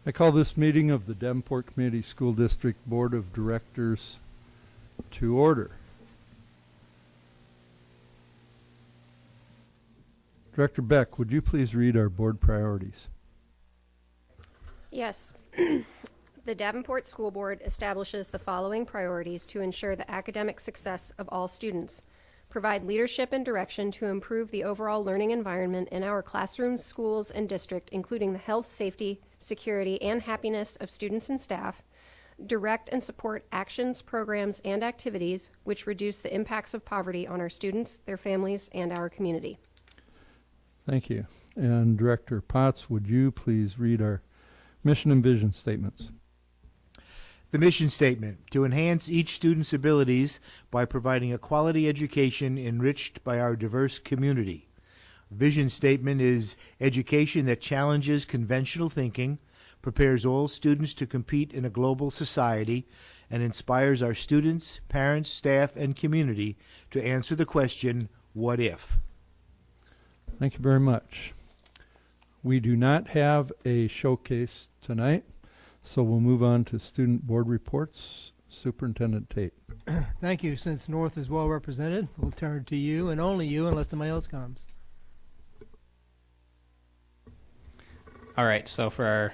I call this meeting of the Davenport Community School District Board of Directors to order. Director Beck, would you please read our board priorities? Yes. The Davenport School Board establishes the following priorities to ensure the academic success of all students. Provide leadership and direction to improve the overall learning environment in our classrooms, schools, and district, including the health, safety, security, and happiness of students and staff. Direct and support actions, programs, and activities which reduce the impacts of poverty on our students, their families, and our community. Thank you. And Director Potts, would you please read our mission and vision statements? The mission statement: to enhance each student's abilities by providing a quality education enriched by our diverse community. Vision statement is education that challenges conventional thinking, prepares all students to compete in a global society, and inspires our students, parents, staff, and community to answer the question, what if? Thank you very much. We do not have a showcase tonight, so we'll move on to student board reports. Superintendent Tate. Thank you. Since North is well represented, we'll turn to you and only you unless somebody else comes. All right, so for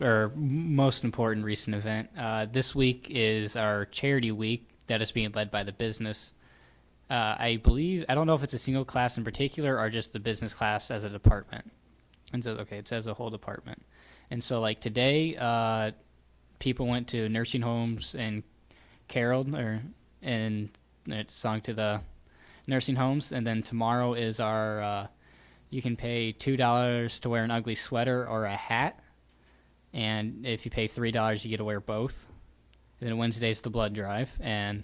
our most important recent event, this week is our charity week that is being led by the business. I don't know if it's a single class in particular or just the business class as a department. And so, okay, it says a whole department. And so, like today, people went to nursing homes and caroled and sung to the nursing homes. And then tomorrow is our you can pay $2 to wear an ugly sweater or a hat. And if you pay $3, you get to wear both. And then Wednesday's the blood drive. And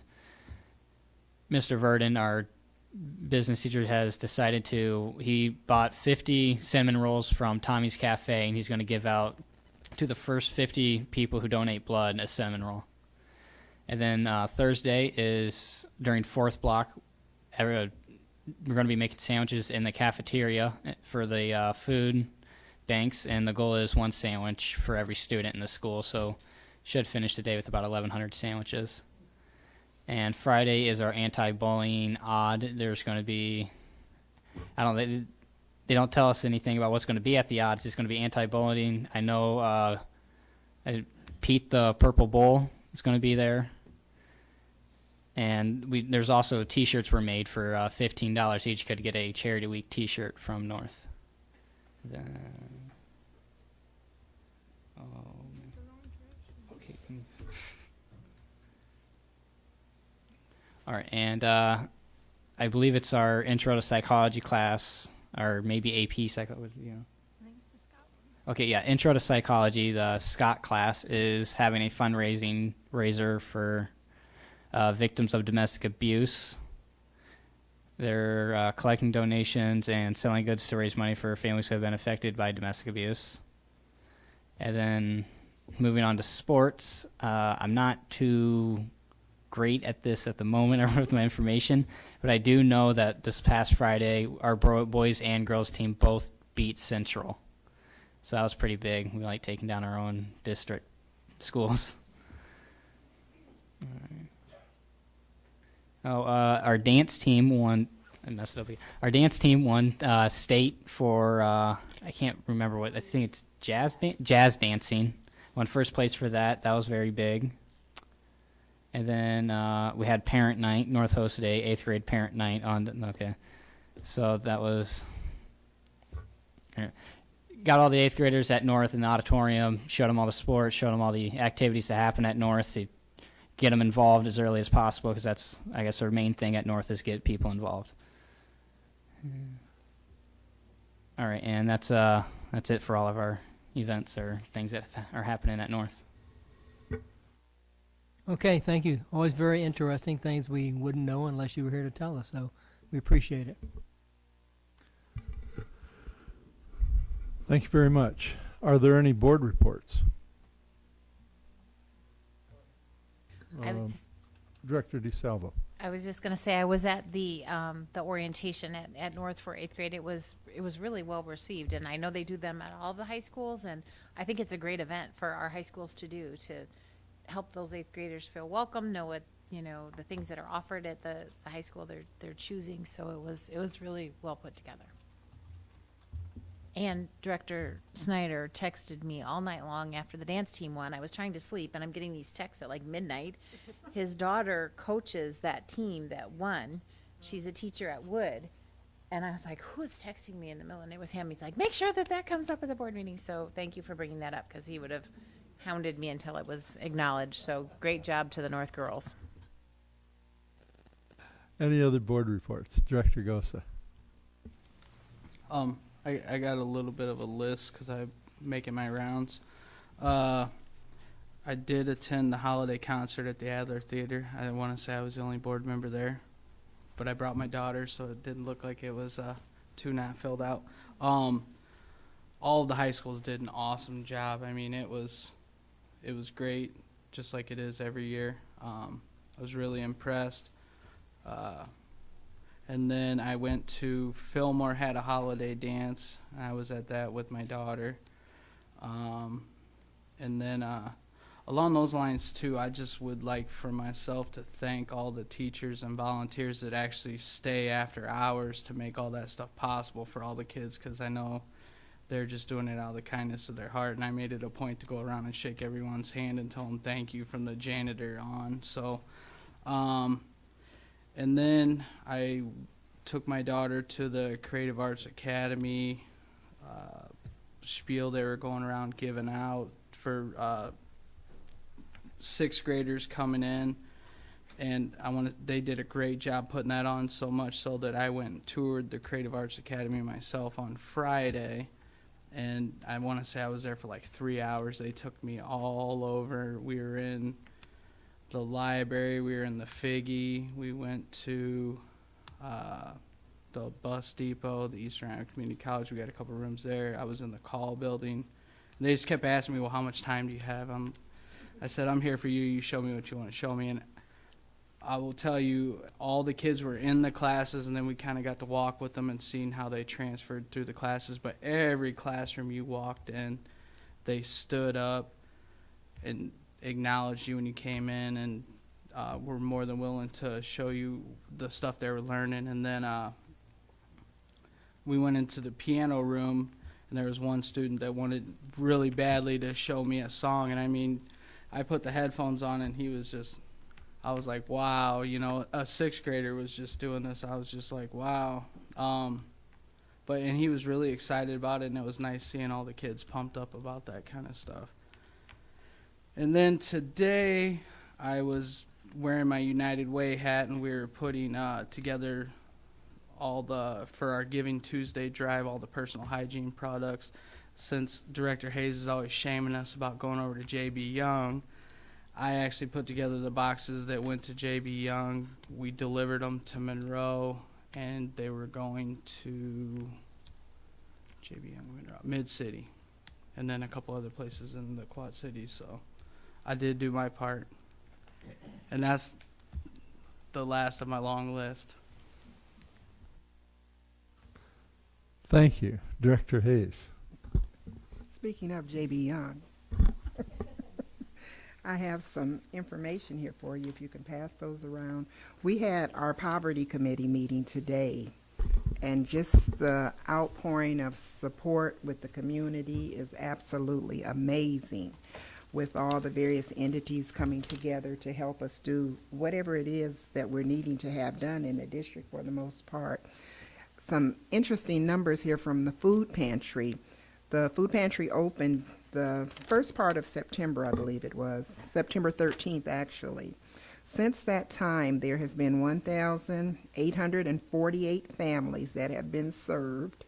Mr. Verdon, our business teacher, has decided he bought 50 cinnamon rolls from Tommy's Cafe, and he's going to give out to the first 50 people who donate blood a cinnamon roll. And then Thursday is during fourth block. We're going to be making sandwiches in the cafeteria for the food banks, and the goal is one sandwich for every student in the school, so should finish the day with about 1,100 sandwiches. And Friday is our anti-bullying odd. There's going to be, they don't tell us anything about what's going to be at the odds. It's going to be anti-bullying. I know Pete the Purple Bull is going to be there. And there's also T-shirts were made for $15 each. Could get a Charity Week T-shirt from North. Okay. All right, and I believe it's our Intro to Psychology class, or maybe AP Psychology. You know. I think it's the Scott one. Okay, yeah, Intro to Psychology. The Scott class is having a fundraising raiser for victims of domestic abuse. They're collecting donations and selling goods to raise money for families who have been affected by domestic abuse. And then moving on to sports, I'm not too great at this at the moment or with my information, but I do know that this past Friday our boys and girls team both beat Central, so that was pretty big. We like taking down our own district schools. Our dance team won. I messed it up here. Our dance team won state for I can't remember what, I think it's jazz dancing. Won first place for that. That was very big. And then we had parent night. North hosted a 8th grade parent night okay. So that was, got all the 8th graders at North in the auditorium, showed them all the sports, showed them all the activities that happen at North to get them involved as early as possible, because that's, I guess, our main thing at North is get people involved. All right, and that's it for all of our events or things that are happening at North. Okay, thank you. Always very interesting things we wouldn't know unless you were here to tell us, so we appreciate it. Thank you very much. Are there any board reports? I would just Director DeSalvo. I was just going to say I was at the orientation at North for 8th grade. It was really well received, and I know they do them at all the high schools, and I think it's a great event for our high schools to do to help those 8th graders feel welcome, know what the things that are offered at the high school they're choosing. So it was really well put together. And Director Snyder texted me all night long after the dance team won. I was trying to sleep, and I'm getting these texts at like midnight. His daughter coaches that team that won. She's a teacher at Wood. And I was like, who is texting me in the middle? And it was him. He's like, make sure that comes up at the board meeting. So thank you for bringing that up, because he would have hounded me until it was acknowledged. So great job to the North girls. Any other board reports? Director Gosa. I got a little bit of a list because I'm making my rounds. I did attend the holiday concert at the Adler Theater. I want to say I was the only board member there, but I brought my daughter, so it didn't look like it was too not filled out. All of the high schools did an awesome job. I mean, it was great, just like it is every year. I was really impressed. And then I went to Fillmore, had a holiday dance. I was at that with my daughter. And then along those lines, too, I just would like for myself to thank all the teachers and volunteers that actually stay after hours to make all that stuff possible for all the kids, because I know they're just doing it out of the kindness of their heart. And I made it a point to go around and shake everyone's hand and tell them thank you from the janitor on. So, and then I took my daughter to the Creative Arts Academy spiel they were going around giving out for sixth graders coming in. And they did a great job putting that on, so much so that I went and toured the Creative Arts Academy myself on Friday. And I want to say I was there for like 3 hours. They took me all over. We were in the library, we were in the Figgy, we went to the bus depot, the Eastern Iowa Community College. We got a couple rooms there. I was in the call building. And they just kept asking me, well, how much time do you have? I said, I'm here for you. You show me what you want to show me. And I will tell you, all the kids were in the classes, and then we kind of got to walk with them and seeing how they transferred through the classes. But every classroom you walked in, they stood up and acknowledged you when you came in, and were more than willing to show you the stuff they were learning. And then we went into the piano room, and there was one student that wanted really badly to show me a song. And I mean, I put the headphones on, and he was just, I was like, wow, a sixth grader was just doing this. I was just like, wow. And he was really excited about it, and it was nice seeing all the kids pumped up about that kind of stuff. And then today, I was wearing my United Way hat, and we were putting together for our Giving Tuesday drive, all the personal hygiene products. Since Director Hayes is always shaming us about going over to J.B. Young, I actually put together the boxes that went to J.B. Young. We delivered them to Monroe, and they were going to J.B. Young, Monroe, Mid-City, and then a couple other places in the Quad Cities. So I did do my part. And that's the last of my long list. Thank you. Director Hayes. Speaking of J.B. Young, I have some information here for you if you can pass those around. We had our poverty committee meeting today, and just the outpouring of support with the community is absolutely amazing, with all the various entities coming together to help us do whatever it is that we're needing to have done in the district for the most part. Some interesting numbers here from the food pantry. The food pantry opened the first part of September, I believe it was, September 13th actually. Since that time, there has been 1,848 families that have been served.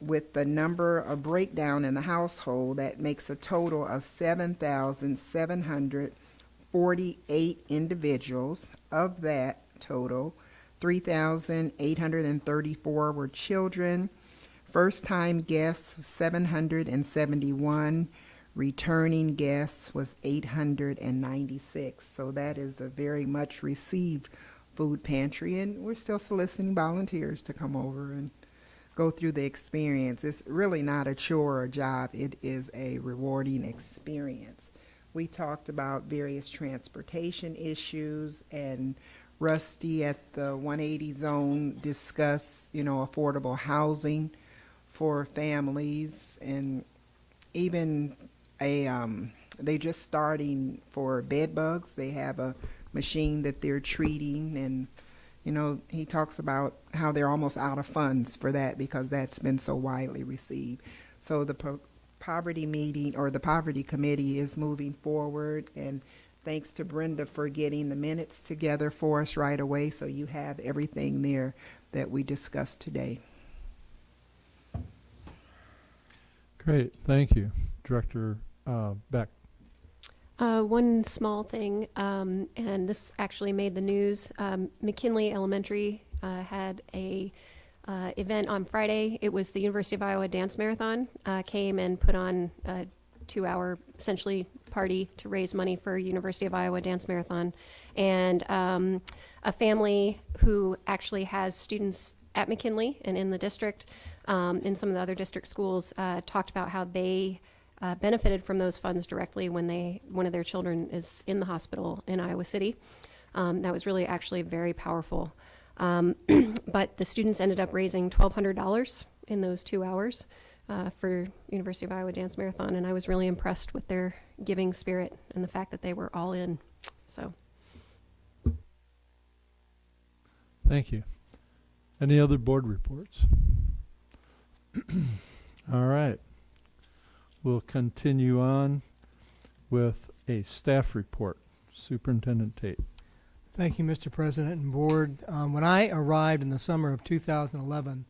With the number of breakdown in the household, that makes a total of 7,748 individuals. Of that total, 3,834 were children. First-time guests, 771. Returning guests was 896. So that is a very much received food pantry, and we're still soliciting volunteers to come over and go through the experience. It's really not a chore or a job. It is a rewarding experience. We talked about various transportation issues, and Rusty at the 180 zone discussed, affordable housing for families, and even they just starting for bed bugs. They have a machine that they're treating, and he talks about how they're almost out of funds for that because that's been so widely received. So the poverty meeting, or the poverty committee, is moving forward, and thanks to Brenda for getting the minutes together for us right away, so you have everything there that we discussed today. Great, thank you. Director Beck. One small thing, and this actually made the news. McKinley Elementary had a event on Friday. It was the University of Iowa Dance Marathon. Came and put on a 2-hour, essentially, party to raise money for University of Iowa Dance Marathon. And a family who actually has students at McKinley and in the district, in some of the other district schools, talked about how they benefited from those funds directly when one of their children is in the hospital in Iowa City. That was really actually very powerful. But the students ended up raising $1,200 in those 2 hours for University of Iowa Dance Marathon, and I was really impressed with their giving spirit and the fact that they were all in. So, Thank you. Any other board reports? All right. We'll continue on with a staff report. Superintendent Tate. Thank you, Mr. President and Board. When I arrived in the summer of 2011,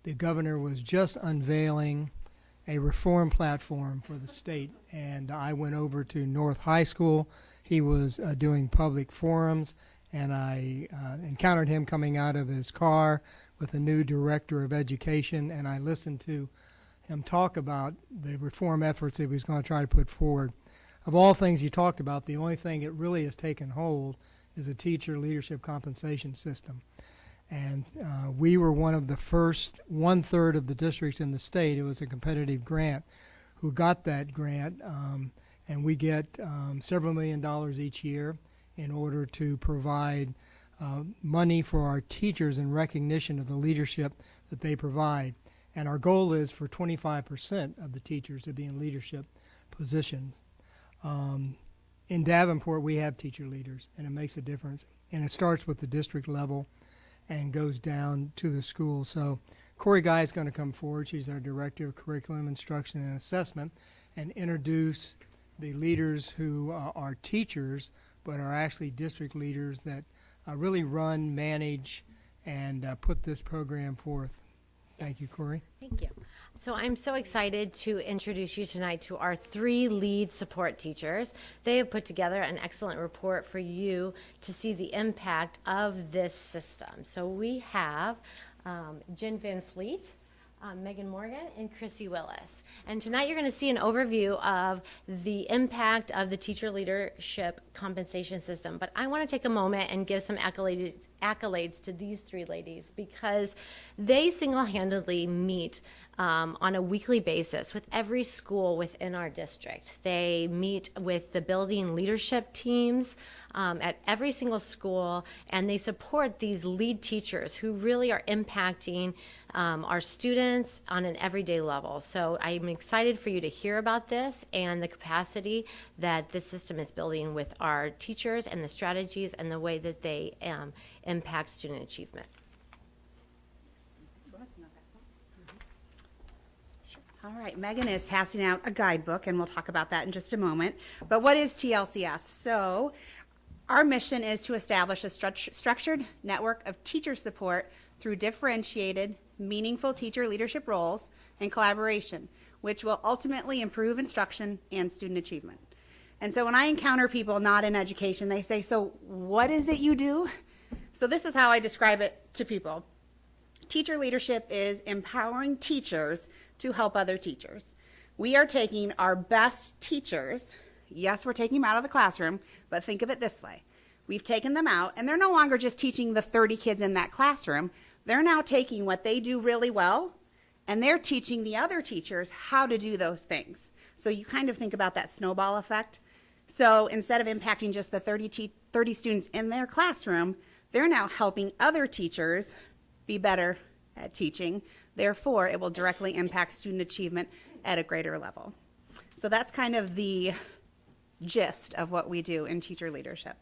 the governor was just unveiling a reform platform for the state, and I went over to North High School. He was doing public forums, and I encountered him coming out of his car with a new director of education, and I listened to him talk about the reform efforts that he was going to try to put forward. Of all things he talked about, the only thing that really has taken hold is a teacher leadership compensation system. And we were one of the first 1/3 of the districts in the state, it was a competitive grant, who got that grant. And we get several $1 million each year in order to provide money for our teachers in recognition of the leadership that they provide. And our goal is for 25% of the teachers to be in leadership positions. In Davenport, we have teacher leaders, and it makes a difference. And it starts with the district level and goes down to the school. So Corey Guy is going to come forward. She's our Director of Curriculum Instruction and Assessment, and introduce the leaders who are teachers but are actually district leaders that really run, manage, and put this program forth. Thank you, Corey. Thank you. So I'm so excited to introduce you tonight to our 3 lead support teachers. They have put together an excellent report for you to see the impact of this system. So we have Jen Van Fleet, Megan Morgan, and Chrissy Willis. And tonight you're going to see an overview of the impact of the teacher leadership compensation system. But I want to take a moment and give some accolades to these 3 ladies, because they single-handedly meet on a weekly basis with every school within our district. They meet with the building leadership teams at every single school, and they support these lead teachers who really are impacting our students on an everyday level. So I'm excited for you to hear about this and the capacity that this system is building with our teachers, and the strategies and the way that they impact student achievement. All right, Megan is passing out a guidebook, and we'll talk about that in just a moment. But what is TLCS? So our mission is to establish a structured network of teacher support through differentiated, meaningful teacher leadership roles and collaboration, which will ultimately improve instruction and student achievement. And so when I encounter people not in education, they say, so what is it you do? So this is how I describe it to people. Teacher leadership is empowering teachers to help other teachers. We are taking our best teachers, yes, we're taking them out of the classroom, but think of it this way. We've taken them out, and they're no longer just teaching the 30 kids in that classroom. They're now taking what they do really well, and they're teaching the other teachers how to do those things. So you kind of think about that snowball effect. So instead of impacting just the 30 students in their classroom, they're now helping other teachers be better at teaching. Therefore, it will directly impact student achievement at a greater level. So that's kind of the gist of what we do in teacher leadership.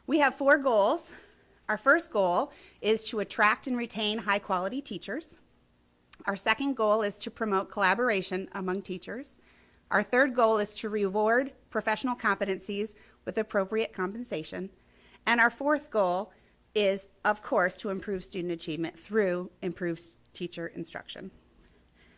We have 4 goals. Our first goal is to attract and retain high-quality teachers. Our second goal is to promote collaboration among teachers. Our third goal is to reward professional competencies with appropriate compensation. And our fourth goal is, of course, to improve student achievement through improved teacher instruction.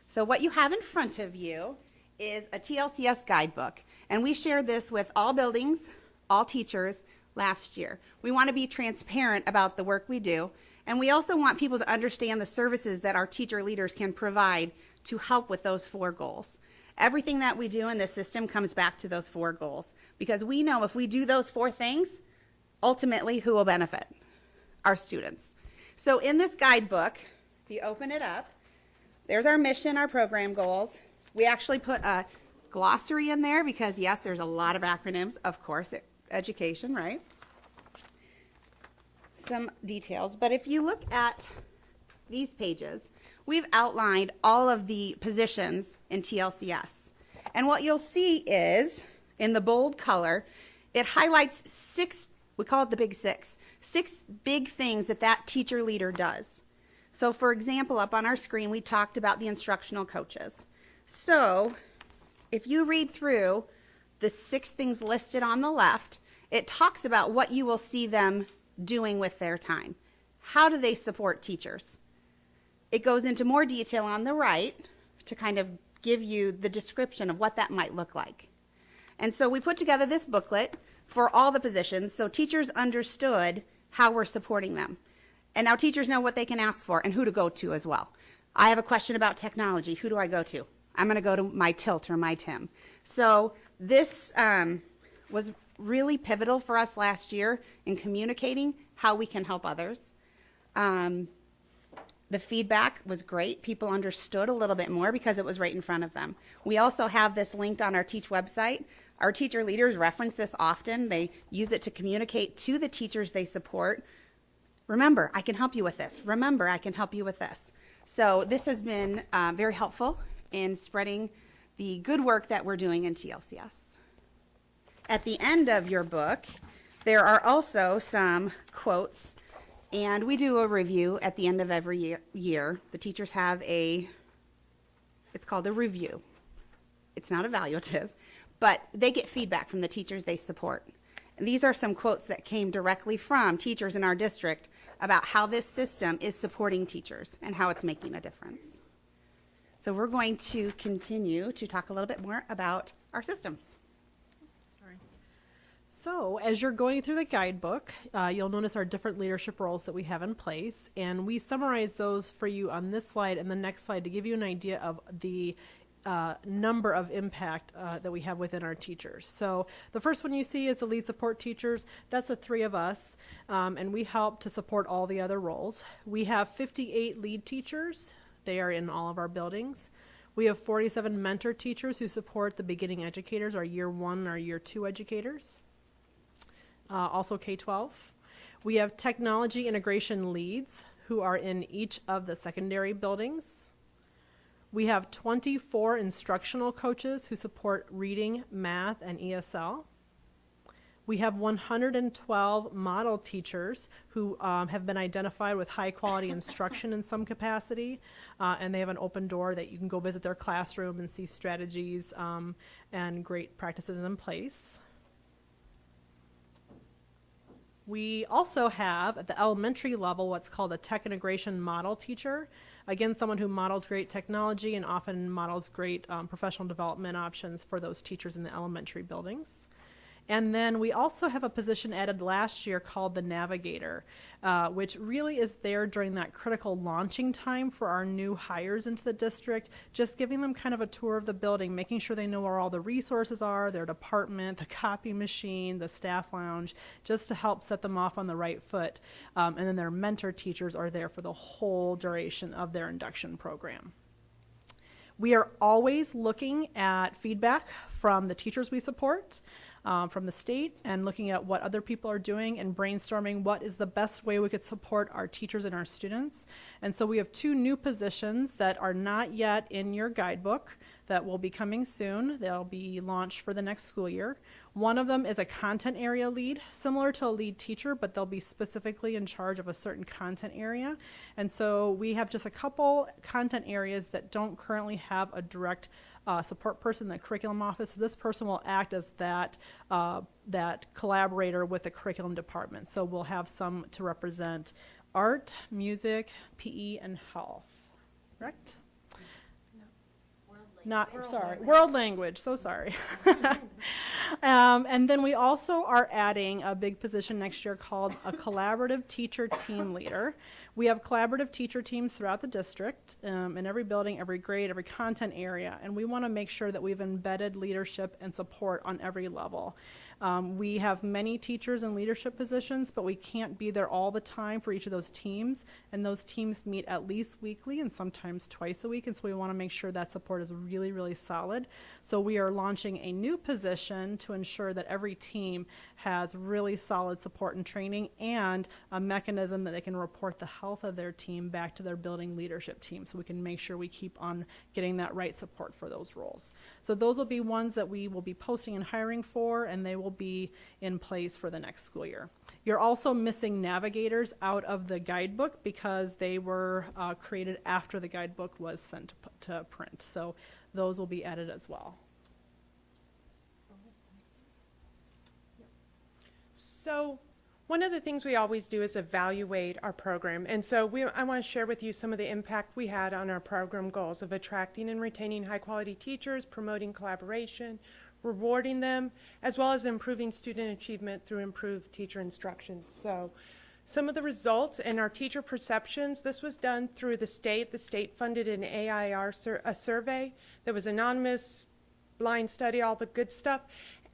So what you have in front of you is a TLCS guidebook, and we shared this with all buildings, all teachers, last year. We want to be transparent about the work we do, and we also want people to understand the services that our teacher leaders can provide to help with those 4 goals. Everything that we do in this system comes back to those 4 goals, because we know if we do those 4 things, ultimately who will benefit? Our students. So in this guidebook, if you open it up, there's our mission, our program goals. We actually put a glossary in there because, yes, there's a lot of acronyms, of course, education, right? Some details, but if you look at these pages, we've outlined all of the positions in TLCS. And what you'll see is, in the bold color, it highlights 6, we call it the big 6 big things that teacher leader does. So for example, up on our screen, we talked about the instructional coaches. So if you read through the 6 things listed on the left, it talks about what you will see them doing with their time. How do they support teachers? It goes into more detail on the right to kind of give you the description of what that might look like. And so we put together this booklet for all the positions so teachers understood how we're supporting them. And now teachers know what they can ask for and who to go to as well. I have a question about technology. Who do I go to? I'm going to go to my Tilt or my Tim. So this was really pivotal for us last year in communicating how we can help others. The feedback was great. People understood a little bit more because it was right in front of them. We also have this linked on our Teach website. Our teacher leaders reference this often. They use it to communicate to the teachers they support. Remember, I can help you with this. Remember, I can help you with this. So this has been very helpful in spreading the good work that we're doing in TLCS. At the end of your book, there are also some quotes, and we do a review at the end of every year. The teachers have it's called a review. It's not evaluative, but they get feedback from the teachers they support. And these are some quotes that came directly from teachers in our district about how this system is supporting teachers and how it's making a difference. So we're going to continue to talk a little bit more about our system. So as you're going through the guidebook, you'll notice our different leadership roles that we have in place, and we summarize those for you on this slide and the next slide to give you an idea of the number of impact that we have within our teachers. So the first one you see is the lead support teachers. That's the 3 of us, and we help to support all the other roles. We have 58 lead teachers. They are in all of our buildings. We have 47 mentor teachers who support the beginning educators, our year 1 and our year 2 educators. Also K-12. We have technology integration leads who are in each of the secondary buildings. We have 24 instructional coaches who support reading, math, and ESL. We have 112 model teachers who have been identified with high quality instruction in some capacity, and they have an open door that you can go visit their classroom and see strategies and great practices in place. We also have, at the elementary level, what's called a tech integration model teacher. Again, someone who models great technology and often models great professional development options for those teachers in the elementary buildings. And then we also have a position added last year called the navigator, which really is there during that critical launching time for our new hires into the district, just giving them kind of a tour of the building, making sure they know where all the resources are, their department, the copy machine, the staff lounge, just to help set them off on the right foot. And then their mentor teachers are there for the whole duration of their induction program. We are always looking at feedback from the teachers we support, from the state, and looking at what other people are doing and brainstorming what is the best way we could support our teachers and our students. And so we have 2 new positions that are not yet in your guidebook that will be coming soon. They'll be launched for the next school year. One of them is a content area lead, similar to a lead teacher, but they'll be specifically in charge of a certain content area. And so we have just a couple content areas that don't currently have a direct support person in the curriculum office. So this person will act as that collaborator with the curriculum department. So we'll have some to represent art, music, PE, and health. Correct? World language, so sorry. And then we also are adding a big position next year called a collaborative teacher team leader. We have collaborative teacher teams throughout the district, in every building, every grade, every content area, and we want to make sure that we've embedded leadership and support on every level. We have many teachers in leadership positions, but we can't be there all the time for each of those teams, and those teams meet at least weekly and sometimes twice a week, and so we want to make sure that support is really, really solid. So we are launching a new position to ensure that every team has really solid support and training and a mechanism that they can report the health of their team back to their building leadership team, so we can make sure we keep on getting that right support for those roles. So those will be ones that we will be posting and hiring for, and they will be in place for the next school year. You're also missing navigators out of the guidebook because they were created after the guidebook was sent to print. So those will be added as well. So one of the things we always do is evaluate our program. And so I want to share with you some of the impact we had on our program goals of attracting and retaining high quality teachers, promoting collaboration, rewarding them, as well as improving student achievement through improved teacher instruction. So some of the results in our teacher perceptions, this was done through the state. The state funded an AIR a survey that was anonymous, blind study, all the good stuff.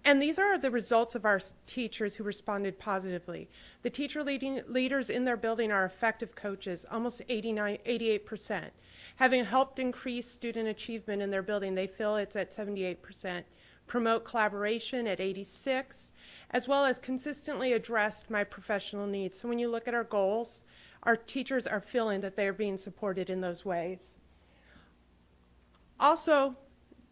And these are the results of our teachers who responded positively. The teacher leaders in their building are effective coaches, almost 88%. Having helped increase student achievement in their building, they feel it's at 78%. Promote collaboration at 86%, as well as consistently addressed my professional needs. So when you look at our goals, our teachers are feeling that they're being supported in those ways. Also,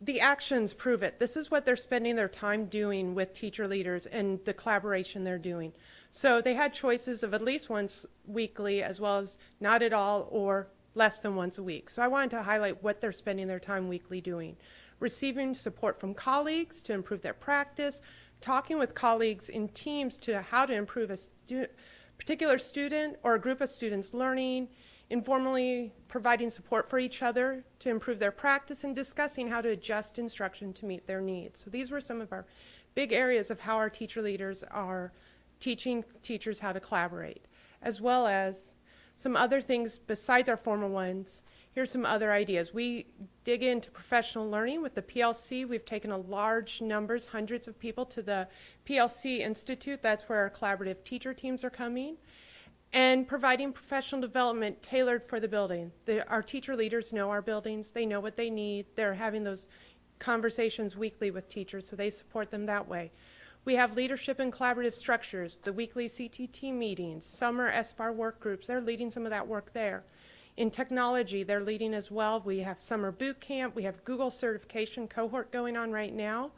the actions prove it. This is what they're spending their time doing with teacher leaders and the collaboration they're doing. So they had choices of at least once weekly, as well as not at all or less than once a week. So I wanted to highlight what they're spending their time weekly doing. Receiving support from colleagues to improve their practice, talking with colleagues in teams to how to improve a particular student or a group of students learning, informally providing support for each other to improve their practice, and discussing how to adjust instruction to meet their needs. So these were some of our big areas of how our teacher leaders are teaching teachers how to collaborate, as well as some other things besides our formal ones. Here's some other ideas. We dig into professional learning with the PLC. We've taken a large numbers, hundreds of people to the PLC Institute. That's where our collaborative teacher teams are coming. And providing professional development tailored for the building. Our teacher leaders know our buildings. They know what they need. They're having those conversations weekly with teachers, so they support them that way. We have leadership and collaborative structures, the weekly CTT meetings, summer SBAR work groups. They're leading some of that work there. In technology, they're leading as well. We have summer boot camp. We have Google certification cohort going on right now.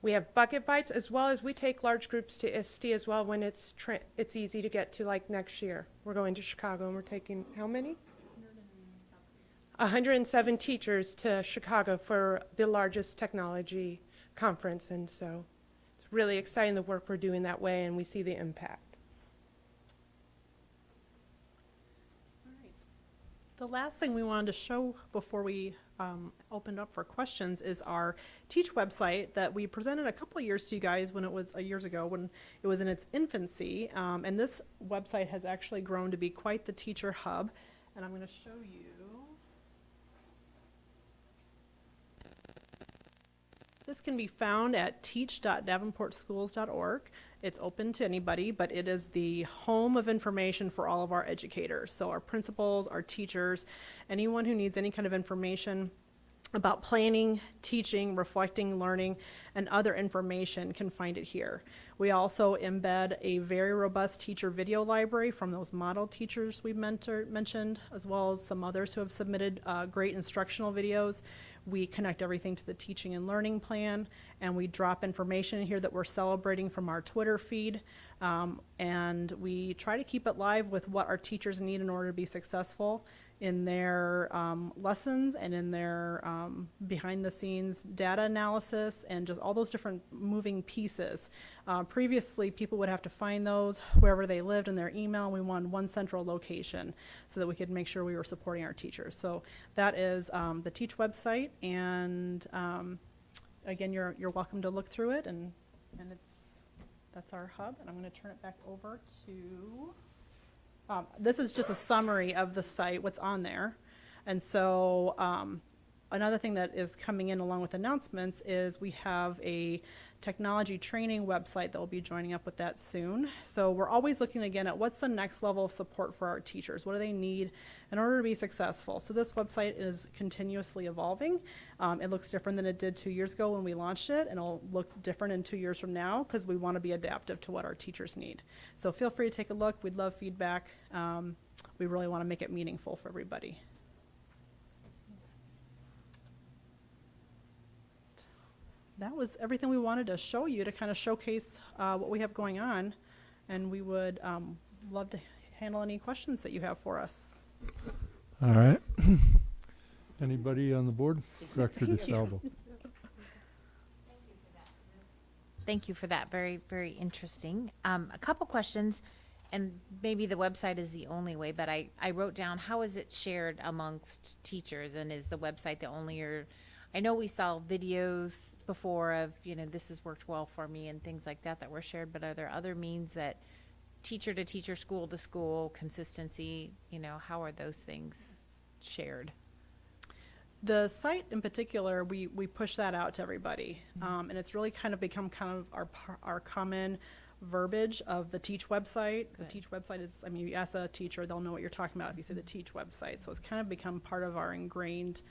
We have bucket bites, as well as we take large groups to ISTE as well when it's easy to get to, like next year. We're going to Chicago, and we're taking how many? 107 teachers to Chicago for the largest technology conference, and so it's really exciting the work we're doing that way, and we see the impact. The last thing we wanted to show before we opened up for questions is our Teach website that we presented a couple of years to you guys when it was years ago when it was in its infancy. And this website has actually grown to be quite the teacher hub. And I'm going to show you. This can be found at teach.davenportschools.org. It's open to anybody, but it is the home of information for all of our educators. So our principals, our teachers, anyone who needs any kind of information about planning, teaching, reflecting, learning, and other information can find it here. We also embed a very robust teacher video library from those model teachers we mentioned, as well as some others who have submitted great instructional videos. We connect everything to the teaching and learning plan, and we drop information in here that we're celebrating from our Twitter feed. And we try to keep it live with what our teachers need in order to be successful in their lessons and in their behind the scenes data analysis and just all those different moving pieces. Previously, people would have to find those wherever they lived in their email. We wanted one central location so that we could make sure we were supporting our teachers. So that is the Teach website, and again, you're welcome to look through it, and that's our hub. And I'm going to turn it back over to. This is just a summary of the site, what's on there. And so another thing that is coming in along with announcements is we have a technology training website that will be joining up with that soon. So we're always looking again at what's the next level of support for our teachers. What do they need in order to be successful? So this website is continuously evolving. It looks different than it did 2 years ago when we launched it, and it'll look different in 2 years from now because we want to be adaptive to what our teachers need. So feel free to take a look. We'd love feedback. We really want to make it meaningful for everybody. That was everything we wanted to show you to kind of showcase what we have going on, and we would love to handle any questions that you have for us. All right. Anybody on the board? Director DeSalvo. Thank you for that. Very, very interesting. A couple questions, and maybe the website is the only way, but I wrote down, how is it shared amongst teachers, and is the website the only, or I know we saw videos before of, this has worked well for me and things like that were shared, but are there other means that teacher to teacher, school to school, consistency, how are those things shared? The site in particular, we push that out to everybody. And it's really kind of become our common verbiage of the Teach website. The Teach website is, you ask a teacher, they'll know what you're talking about if you say the Teach website. So it's kind of become part of our ingrained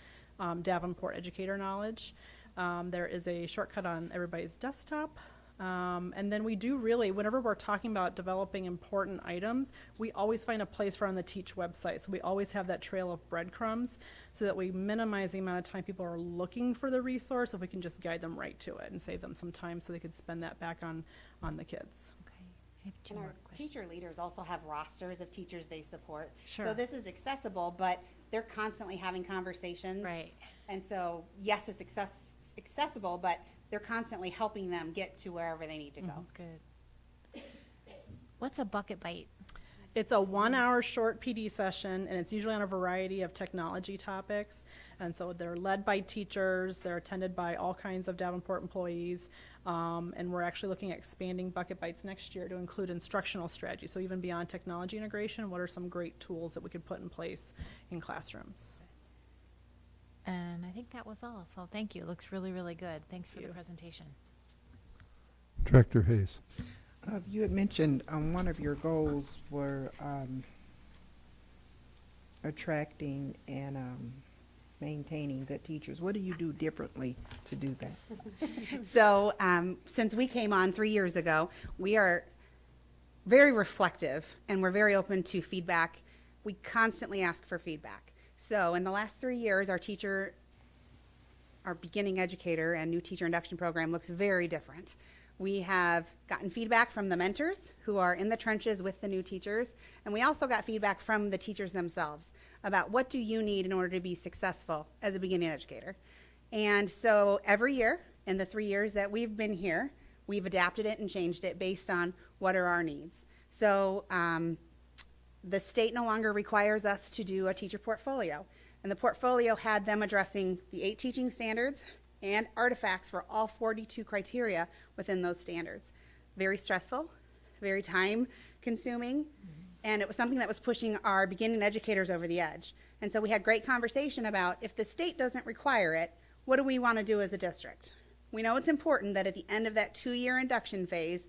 Davenport educator knowledge. There is a shortcut on everybody's desktop. And then we do really, whenever we're talking about developing important items, we always find a place for on the Teach website. So we always have that trail of breadcrumbs so that we minimize the amount of time people are looking for the resource, if we can just guide them right to it and save them some time so they could spend that back on the kids. Okay. I have two And more our questions. teacher leaders also have rosters of teachers they support. Sure. So this is accessible, but they're constantly having conversations. Right. And so, yes, it's accessible, but they're constantly helping them get to wherever they need to go. Good. What's a bucket bite? It's a 1 hour short PD session, and it's usually on a variety of technology topics. And so they're led by teachers, they're attended by all kinds of Davenport employees, and we're actually looking at expanding bucket bites next year to include instructional strategies. So even beyond technology integration, what are some great tools that we could put in place in classrooms? And I think that was all. So thank you. It looks really, really good. Thanks for the presentation. Director Hayes. You had mentioned one of your goals were attracting and maintaining good teachers. What do you do differently to do that? So since we came on 3 years ago, we are very reflective and we're very open to feedback. We constantly ask for feedback. So in the last 3 years, our beginning educator and new teacher induction program looks very different. We have gotten feedback from the mentors who are in the trenches with the new teachers, and we also got feedback from the teachers themselves about what do you need in order to be successful as a beginning educator. And so every year, in the 3 years that we've been here, we've adapted it and changed it based on what are our needs. So the state no longer requires us to do a teacher portfolio. And the portfolio had them addressing the 8 teaching standards and artifacts for all 42 criteria within those standards. Very stressful, very time consuming, and it was something that was pushing our beginning educators over the edge. And so we had great conversation about, if the state doesn't require it, what do we want to do as a district? We know it's important that at the end of that 2-year induction phase,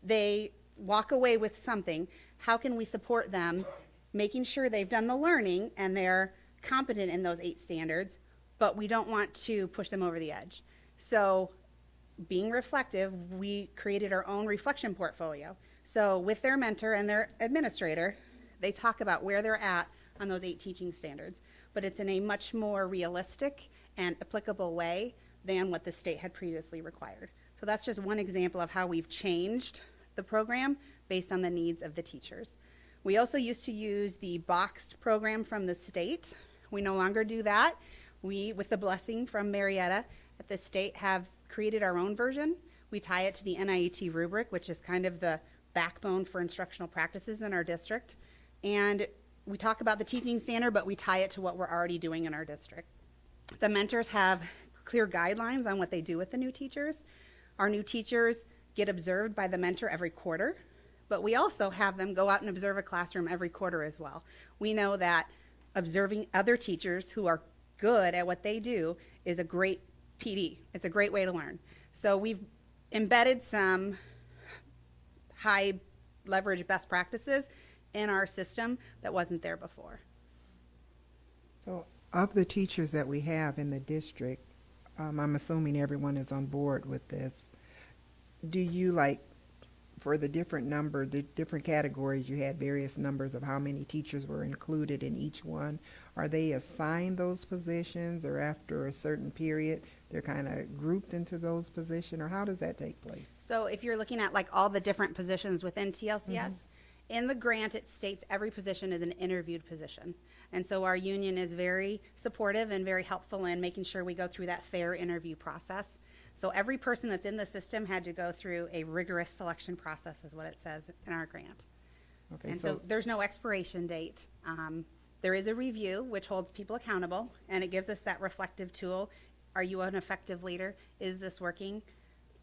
they walk away with something. How can we support them, making sure they've done the learning and they're competent in those 8 standards, but we don't want to push them over the edge. So being reflective, we created our own reflection portfolio. So with their mentor and their administrator, they talk about where they're at on those 8 teaching standards, but it's in a much more realistic and applicable way than what the state had previously required. So that's just one example of how we've changed the program based on the needs of the teachers. We also used to use the boxed program from the state. We no longer do that. We, with the blessing from Marietta at the state, have created our own version. We tie it to the NIET rubric, which is kind of the backbone for instructional practices in our district. And we talk about the teaching standard, but we tie it to what we're already doing in our district. The mentors have clear guidelines on what they do with the new teachers. Our new teachers get observed by the mentor every quarter, but we also have them go out and observe a classroom every quarter as well. We know that observing other teachers who are good at what they do is a great PD. It's a great way to learn. So we've embedded some high leverage best practices in our system that wasn't there before. So of the teachers that we have in the district, I'm assuming everyone is on board with this. Do you, like, for the different categories, you had various numbers of how many teachers were included in each one. Are they assigned those positions, or after a certain period, they're kind of grouped into those positions, or how does that take place? So if you're looking at like all the different positions within TLCS, in the grant it states every position is an interviewed position. And so our union is very supportive and very helpful in making sure we go through that fair interview process. So every person that's in the system had to go through a rigorous selection process, is what it says in our grant. Okay, And so there's no expiration date. There is a review which holds people accountable, and it gives us that reflective tool. Are you an effective leader? Is this working?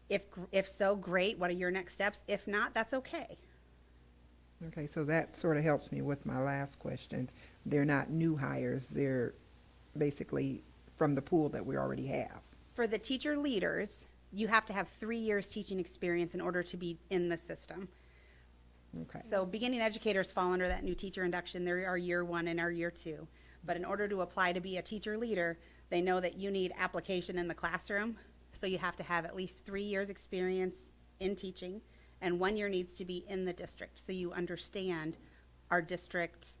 If so, great. What are your next steps? If not, that's okay. Okay, so that sort of helps me with my last question. They're not new hires. They're basically from the pool that we already have. For the teacher leaders, you have to have 3 years teaching experience in order to be in the system. Okay. So beginning educators fall under that new teacher induction. There are year 1 and our year 2. But in order to apply to be a teacher leader, they know that you need application in the classroom. So you have to have at least 3 years experience in teaching, and 1 year needs to be in the district. So you understand our district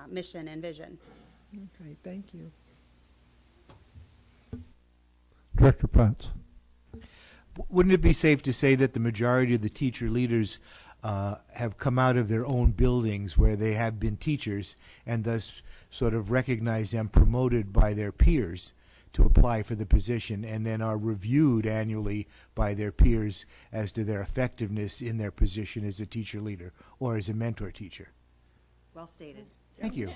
mission and vision. Okay, thank you. Director Potts. Wouldn't it be safe to say that the majority of the teacher leaders have come out of their own buildings where they have been teachers, and thus sort of recognized and promoted by their peers to apply for the position, and then are reviewed annually by their peers as to their effectiveness in their position as a teacher leader or as a mentor teacher? Well stated. Thank you.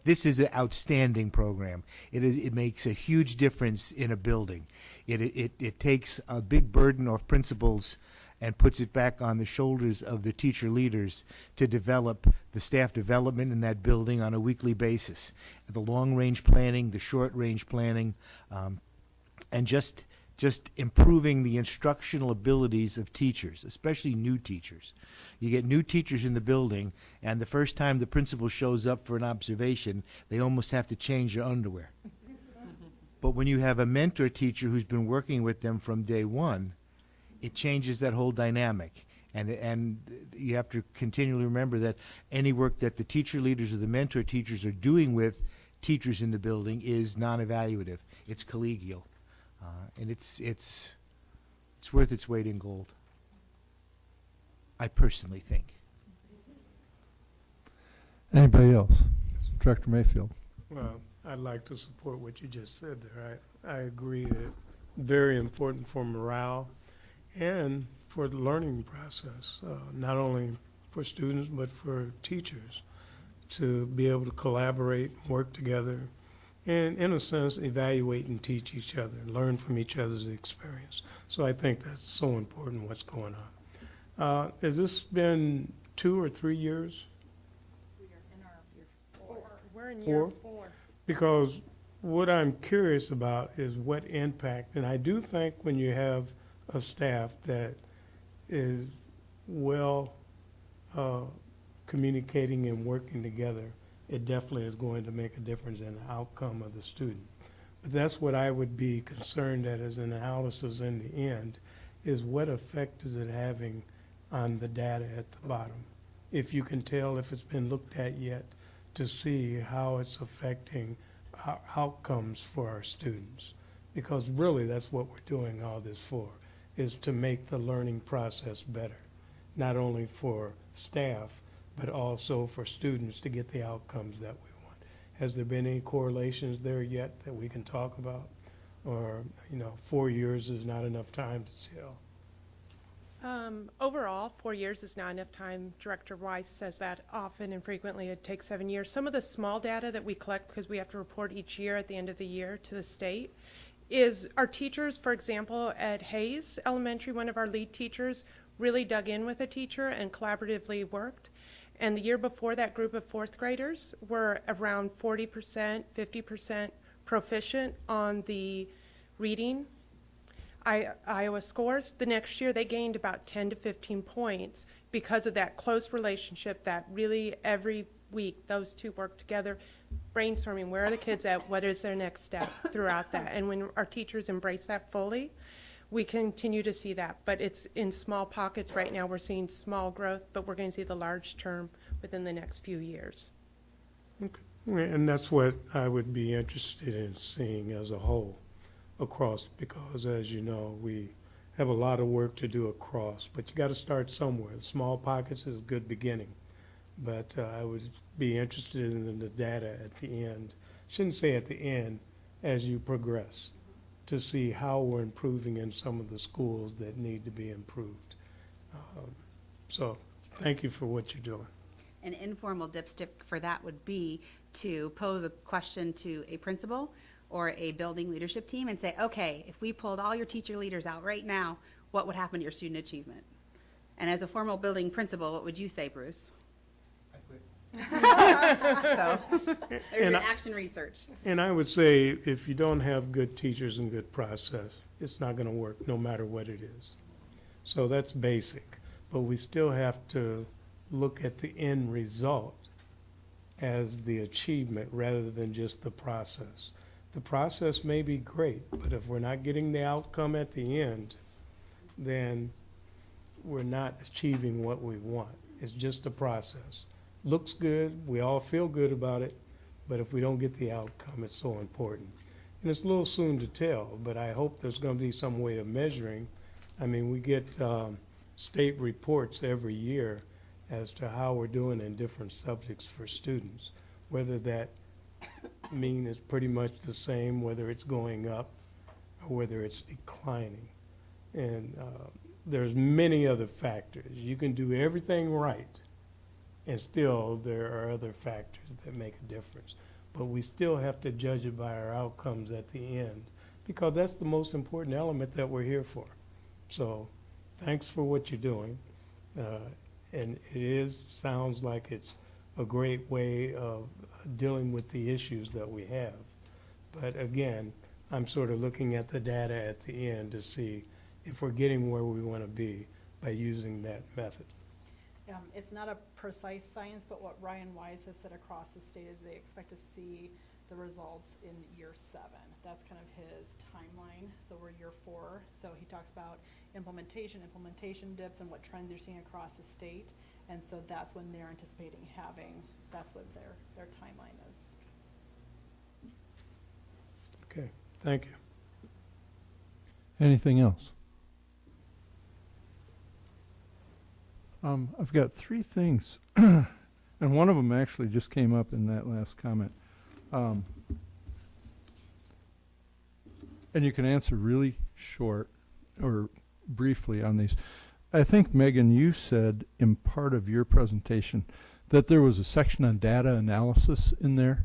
This is an outstanding program. It makes a huge difference in a building. It takes a big burden of principals and puts it back on the shoulders of the teacher leaders to develop the staff development in that building on a weekly basis. The long-range planning, the short-range planning, and just improving the instructional abilities of teachers, especially new teachers. You get new teachers in the building, and the first time the principal shows up for an observation, they almost have to change their underwear. But when you have a mentor teacher who's been working with them from day one, it changes that whole dynamic. And you have to continually remember that any work that the teacher leaders or the mentor teachers are doing with teachers in the building is non-evaluative. It's collegial. And it's worth its weight in gold, I personally think. Anybody else? Director Mayfield. Well, I'd like to support what you just said there. I agree that very important for morale and for the learning process, not only for students, but for teachers to be able to collaborate, work together, and in a sense, evaluate and teach each other, learn from each other's experience. So I think that's so important what's going on. Has this been 2 or 3 years? We're in Four? year 4. Because what I'm curious about is what impact, and I do think when you have a staff that is well communicating and working together, it definitely is going to make a difference in the outcome of the student. But that's what I would be concerned at as an analysis in the end, is what effect is it having on the data at the bottom? If you can tell if it's been looked at yet, to see how it's affecting our outcomes for our students. Because really that's what we're doing all this for, is to make the learning process better, not only for staff, but also for students to get the outcomes that we want. Has there been any correlations there yet that we can talk about? Or, 4 years is not enough time to tell? Overall, 4 years is not enough time. Director Weiss says that often and frequently. It takes 7 years. Some of the small data that we collect, because we have to report each year at the end of the year to the state, is our teachers, for example, at Hayes Elementary, one of our lead teachers really dug in with a teacher and collaboratively worked. And the year before, that group of 4th graders were around 40%, 50% proficient on the reading Iowa scores. The next year they gained about 10 to 15 points because of that close relationship that really every week those two work together, brainstorming where are the kids at, what is their next step throughout that. And when our teachers embrace that fully, we continue to see that. But it's in small pockets right now. We're seeing small growth, but we're going to see the large term within the next few years. Okay. And that's what I would be interested in seeing as a whole across, because as you know, we have a lot of work to do across, but you got to start somewhere. Small pockets is a good beginning, but I would be interested in the data at the end. Shouldn't say at the end, as you progress, to see how we're improving in some of the schools that need to be improved. So thank you for what you're doing. An informal dipstick for that would be to pose a question to a principal or a building leadership team and say, okay, if we pulled all your teacher leaders out right now, what would happen to your student achievement? And as a formal building principal, what would you say, Bruce? So there's your action research. And I would say if you don't have good teachers and good process, it's not going to work no matter what it is. So that's basic. But we still have to look at the end result as the achievement rather than just the process. The process may be great, but if we're not getting the outcome at the end, then we're not achieving what we want. It's just a process. Looks good, we all feel good about it, but if we don't get the outcome, it's so important. And it's a little soon to tell, but I hope there's going to be some way of measuring. I mean, we get state reports every year as to how we're doing in different subjects for students, whether that mean is pretty much the same, whether it's going up or whether it's declining. And there's many other factors. You can do everything right, and still there are other factors that make a difference. But we still have to judge it by our outcomes at the end, because that's the most important element that we're here for. So thanks for what you're doing. And it sounds like it's a great way of dealing with the issues that we have. But again, I'm sort of looking at the data at the end to see if we're getting where we want to be by using that method. It's not a precise science, but what Ryan Wise has said across the state is they expect to see the results in year 7. That's kind of his timeline. So we're year 4. So he talks about implementation dips, and what trends you're seeing across the state. And so that's when they're anticipating having, that's what their timeline is. Okay, thank you. Anything else? I've got 3 things, and one of them actually just came up in that last comment. And you can answer really short or briefly on these. I think, Megan, you said in part of your presentation that there was a section on data analysis in there.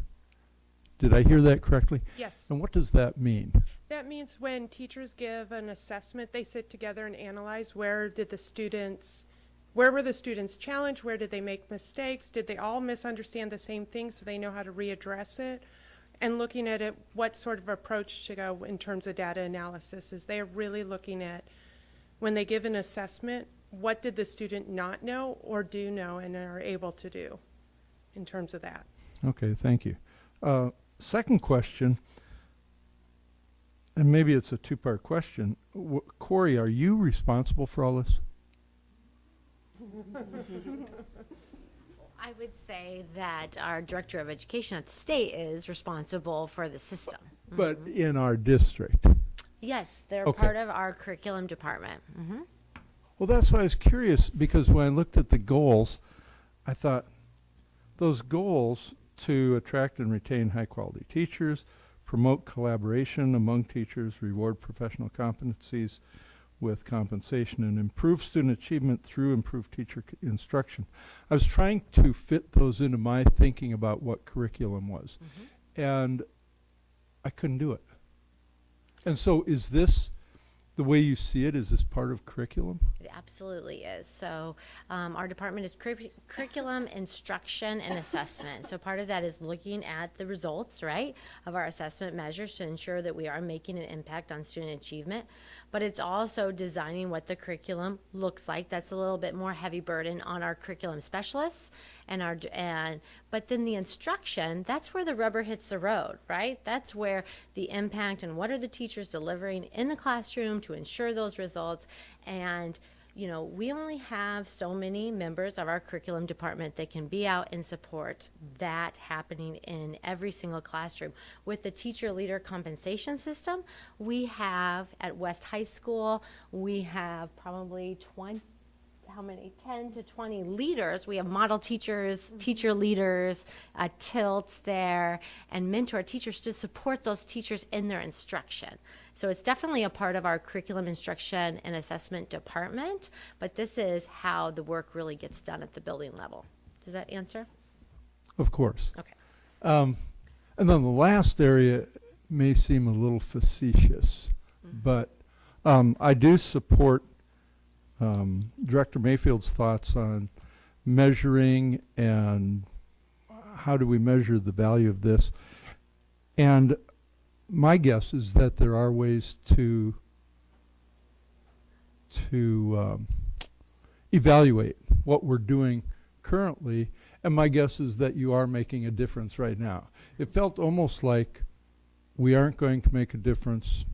Did I hear that correctly? Yes. And what does that mean? That means when teachers give an assessment, they sit together and analyze where were the students challenged, where did they make mistakes, did they all misunderstand the same thing so they know how to readdress it, and looking at it, what sort of approach to go in terms of data analysis is they're really looking at when they give an assessment, what did the student not know or do know and are able to do in terms of that. Okay, thank you. Second question, and maybe it's a two-part question. Corey, are you responsible for all this? I would say that our director of education at the state is responsible for the system. But in our district? Yes, they're Okay. part of our curriculum department. Well, that's why I was curious, because when I looked at the goals, I thought those goals to attract and retain high-quality teachers, promote collaboration among teachers, reward professional competencies with compensation, and improve student achievement through improved teacher instruction. I was trying to fit those into my thinking about what curriculum was, and I couldn't do it. And so is this the way you see it? Is this part of curriculum? It absolutely is. So our department is curriculum, instruction, and assessment. So part of that is looking at the results, right, of our assessment measures to ensure that we are making an impact on student achievement. But it's also designing what the curriculum looks like. That's a little bit more heavy burden on our curriculum specialists but then the instruction, that's where the rubber hits the road, right? That's where the impact and what are the teachers delivering in the classroom to ensure those results. And you know, we only have so many members of our curriculum department that can be out and support that happening in every single classroom. With the teacher leader compensation system, we have at West High School, we have probably 10 to 20 leaders. We have model teachers, teacher leaders, tilts there, and mentor teachers to support those teachers in their instruction. So it's definitely a part of our curriculum instruction and assessment department, but this is how the work really gets done at the building level. Does that answer? Of course. Okay. And then the last area may seem a little facetious, but I do support Director Mayfield's thoughts on measuring and how do we measure the value of this. And my guess is that there are ways to evaluate what we're doing currently, and my guess is that you are making a difference right now. It felt almost like we aren't going to make a difference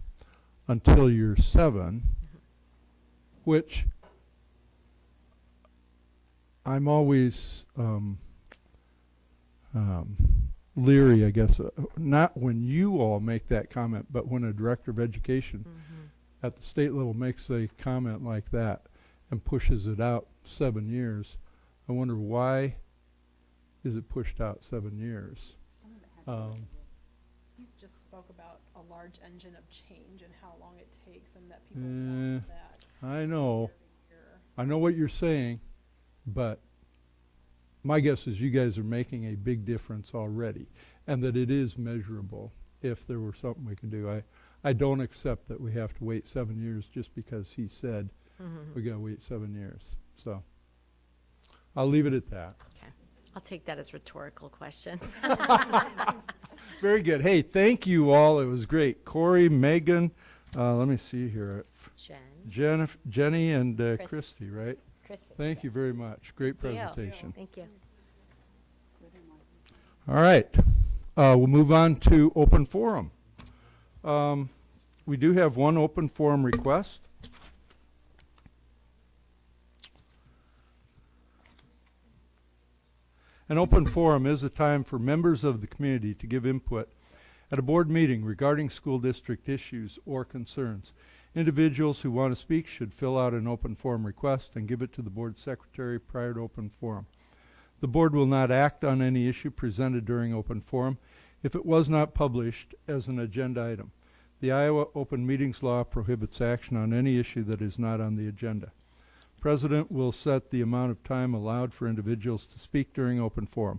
until year 7, which I'm always leery, I guess, not when you all make that comment, but when a director of education at the state level makes a comment like that and pushes it out 7 years. I wonder why is it pushed out 7 years? He's just spoke about a large engine of change and how long it takes, and that people want that. I know what you're saying, but my guess is you guys are making a big difference already, and that it is measurable if there were something we can do. I don't accept that we have to wait 7 years just because he said we got to wait 7 years. So I'll leave it at that. Okay. I'll take that as a rhetorical question. Very good. Hey, thank you all. It was great. Corey, Megan, let me see here. Jenny, and Christy, right? Christy. Thank you very much. Great presentation. Thank you. All right. We'll move on to open forum. We do have one open forum request. An open forum is a time for members of the community to give input at a board meeting regarding school district issues or concerns. Individuals who want to speak should fill out an open forum request and give it to the board secretary prior to open forum. The board will not act on any issue presented during open forum if it was not published as an agenda item. The Iowa Open Meetings Law prohibits action on any issue that is not on the agenda. president will set the amount of time allowed for individuals to speak during open forum.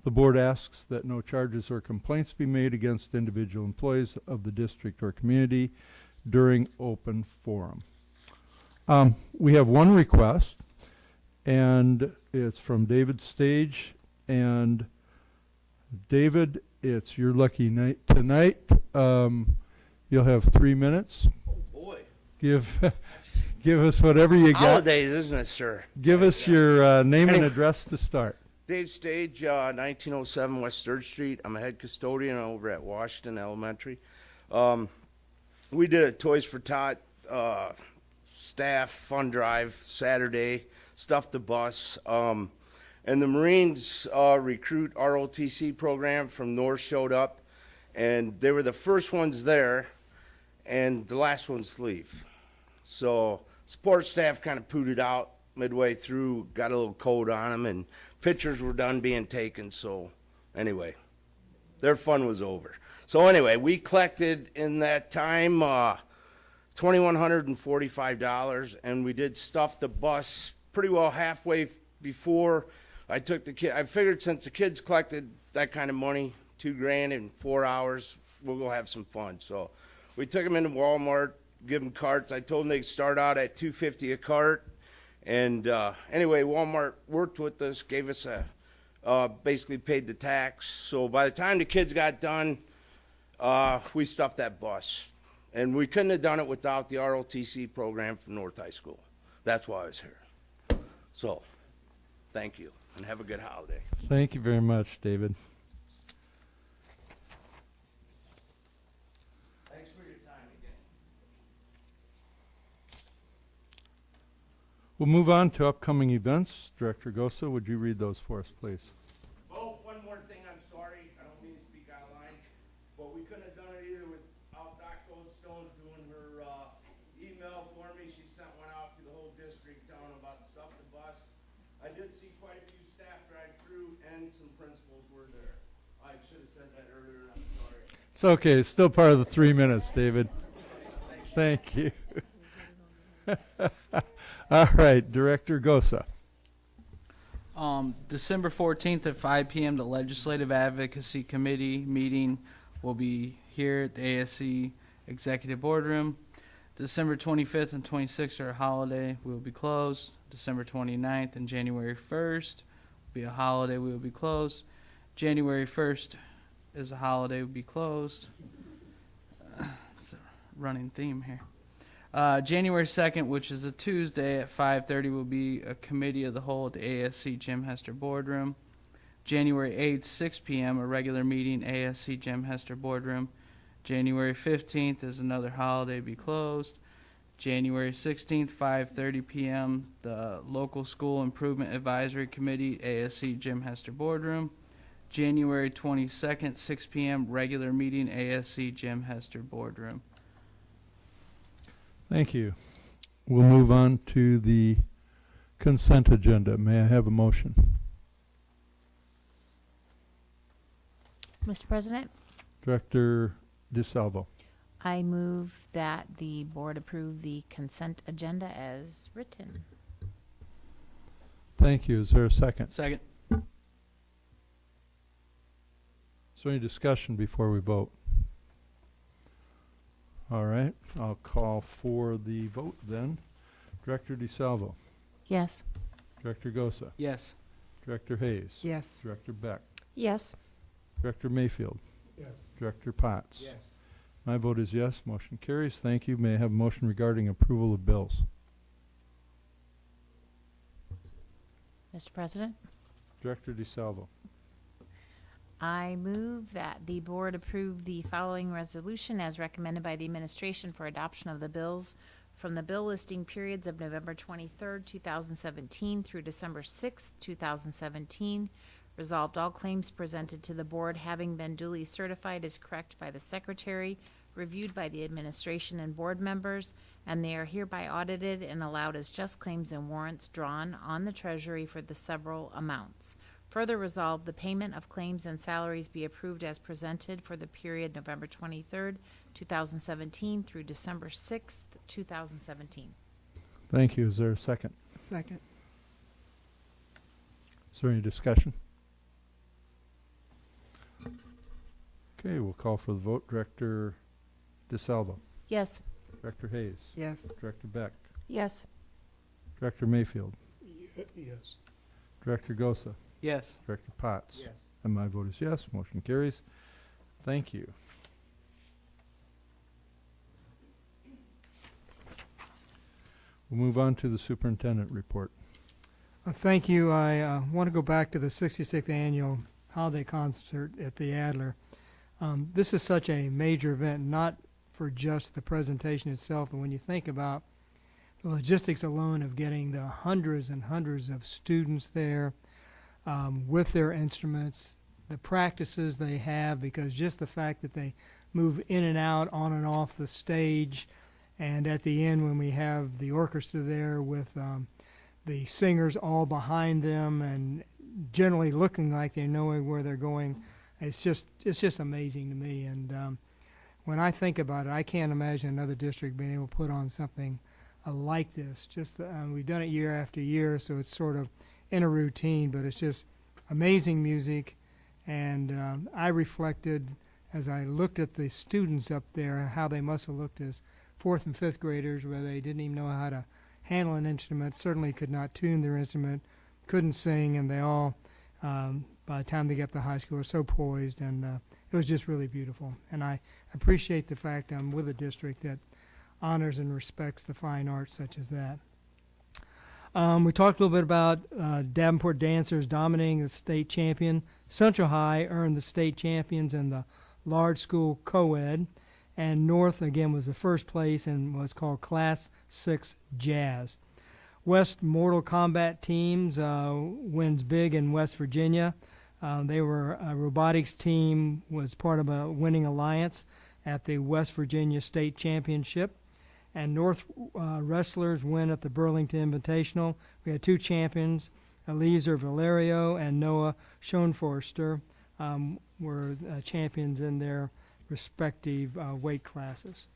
The board asks that no charges or complaints be made against individual employees of the district or community during open forum. We have one request, and it's from David Stage. And David, it's your lucky night tonight. You'll have 3 minutes. Oh boy. Give us whatever you got. Holidays, isn't it, sir? Give us your name and address to start. Dave Stage, 1907 West 3rd Street. I'm a head custodian over at Washington Elementary. We did a Toys for Tot staff fun drive Saturday, stuffed the bus. And the Marines recruit ROTC program from North showed up, and they were the first ones there and the last ones to leave. So support staff kind of pooted out midway through, got a little cold on them, and pictures were done being taken. So anyway, their fun was over. So anyway, we collected in that time $2,145, and we did stuff the bus pretty well halfway before I took the kid. I figured since the kids collected that kind of money, $2,000 in 4 hours, we'll go have some fun. So we took them into Walmart, give them carts. I told them they could start out at $2.50 a cart. And anyway, Walmart worked with us, gave us basically paid the tax. So by the time the kids got done, we stuffed that bus. And we couldn't have done it without the ROTC program from North High School. That's why I was here. So, thank you, and have a good holiday. Thank you very much, David. Thanks for your time again. We'll move on to upcoming events. Director Gosa, would you read those for us, please? Oh, one more thing, I'm sorry. I don't mean to speak out of line, but we couldn't have done it either without Doc Goldstone doing her email for me. She sent one out to the whole district telling them about the stuff the bus. I did see quite a few staff drive through, and some principals were there. I should have said that earlier, and I'm sorry. It's okay. It's still part of the 3 minutes, David. Thank you. All right, Director Gosa. December 14th at 5 p.m., the Legislative Advocacy Committee meeting will be here at the ASC Executive Boardroom. December 25th and 26th are a holiday. We will be closed. December 29th and January 1st will be a holiday. We will be closed. January 1st is a holiday. Will be closed. It's a running theme here. January 2nd, which is a Tuesday at 5:30, will be a committee of the whole at the ASC Jim Hester Boardroom. January 8th, 6 p.m., a regular meeting, ASC Jim Hester Boardroom. January 15th is another holiday, be closed. January 16th, 5:30 p.m., the Local School Improvement Advisory Committee, ASC Jim Hester Boardroom. January 22nd, 6 p.m., regular meeting, ASC Jim Hester Boardroom. Thank you. We'll move on to the consent agenda. May I have a motion? Mr. President, Director DeSalvo. I move that the board approve the consent agenda as written. Thank you. Is there a second? Second. Is there any discussion before we vote? All right. I'll call for the vote then. Director DeSalvo. Yes. Director Gosa. Yes. Director Hayes. Yes. Director Beck. Yes. Director Mayfield. Yes. Director Potts. Yes. My vote is yes. Motion carries. Thank you. May I have a motion regarding approval of bills? Mr. President, Director DeSalvo. I move that the board approve the following resolution as recommended by the administration for adoption of the bills from the bill listing periods of November 23rd, 2017 through December 6th, 2017. Resolved, all claims presented to the board having been duly certified as correct by the secretary, reviewed by the administration and board members, and they are hereby audited and allowed as just claims and warrants drawn on the treasury for the several amounts. Further resolved, the payment of claims and salaries be approved as presented for the period November 23rd, 2017 through December 6th, 2017. Thank you. Is there a second? Second. Is there any discussion? Okay, we'll call for the vote. Director DeSalvo. Yes. Director Hayes. Yes. Director Beck. Yes. Director Mayfield. Yes. Director Gosa. Yes. Director Potts. Yes. And my vote is yes. Motion carries. Thank you. We'll move on to the superintendent report. Thank you. I want to go back to the 66th annual holiday concert at the Adler. This is such a major event, not for just the presentation itself, but when you think about the logistics alone of getting the hundreds and hundreds of students there with their instruments, the practices they have, because just the fact that they move in and out, on and off the stage, and at the end when we have the orchestra there with the singers all behind them and generally looking like they know where they're going, it's just amazing to me. And when I think about it, I can't imagine another district being able to put on something like this. We've done it year after year, so it's sort of in a routine, but it's just amazing music. And I reflected as I looked at the students up there how they must have looked as 4th and 5th graders, where they didn't even know how to handle an instrument, certainly could not tune their instrument, couldn't sing, and they all, by the time they get to high school, are so poised, and it was just really beautiful. And I appreciate the fact I'm with a district that honors and respects the fine arts such as that. We talked a little bit about Davenport dancers dominating the state champion. Central High earned the state champions in the large school co-ed, and North, again, was the first place and was called Class 6 Jazz. West Mortal Kombat teams wins big in West Virginia. They were a robotics team, was part of a winning alliance at the West Virginia State Championship. And North wrestlers win at the Burlington Invitational. We had 2 champions, Eliezer Valerio and Noah Schoenforster were champions in their respective weight classes.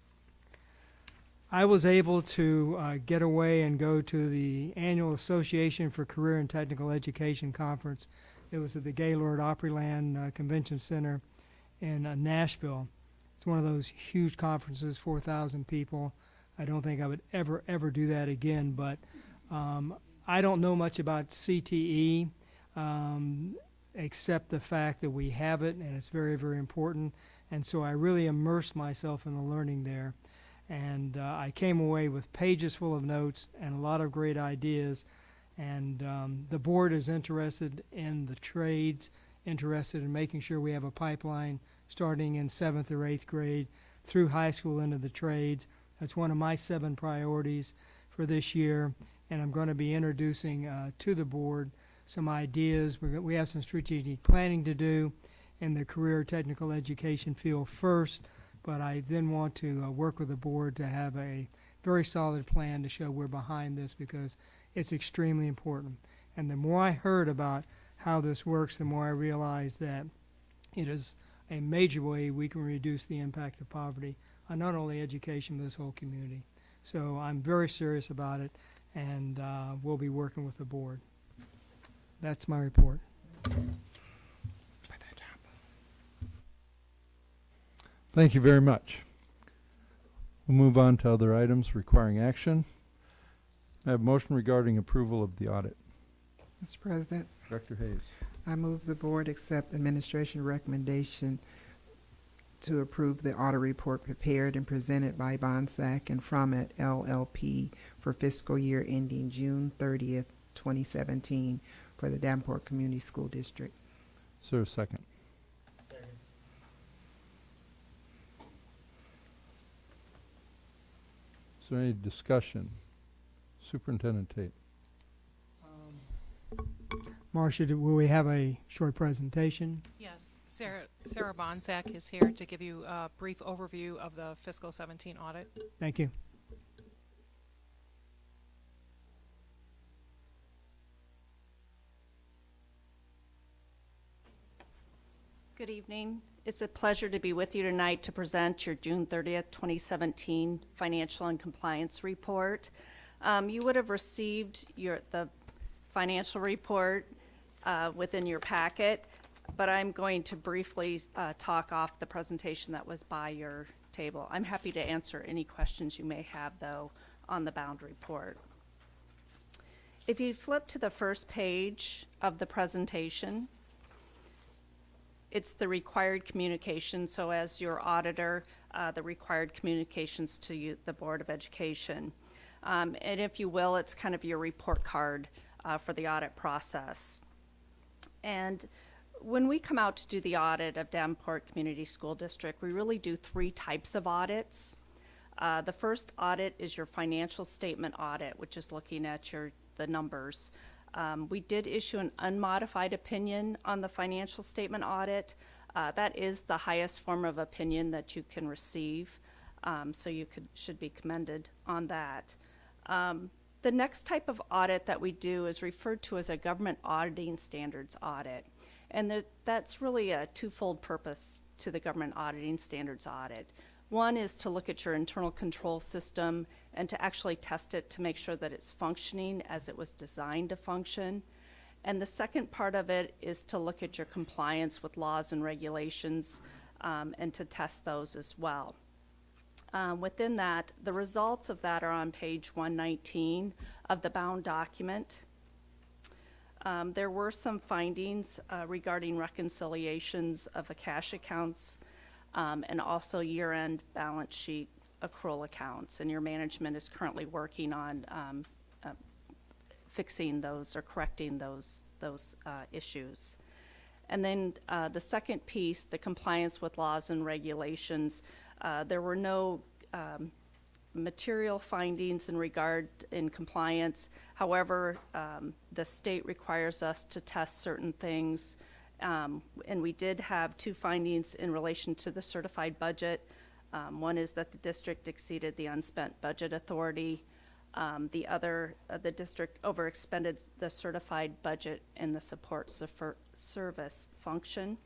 I was able to get away and go to the annual Association for Career and Technical Education Conference. It was at the Gaylord Opryland Convention Center in Nashville. It's one of those huge conferences, 4,000 people. I don't think I would ever do that again, but I don't know much about CTE except the fact that we have it, and it's very, very important. And so I really immersed myself in the learning there. And I came away with pages full of notes and a lot of great ideas. And the board is interested in the trades, interested in making sure we have a pipeline starting in 7th or 8th grade through high school into the trades. That's one of my 7 priorities for this year, and I'm going to be introducing to the board some ideas. We have some strategic planning to do in the career technical education field first, but I then want to work with the board to have a very solid plan to show we're behind this, because it's extremely important. And the more I heard about how this works, the more I realized that it is a major way we can reduce the impact of poverty on not only education, but this whole community. So I'm very serious about it, and we'll be working with the board. That's my report. Thank you very much. We'll move on to other items requiring action. I have a motion regarding approval of the audit. Mr. President, Director Hayes. I move the board accept administration recommendation to approve the audit report prepared and presented by Bonsack and Fromet LLP for fiscal year ending June 30th, 2017 for the Davenport Community School District. Is there a second? Second. Is there any discussion? Superintendent Tate. Marcia, will we have a short presentation? Yes, Sarah Bonsack is here to give you a brief overview of the fiscal 17 audit. Thank you. Good evening. It's a pleasure to be with you tonight to present your June 30th, 2017 financial and compliance report. You would have received the financial report within your packet, but I'm going to briefly talk off the presentation that was by your table. I'm happy to answer any questions you may have, though, on the bound report. If you flip to the first page of the presentation, it's the required communication. So as your auditor, the required communications to you, the Board of Education. And if you will, it's kind of your report card for the audit process. And when we come out to do the audit of Davenport Community School District, we really do 3 types of audits. The first audit is your financial statement audit, which is looking at the numbers. We did issue an unmodified opinion on the financial statement audit. That is the highest form of opinion that you can receive, so you should be commended on that. The next type of audit that we do is referred to as a government auditing standards audit. And that's really a twofold purpose to the government auditing standards audit. One is to look at your internal control system and to actually test it to make sure that it's functioning as it was designed to function. And the second part of it is to look at your compliance with laws and regulations and to test those as well. Within that, the results of that are on page 119 of the bound document. There were some findings regarding reconciliations of cash accounts and also year-end balance sheet accrual accounts, and your management is currently working on fixing those or correcting those issues. And then the second piece, the compliance with laws and regulations, there were no material findings in compliance. However, the state requires us to test certain things, and we did have 2 findings in relation to the certified budget. One is that the district exceeded the unspent budget authority. The other, the district overexpended the certified budget in the support service function.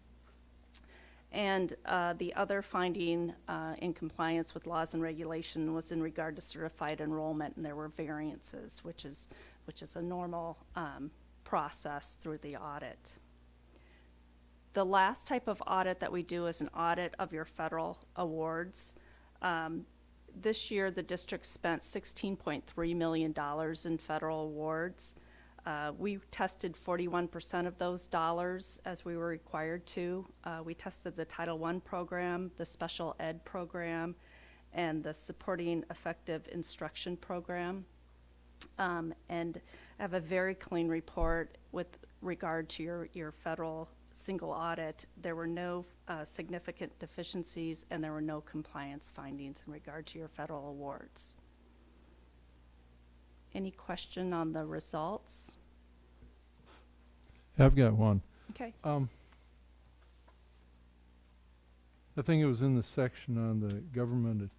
And the other finding in compliance with laws and regulation was in regard to certified enrollment, and there were variances, which is a normal process through the audit. The last type of audit that we do is an audit of your federal awards. This year, the district spent $16.3 million in federal awards. We tested 41% of those dollars as we were required to. We tested the Title I program, the special ed program, and the supporting effective instruction program. And I have a very clean report with regard to your federal single audit. There were no significant deficiencies, and there were no compliance findings in regard to your federal awards. Any question on the results? I've got one. Okay. I think it was in the section on the government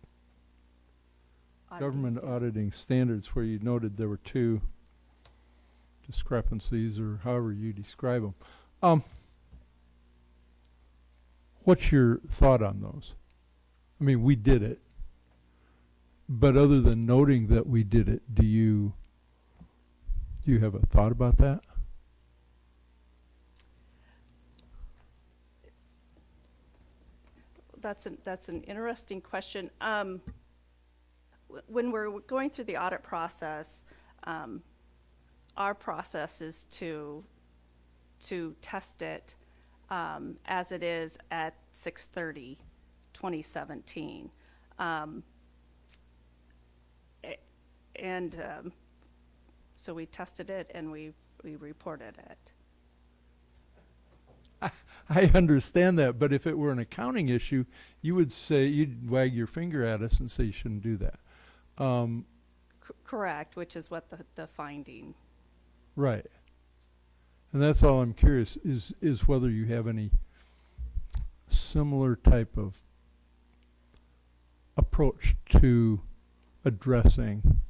auditing standards where you noted there were 2 discrepancies, or however you describe them. What's your thought on those? I mean, we did it, but other than noting that we did it, do you have a thought about that? That's an interesting question. When we're going through the audit process, our process is to test it as it is at 6/30/2017. So we tested it and we reported it. I understand that, but if it were an accounting issue, you'd wag your finger at us and say you shouldn't do that. Correct, which is what the finding. Right. And that's all I'm curious is whether you have any similar type of approach to addressing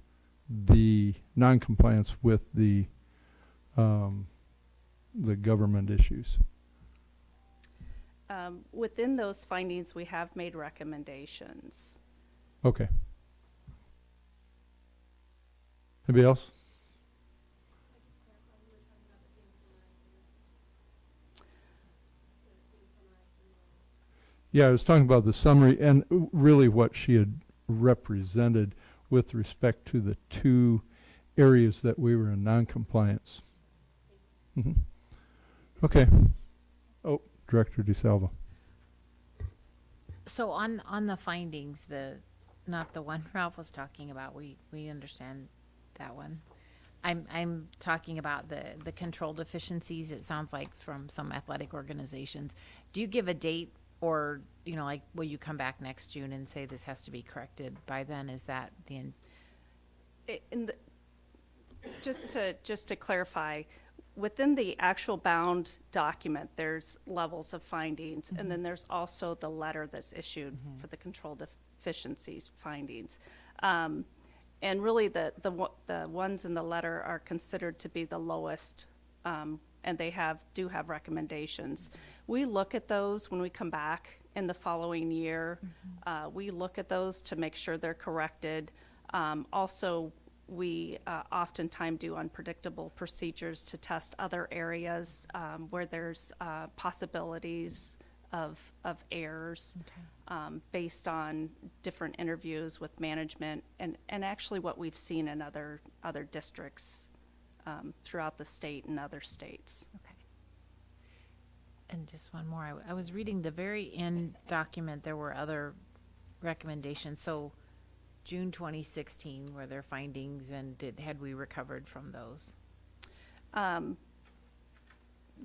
the noncompliance with the government issues. Within those findings, we have made recommendations. Okay. Anybody else? Yeah, I was talking about the summary and really what she had represented with respect to the two areas that we were in non-compliance. Mm-hmm. Okay. Oh, Director DeSalvo. So on the findings, not the one Ralph was talking about, we understand that one. I'm talking about the control deficiencies, it sounds like, from some athletic organizations. Do you give a date, or, like, will you come back next June and say this has to be corrected by then? Is that the end? Just to clarify, within the actual bound document, there's levels of findings, and then there's also the letter that's issued for the control deficiencies findings. And really, the ones in the letter are considered to be the lowest, and they do have recommendations. We look at those when we come back in the following year. We look at those to make sure they're corrected. Also, we oftentimes do unpredictable procedures to test other areas where there's possibilities of errors based on different interviews with management and actually what we've seen in other districts throughout the state and other states. Okay. And just one more. I was reading the very end document. There were other recommendations. So June 2016, were there findings, and had we recovered from those?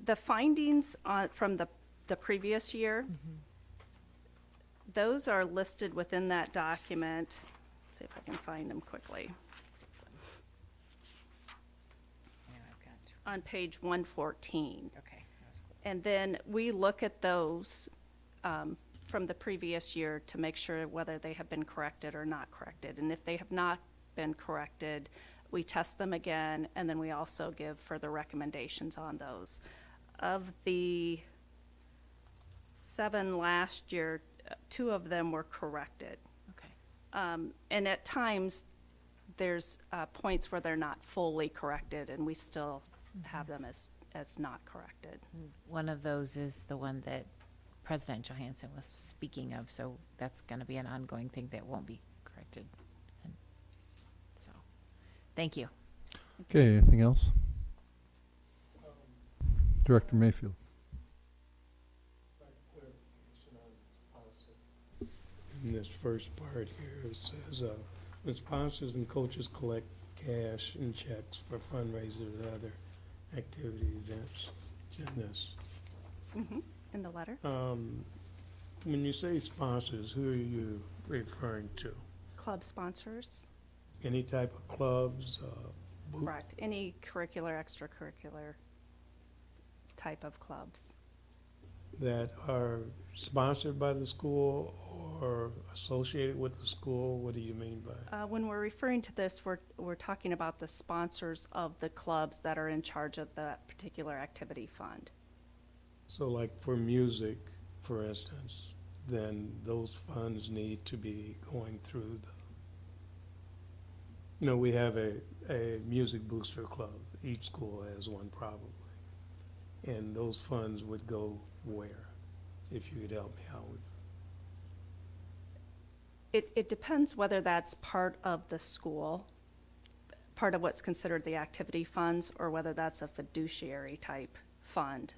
The findings from the previous year, those are listed within that document. Let's see if I can find them quickly. On page 114. Okay. And then we look at those from the previous year to make sure whether they have been corrected or not corrected. And if they have not been corrected, we test them again, and then we also give further recommendations on those. Of the 7 last year, 2 of them were corrected. Okay. And at times, there's points where they're not fully corrected, and we still have them as not corrected. One of those is the one that President Johansson was speaking of, so that's going to be an ongoing thing that won't be corrected. And so, thank you. Okay, anything else? Director Mayfield. In this first part here, it says, when sponsors and coaches collect cash and checks for fundraisers and other activity events. It's in this. In the letter? When you say sponsors, who are you referring to? Club sponsors. Any type of clubs? Correct. Any curricular, extracurricular type of clubs. That are sponsored by the school or associated with the school? What do you mean by? When we're referring to this, we're talking about the sponsors of the clubs that are in charge of that particular activity fund. So like for music, for instance, then those funds need to be going through we have a music booster club. Each school has one probably. And those funds would go where? If you could help me out with. It depends whether that's part of the school, part of what's considered the activity funds, or whether that's a fiduciary type fund.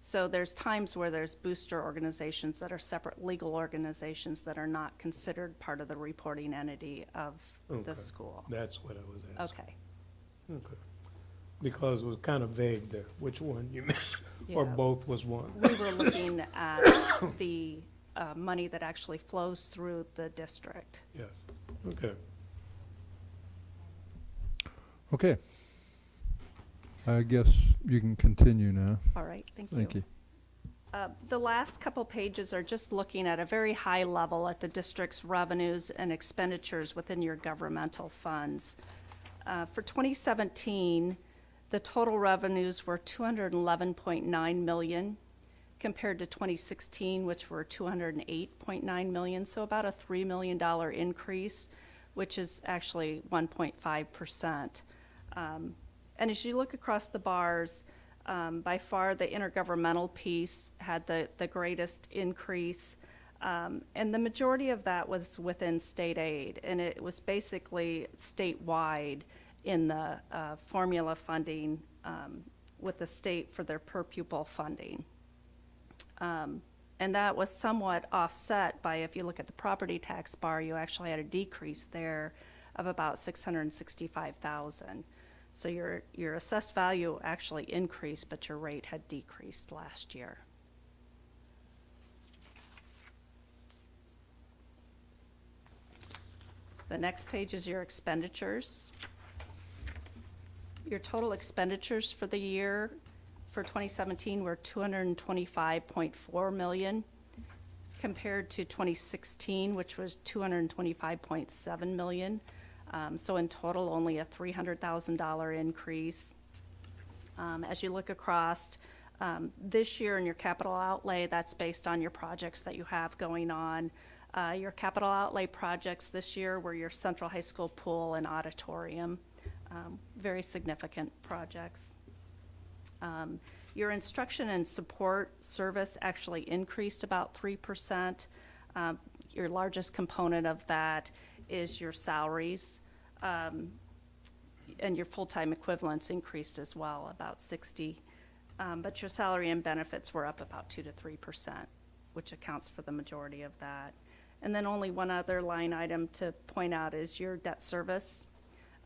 So there's times where there's booster organizations that are separate legal organizations that are not considered part of the reporting entity of the school. That's what I was asking. Okay. Okay. Because it was kind of vague there, which one you meant, or Yeah. both was one. We were looking at the money that actually flows through the district. Yes, okay. Okay. I guess you can continue now. All right, thank you. Thank you. The last couple pages are just looking at a very high level at the district's revenues and expenditures within your governmental funds. For 2017, the total revenues were $211.9 million compared to 2016, which were $208.9 million, so about a $3 million increase, which is actually 1.5%. And as you look across the bars, by far the intergovernmental piece had the greatest increase. And the majority of that was within state aid, and it was basically statewide in the formula funding with the state for their per pupil funding. And that was somewhat offset by, if you look at the property tax bar, you actually had a decrease there of about $665,000. So your assessed value actually increased, but your rate had decreased last year. The next page is your expenditures. Your total expenditures for the year for 2017 were $225.4 million, compared to 2016, which was $225.7 million. So in total, only a $300,000 increase. As you look across this year in your capital outlay, that's based on your projects that you have going on. Your capital outlay projects this year were your Central High School pool and auditorium, very significant projects. Your instruction and support service actually increased about 3%. Your largest component of that is your salaries, and your full-time equivalents increased as well, about 60. But your salary and benefits were up about 2 to 3%, which accounts for the majority of that. And then only one other line item to point out is your debt service.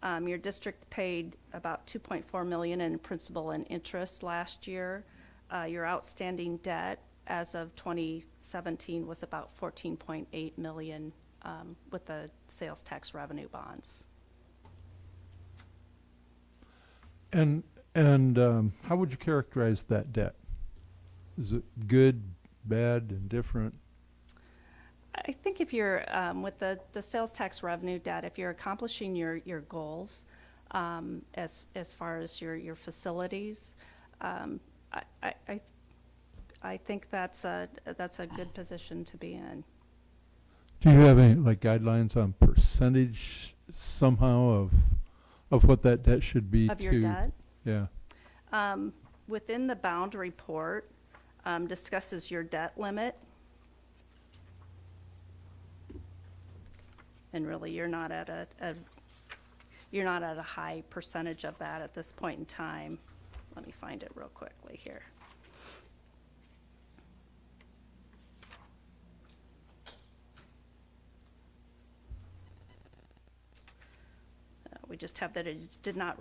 Your district paid about $2.4 million in principal and interest last year. Your outstanding debt as of 2017 was about $14.8 million with the sales tax revenue bonds. And how would you characterize that debt? Is it good, bad, indifferent? I think if you're, with the sales tax revenue debt, if you're accomplishing your goals as far as your facilities, I think that's a good position to be in. Do you have any guidelines on percentage somehow of what that debt should be? Of your debt? Yeah. Within the bound report, discusses your debt limit. And really, you're not at a high percentage of that at this point in time. Let me find it real quickly here. We just have that it did not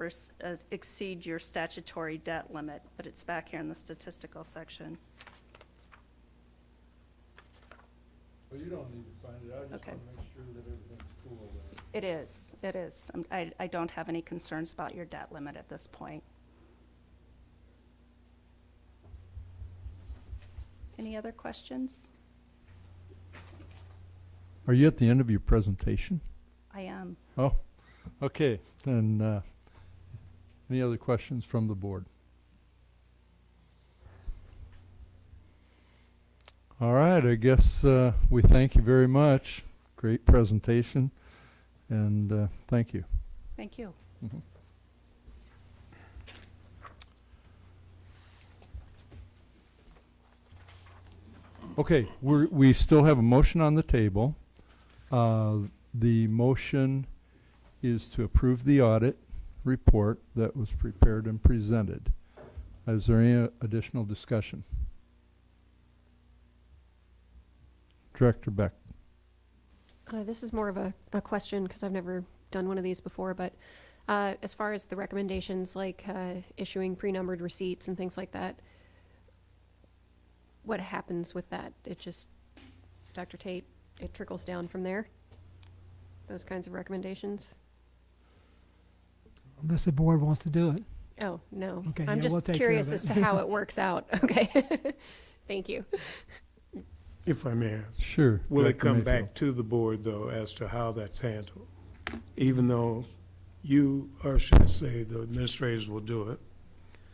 exceed your statutory debt limit, but it's back here in the statistical section. Well, you don't need to find it. I just Okay. want to make sure that everything's cool. It is. It is. I don't have any concerns about your debt limit at this point. Any other questions? Are you at the end of your presentation? I am. Oh, okay. Then any other questions from the board? All right. I guess we thank you very much. Great presentation. And thank you. Thank you. Mm-hmm. Okay, we still have a motion on the table. The motion is to approve the audit report that was prepared and presented. Is there any additional discussion? Director Beck. This is more of a question because I've never done one of these before, but as far as the recommendations like issuing pre-numbered receipts and things like that, what happens with that? It just, Dr. Tate, it trickles down from there? Those kinds of recommendations? Unless the board wants to do it. Oh, no. Okay, I'm yeah, just we'll take care curious of it. as to how it works out. Okay. Thank you. If I may ask. Sure. Will it Director come Mayfield. back to the board, though, as to how that's handled? Even though you, or should I say, the administrators will do it,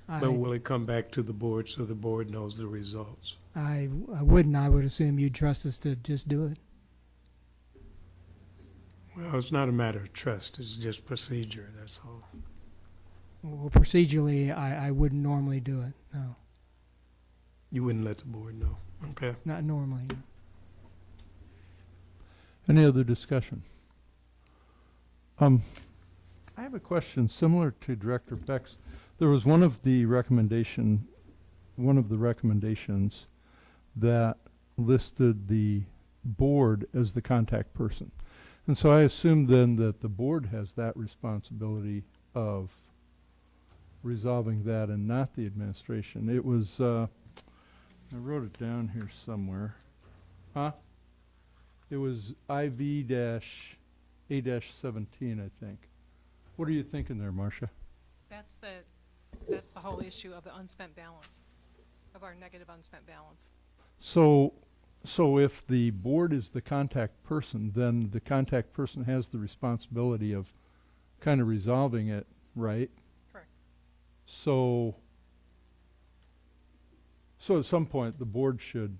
but will it come back to the board so the board knows the results? I wouldn't. I would assume you'd trust us to just do it. Well, No, it's not a matter of trust, it's just procedure, that's all. Well, procedurally, I wouldn't normally do it, no. You wouldn't let the board know, okay? Not normally. No. Any other discussion? I have a question similar to Director Beck's. There was one of the recommendations that listed the board as the contact person. And so I assumed then that the board has that responsibility of resolving that and not the administration. It was, I wrote it down here somewhere. Huh? It was IV-A-17, I think. What are you thinking there, Marcia? That's the whole issue of the unspent balance, of our negative unspent balance. So if the board is the contact person, then the contact person has the responsibility of kind of resolving it, right? Correct. So at some point, the board should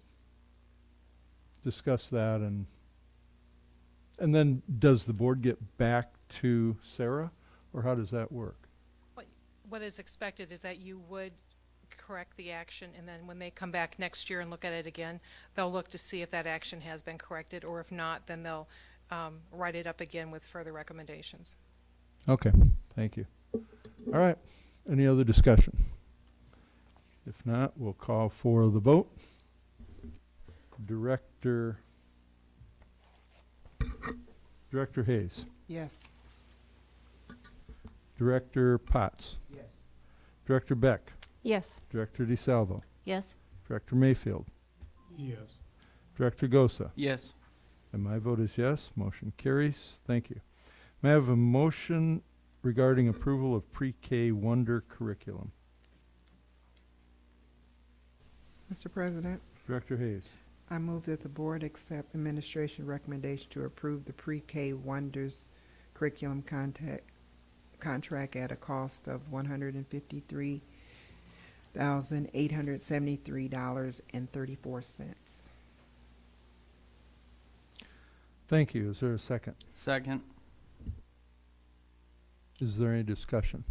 discuss that, and then does the board get back to Sarah, or how does that work? What is expected is that you would correct the action, and then when they come back next year and look at it again, they'll look to see if that action has been corrected, or if not, then they'll write it up again with further recommendations. Okay, thank you. All right, any other discussion? If not, we'll call for the vote. Director Hayes. Yes. Director Potts. Yes. Director Beck. Yes. Director DeSalvo. Yes. Director Mayfield. Yes. Director Gosa. Yes. And my vote is yes. Motion carries. Thank you. May I have a motion regarding approval of pre-K Wonder curriculum? Mr. President, Director Hayes. I move that the board accept administration recommendation to approve the pre-K Wonders curriculum contract at a cost of $153,873.34. Thank you. Is there a second? Second. Is there any discussion?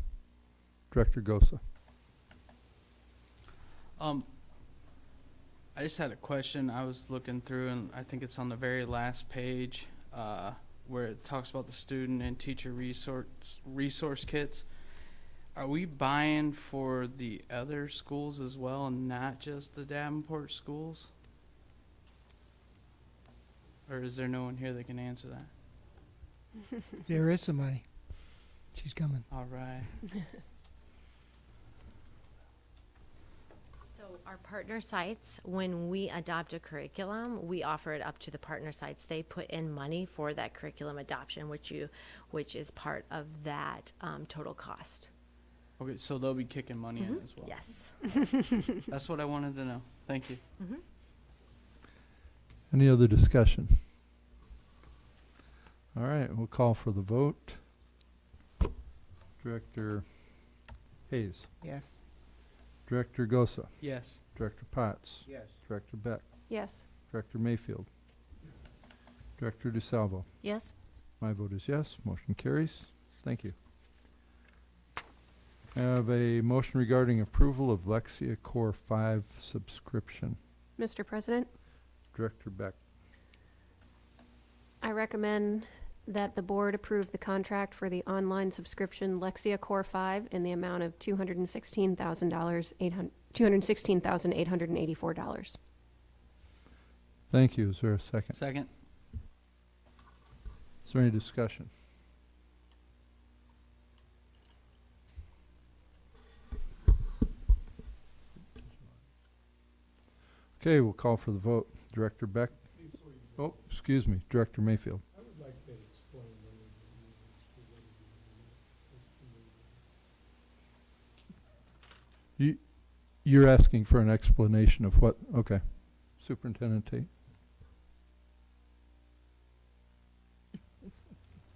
Director Gosa. I just had a question. I was looking through, and I think it's on the very last page where it talks about the student and teacher resource kits. Are we buying for the other schools as well, and not just the Davenport schools? Or is there no one here that can answer that? There is somebody. She's coming. All right. So our partner sites, when we adopt a curriculum, we offer it up to the partner sites. They put in money for that curriculum adoption, which is part of that total cost. Okay, so they'll be kicking money in as well. Yes. That's what I wanted to know. Thank you. Any other discussion? All right, we'll call for the vote. Director Hayes. Yes. Director Gosa. Yes. Director Potts. Yes. Director Beck. Yes. Director Mayfield. Director DeSalvo. Yes. My vote is yes. Motion carries. Thank you. I have a motion regarding approval of Lexia Core 5 subscription. Mr. President, Director Beck. I recommend that the board approve the contract for the online subscription Lexia Core 5 in the amount of $216,884. Thank you. Is there a second? Second. Is there any discussion? Okay, we'll call for the vote. Director Beck. Oh, excuse me, Director Mayfield. I would like that explained a little bit. You're asking for an explanation of what? Okay. Superintendent Tate.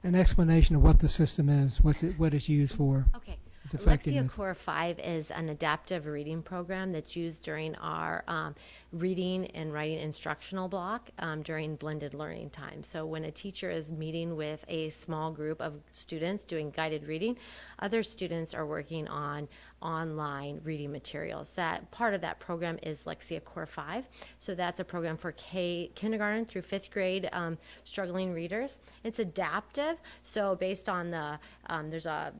An explanation of what the system is, what it's used for. Okay. its effectiveness. LexiaCore 5 is an adaptive reading program that's used during our reading and writing instructional block during blended learning time. So when a teacher is meeting with a small group of students doing guided reading, other students are working on online reading materials. That part of that program is LexiaCore 5. So that's a program for kindergarten through 5th grade struggling readers. It's adaptive, so based on the there's a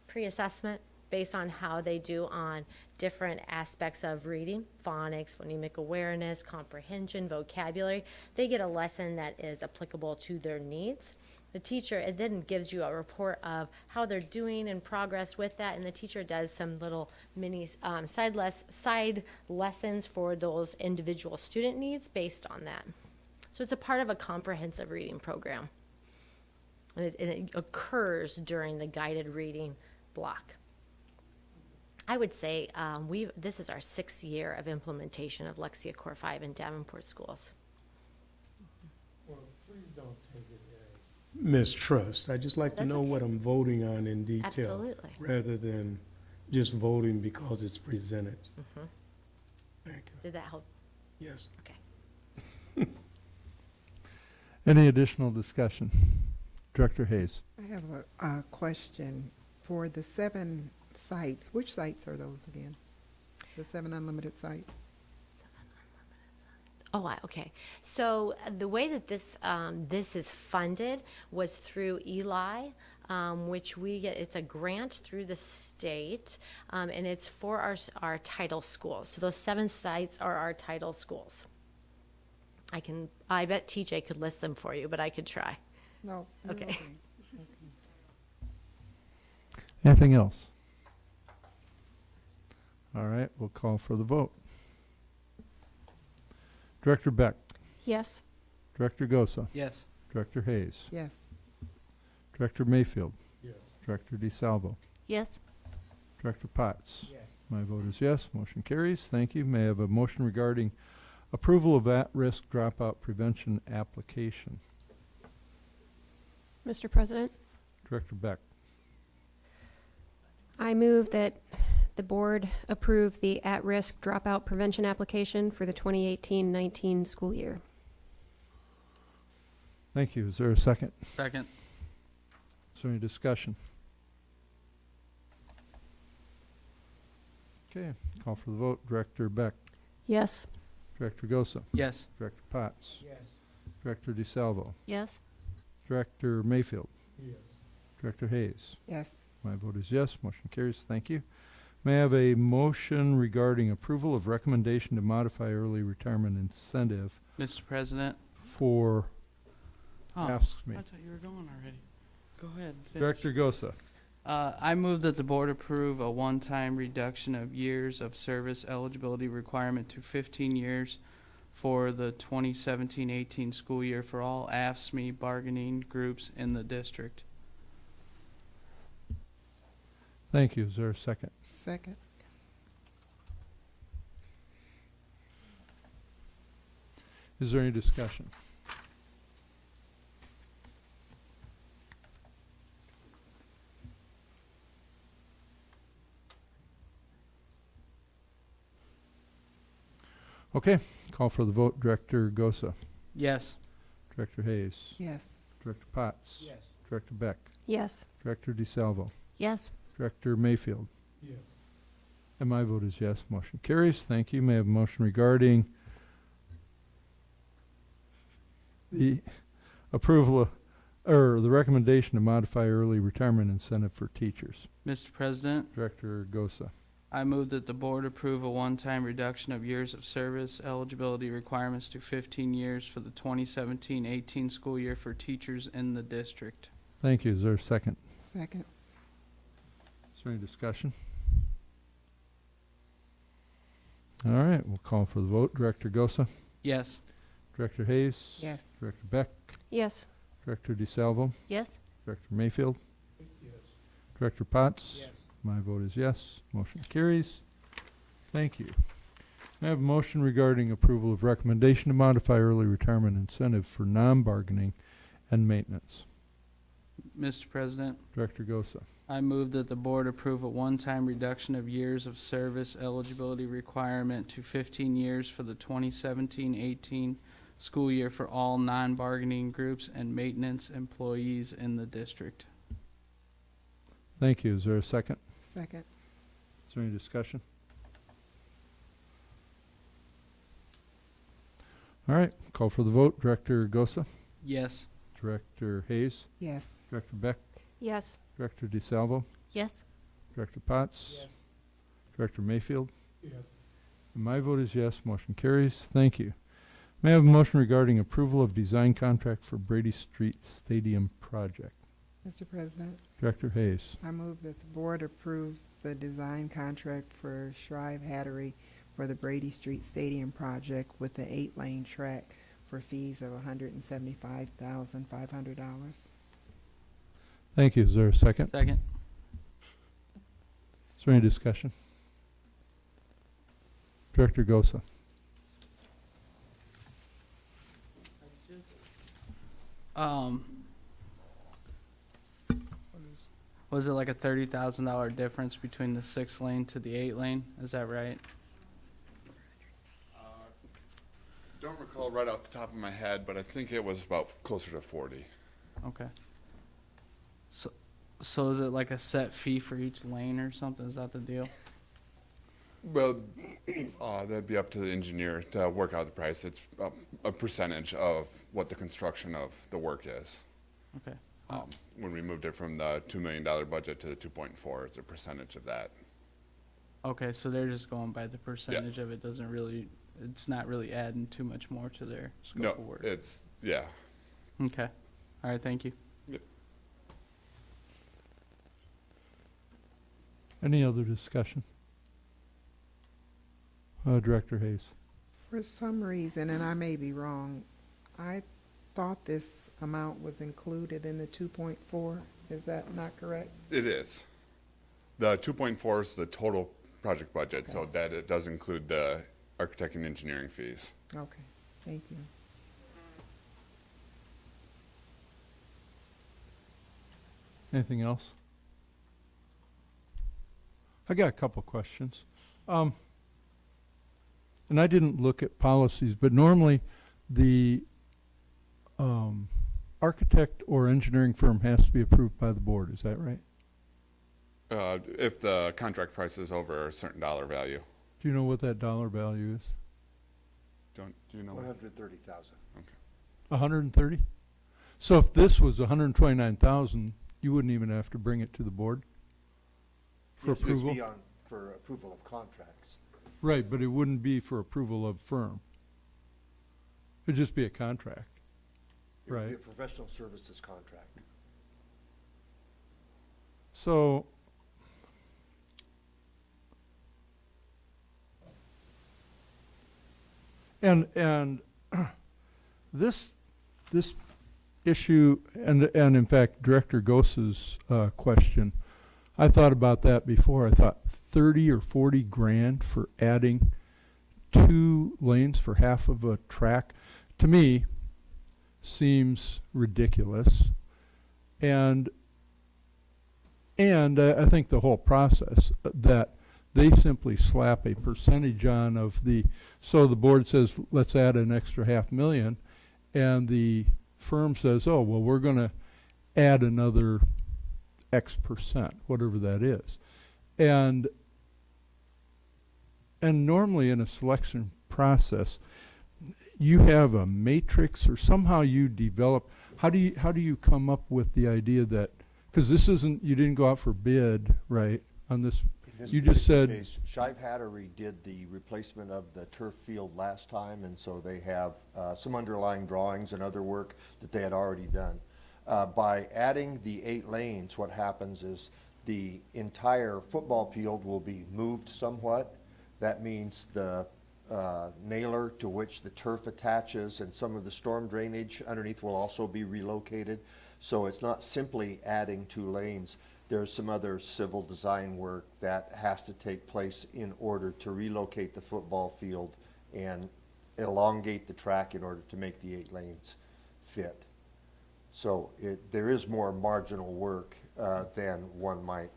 pre-assessment based on how they do on different aspects of reading, phonics, phonemic awareness, comprehension, vocabulary. They get a lesson that is applicable to their needs. The teacher, it then gives you a report of how they're doing in progress with that, and the teacher does some little mini side lessons for those individual student needs based on that. So it's a part of a comprehensive reading program. And it occurs during the guided reading block. I would say this is our 6th year of implementation of LexiaCore 5 in Davenport schools. Well, please don't take it as mistrust. I just like to know what I'm voting on in detail. Absolutely. Rather than just voting because it's presented. Mm-hmm. Thank you. Did that help? Yes. Okay. Any additional discussion? Director Hayes. I have a question for the 7 sites. Which sites are those again? The 7 unlimited sites? Oh, okay. So the way that this is funded was through ELI, which we get. It's a grant through the state, and it's for our title schools. So those 7 sites are our title schools. I bet TJ could list them for you, but I could try. No. Okay. Anything else? All right, we'll call for the vote. Director Beck. Yes. Director Gosa. Yes. Director Hayes. Yes. Director Mayfield. Yes. Director DeSalvo. Yes. Director Potts. Yes. My vote is yes. Motion carries. Thank you. May I have a motion regarding approval of at-risk dropout prevention application? Mr. President, Director Beck. I move that the board approve the at-risk dropout prevention application for the 2018-19 school year. Thank you. Is there a second? Second. Is there any discussion? Okay, call for the vote. Director Beck. Yes. Director Gosa. Yes. Director Potts. Yes. Director DeSalvo. Yes. Director Mayfield. Yes. Director Hayes. Yes. My vote is yes. Motion carries. Thank you. May I have a motion regarding approval of recommendation to modify early retirement incentive Mr. President. for, asks me. I thought you were going already. Go ahead. Finish. Director Gosa. I move that the board approve a one-time reduction of years of service eligibility requirement to 15 years for the 2017-18 school year for all AFSCME bargaining groups in the district. Thank you. Is there a second? Second. Is there any discussion? Okay, call for the vote. Director Gosa. Yes. Director Hayes. Yes. Director Potts. Yes. Director Beck. Yes. Director DeSalvo. Yes. Director Mayfield. Yes. And my vote is yes. Motion carries. Thank you. May I have a motion regarding the approval of, or the recommendation to modify early retirement incentive for teachers? Mr. President, Director Gosa. I move that the board approve a one-time reduction of years of service eligibility requirements to 15 years for the 2017-18 school year for teachers in the district. Thank you. Is there a second? Second. Is there any discussion? All right, we'll call for the vote. Director Gosa. Yes. Director Hayes. Yes. Director Beck. Yes. Director DeSalvo. Yes. Director Mayfield. Yes. Director Potts. Yes. My vote is yes. Motion carries. Thank you. I have a motion regarding approval of recommendation to modify early retirement incentive for non-bargaining and maintenance. Mr. President, Director Gosa. I move that the board approve a one-time reduction of years of service eligibility requirement to 15 years for the 2017-18 school year for all non-bargaining groups and maintenance employees in the district. Thank you. Is there a second? Second. Is there any discussion? All right, call for the vote. Director Gosa, Yes. Director Hayes, Yes. Director Beck, Yes. Director DeSalvo, Yes. Director Potts, Yes. Director Mayfield. Yes. And my vote is yes. Motion carries. Thank you. May I have a motion regarding approval of design contract for Brady Street Stadium project? Mr. President, Director Hayes. I move that the board approve the design contract for Shrive Hattery for the Brady Street Stadium project with the 8-lane track for fees of $175,500. Thank you. Is there a second? Second. Is there any discussion? Director Gosa. Was it like a $30,000 difference between the 6-lane to the 8-lane? Is that right? Don't recall right off the top of my head, but I think it was about closer to 40. Okay. So is it like a set fee for each lane or something? Is that the deal? Well, that'd be up to the engineer to work out the price. It's a percentage of what the construction of the work is. Okay. When we moved it from the $2 million budget to the 2.4, it's a percentage of that. Okay, so they're just going by the percentage of it. Doesn't really, it's not really adding too much more to their scope No, of work. it's, yeah. Okay. All right, thank you. Yep. Any other discussion? Director Hayes. For some reason, and I may be wrong, I thought this amount was included in the 2.4. Is that not correct? It is. The 2.4 is the total project budget, so that it does include the architect and engineering fees. Okay, thank you. Anything else? I got a couple questions. And I didn't look at policies, but normally the architect or engineering firm has to be approved by the board. Is that right? If the contract price is over a certain dollar value. Do you know what that dollar value is? Do you know? 130,000. Okay. 130? So if this was 129,000, you wouldn't even have to bring it to the board for Yes, approval? This would be for approval of contracts. Right, but it wouldn't be for approval of firm. It'd just be a contract. It would be Right. a professional services contract. So, and this issue, and in fact, Director Gosa's question, I thought about that before. I thought 30 or 40 grand for adding 2 lanes for half of a track, to me, seems ridiculous. And I think the whole process that they simply slap a percentage on of the, so the board says, let's add an extra $500,000, and the firm says, oh, well, we're going to add another X percent, whatever that is. And normally in a selection process, you have a matrix, or somehow you develop, how do you come up with the idea that, because this isn't, you didn't go out for bid, right, on this? In this You just particular said, case, Shive Hattery did the replacement of the turf field last time, and so they have some underlying drawings and other work that they had already done. By adding the 8 lanes, what happens is the entire football field will be moved somewhat. That means the nailer to which the turf attaches and some of the storm drainage underneath will also be relocated. So it's not simply adding 2 lanes. There's some other civil design work that has to take place in order to relocate the football field and elongate the track in order to make the 8 lanes fit. So there is more marginal work than one might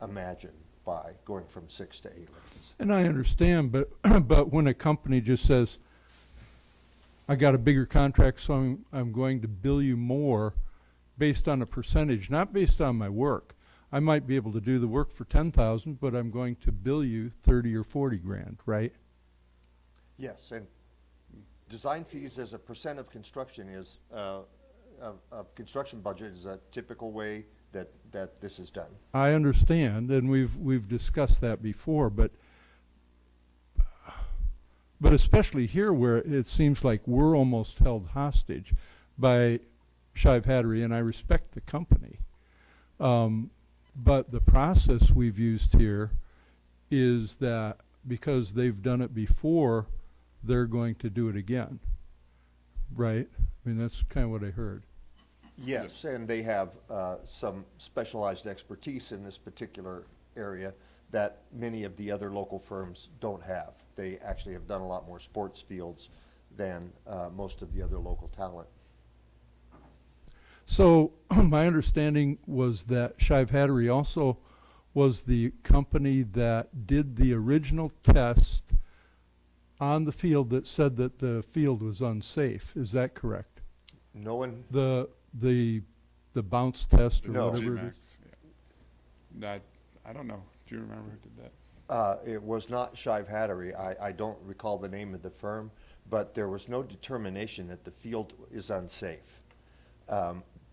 imagine by going from 6 to 8 lanes. And I understand, but but when a company just says, I got a bigger contract, so I'm going to bill you more based on a percentage, not based on my work. I might be able to do the work for 10,000, but I'm going to bill you 30 or 40 grand, right? Yes, and design fees as a percent of construction is of construction budget is a typical way that this is done. I understand, and we've discussed that before, but especially here where it seems like we're almost held hostage by Shive Hattery, and I respect the company. But the process we've used here is that because they've done it before, they're going to do it again, right? I mean, that's kind of what I heard. Yes, and they have some specialized expertise in this particular area that many of the other local firms don't have. They actually have done a lot more sports fields than most of the other local talent. So my understanding was that Shive Hattery also was the company that did the original test on the field that said that the field was unsafe. Is that correct? No one. The bounce test or No. whatever it GMAX, is? yeah. I don't know. Do you remember who did that? It was not Shive Hattery. I don't recall the name of the firm, but there was no determination that the field is unsafe.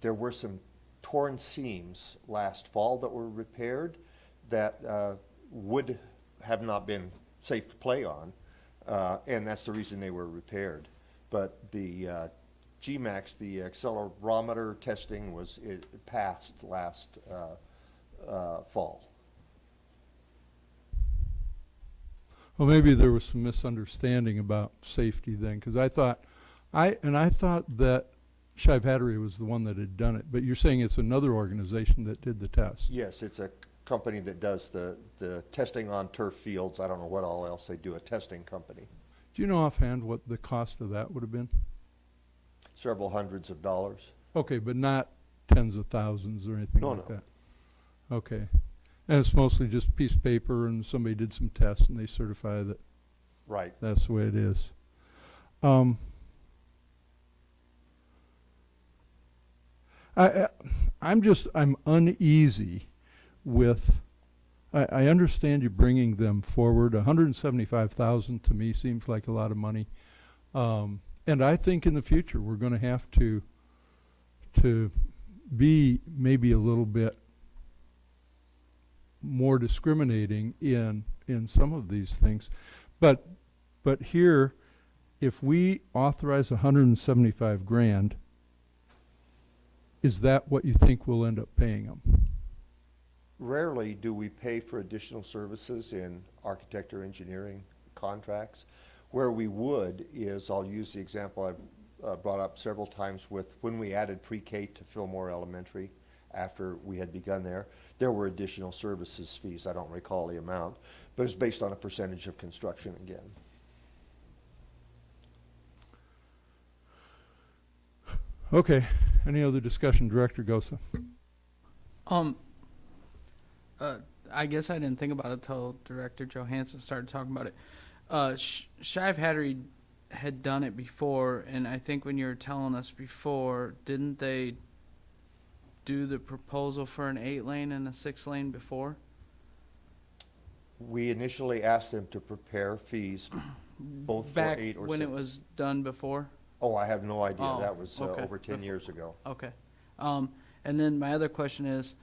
There were some torn seams last fall that were repaired that would have not been safe to play on, and that's the reason they were repaired. But the GMAX, the accelerometer testing, it passed last fall. Well, maybe there was some misunderstanding about safety then, because I thought that Shive Hattery was the one that had done it, but you're saying it's another organization that did the test. Yes, it's a company that does the testing on turf fields. I don't know what all else they do, a testing company. Do you know offhand what the cost of that would have been? Several hundreds of dollars. Okay, but not tens of thousands or anything like that? Okay. And it's mostly just a piece of paper and somebody did some tests and they certify that right. That's the way it is. I'm uneasy with, I understand you bringing them forward. 175,000 to me seems like a lot of money. And I think in the future we're going to have to be maybe a little bit more discriminating in some of these things. But here, if we authorize 175 grand, is that what you think we'll end up paying them? Rarely do we pay for additional services in architect or engineering contracts. Where we would is, I'll use the example I've brought up several times with when we added pre-K to Fillmore Elementary after we had begun there were additional services fees. I don't recall the amount, but it's based on a percentage of construction again. Okay. Any other discussion, Director Gosa? I guess I didn't think about it until Director Johansson started talking about it. Shive Hattery had done it before, and I think when you were telling us before, didn't they do the proposal for an 8-lane and a 6-lane before? We initially asked them to prepare fees both Back for 8 or 6. when it was done before? Oh, I have no idea. Oh, That was okay. over 10 years ago. Okay. And then my other question is,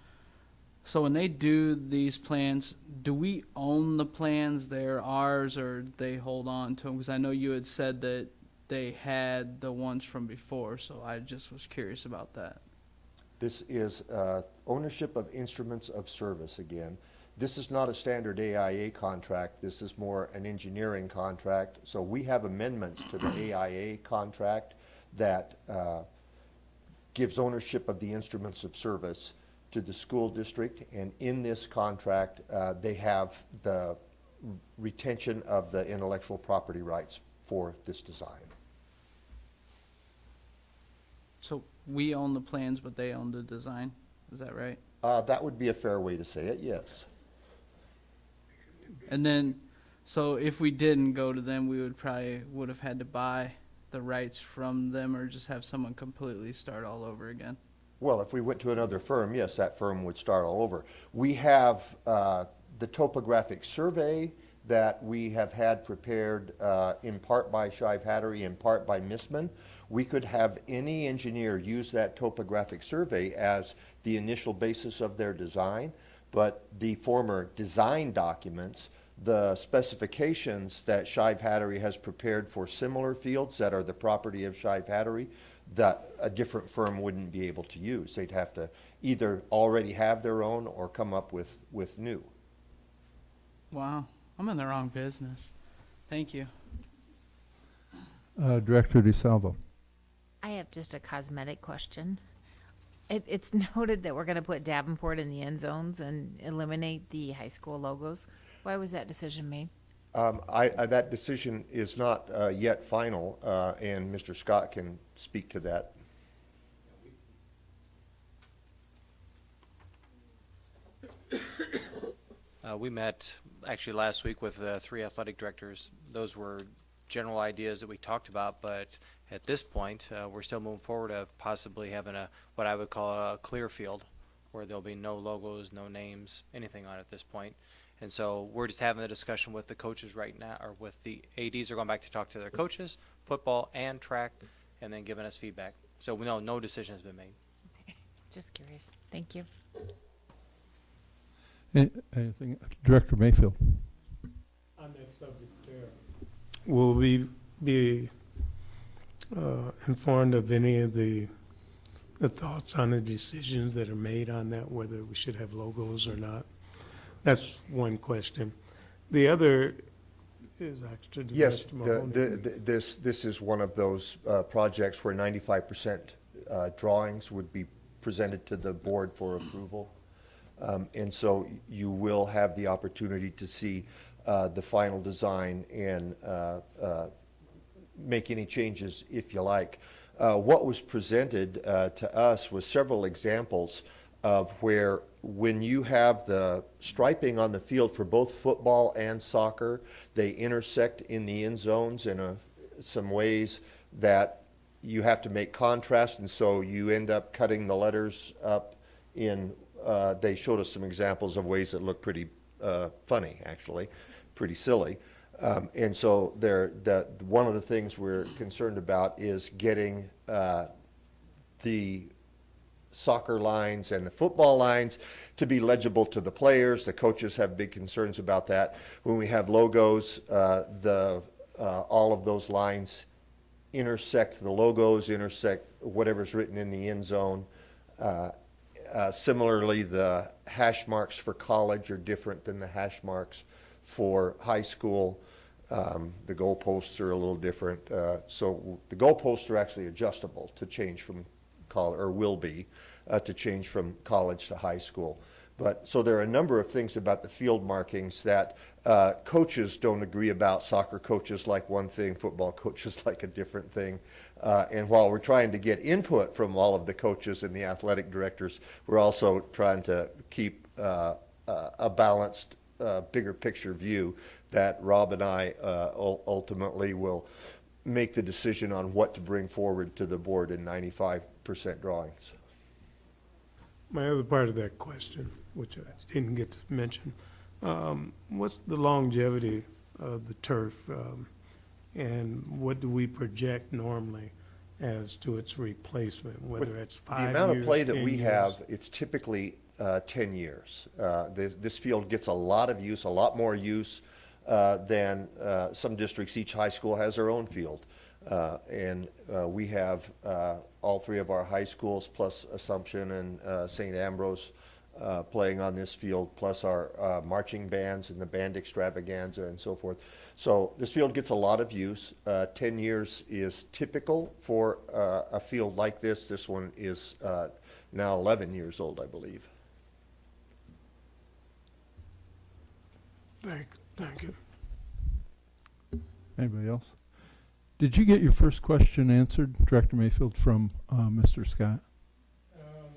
so when they do these plans, do we own the plans? They're ours, or they hold on to them? Because I know you had said that they had the ones from before, so I just was curious about that. This is ownership of instruments of service again. This is not a standard AIA contract. This is more an engineering contract. So we have amendments to the AIA contract that gives ownership of the instruments of service to the school district. And in this contract, they have the retention of the intellectual property rights for this design. So we own the plans, but they own the design. Is that right? That would be a fair way to say it, yes. And then, so if we didn't go to them, we would have had to buy the rights from them, or just have someone completely start all over again. Well, if we went to another firm, yes, that firm would start all over. We have the topographic survey that we have had prepared in part by Shive Hattery, in part by Missman. We could have any engineer use that topographic survey as the initial basis of their design, but the former design documents, the specifications that Shive Hattery has prepared for similar fields that are the property of Shive Hattery, that a different firm wouldn't be able to use. They'd have to either already have their own or come up with new. Wow, I'm in the wrong business. Thank you. Director DeSalvo. I have just a cosmetic question. It's noted that we're going to put Davenport in the end zones and eliminate the high school logos. Why was that decision made? That decision is not yet final, and Mr. Scott can speak to that. We met actually last week with 3 athletic directors. Those were general ideas that we talked about, but at this point, we're still moving forward of possibly having what I would call a clear field, where there'll be no logos, no names, anything on it at this point. And so we're just having the discussion with the coaches right now, or with the ADs are going back to talk to their coaches, football and track, and then giving us feedback. So we know no decision has been made. Just curious. Thank you. Anything, Director Mayfield? On that subject there, will we be informed of any of the thoughts on the decisions that are made on that, whether we should have logos or not? That's one question. The other is actually yes. This is one of those projects where 95% drawings would be presented to the board for approval, and so you will have the opportunity to see the final design and make any changes if you like. What was presented to us was several examples of where, when you have the striping on the field for both football and soccer, they intersect in the end zones in some ways that you have to make contrast, and so you end up cutting the letters up in, they showed us some examples of ways that look pretty funny, actually, pretty silly. And so one of the things we're concerned about is getting the soccer lines and the football lines to be legible to the players. The coaches have big concerns about that. When we have logos, all of those lines intersect, the logos intersect whatever's written in the end zone. Similarly, the hash marks for college are different than the hash marks for high school. The goalposts are a little different. So the goalposts are actually adjustable to change from college, or will be, to change from college to high school. But so there are a number of things about the field markings that coaches don't agree about. Soccer coaches like one thing, football coaches like a different thing. And while we're trying to get input from all of the coaches and the athletic directors, we're also trying to keep a balanced, bigger picture view that Rob and I ultimately will make the decision on what to bring forward to the board in 95% drawings. My other part of that question, which I didn't get to mention, what's the longevity of the turf, and what do we project normally as to its replacement, whether it's 5 years, the amount of play that 10 we years? have, it's typically 10 years. This field gets a lot of use, a lot more use than some districts. Each high school has their own field. And we have all 3 of our high schools, plus Assumption and St. Ambrose, playing on this field, plus our marching bands and the band extravaganza and so forth. So this field gets a lot of use. 10 years is typical for a field like this. This one is now 11 years old, I believe. Thank you. Anybody else? Did you get your first question answered, Director Mayfield, from Mr. Scott? Well,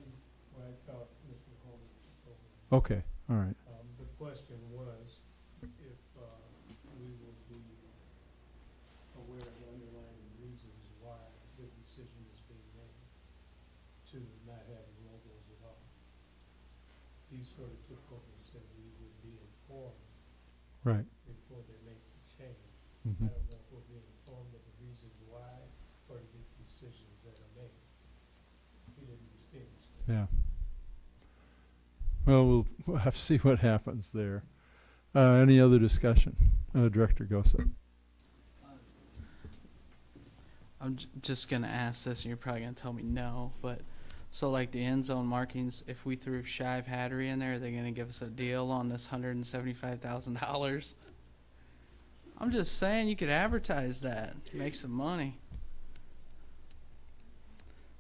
I thought Mr. Holmes told me. Okay, all right. The question was if we will be aware of the underlying reasons why the decision is being made to not have logos at all. He sort of took over and said we would be informed Right. before they make the change. Mhm. I don't know if we'll be informed of the reasons why or the decisions that are made. He didn't distinguish that. Yeah. Well, we'll have to see what happens there. Any other discussion? Director Gosa. I'm just gonna ask this, and you're probably gonna tell me no, but so like the end zone markings, if we threw Shive Hattery in there, are they gonna give us a deal on this $175,000? I'm just saying you could advertise that, make some money.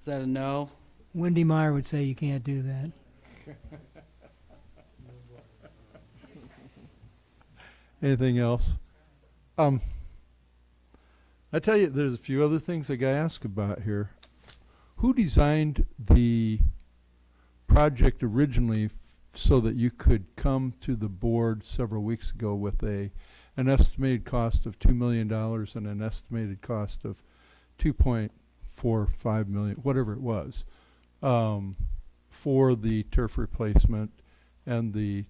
Is that a no? Wendy Meyer would say you can't do that. Anything else? I tell you, there's a few other things I got to ask about here. Who designed the project originally so that you could come to the board several weeks ago with an estimated cost of $2 million and an estimated cost of $2.45 million, whatever it was, for the turf replacement and the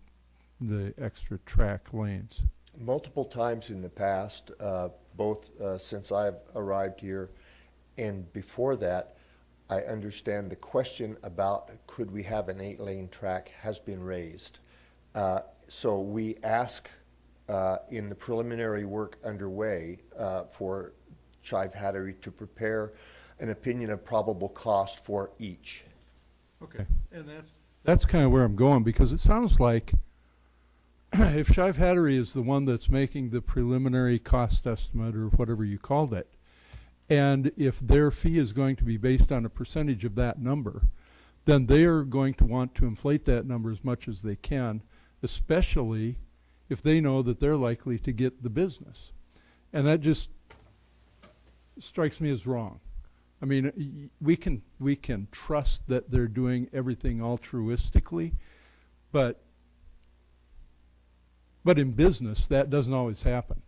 extra track lanes? Multiple times in the past, both since I've arrived here and before that, I understand the question about could we have an 8-lane track has been raised. So we ask in the preliminary work underway for Shive Hattery to prepare an opinion of probable cost for each. Okay. And that's kind of where I'm going, because it sounds like if Shive Hattery is the one that's making the preliminary cost estimate or whatever you called it, and if their fee is going to be based on a percentage of that number, then they are going to want to inflate that number as much as they can, especially if they know that they're likely to get the business. And that just strikes me as wrong. I mean, we can trust that they're doing everything altruistically, but in business, that doesn't always happen.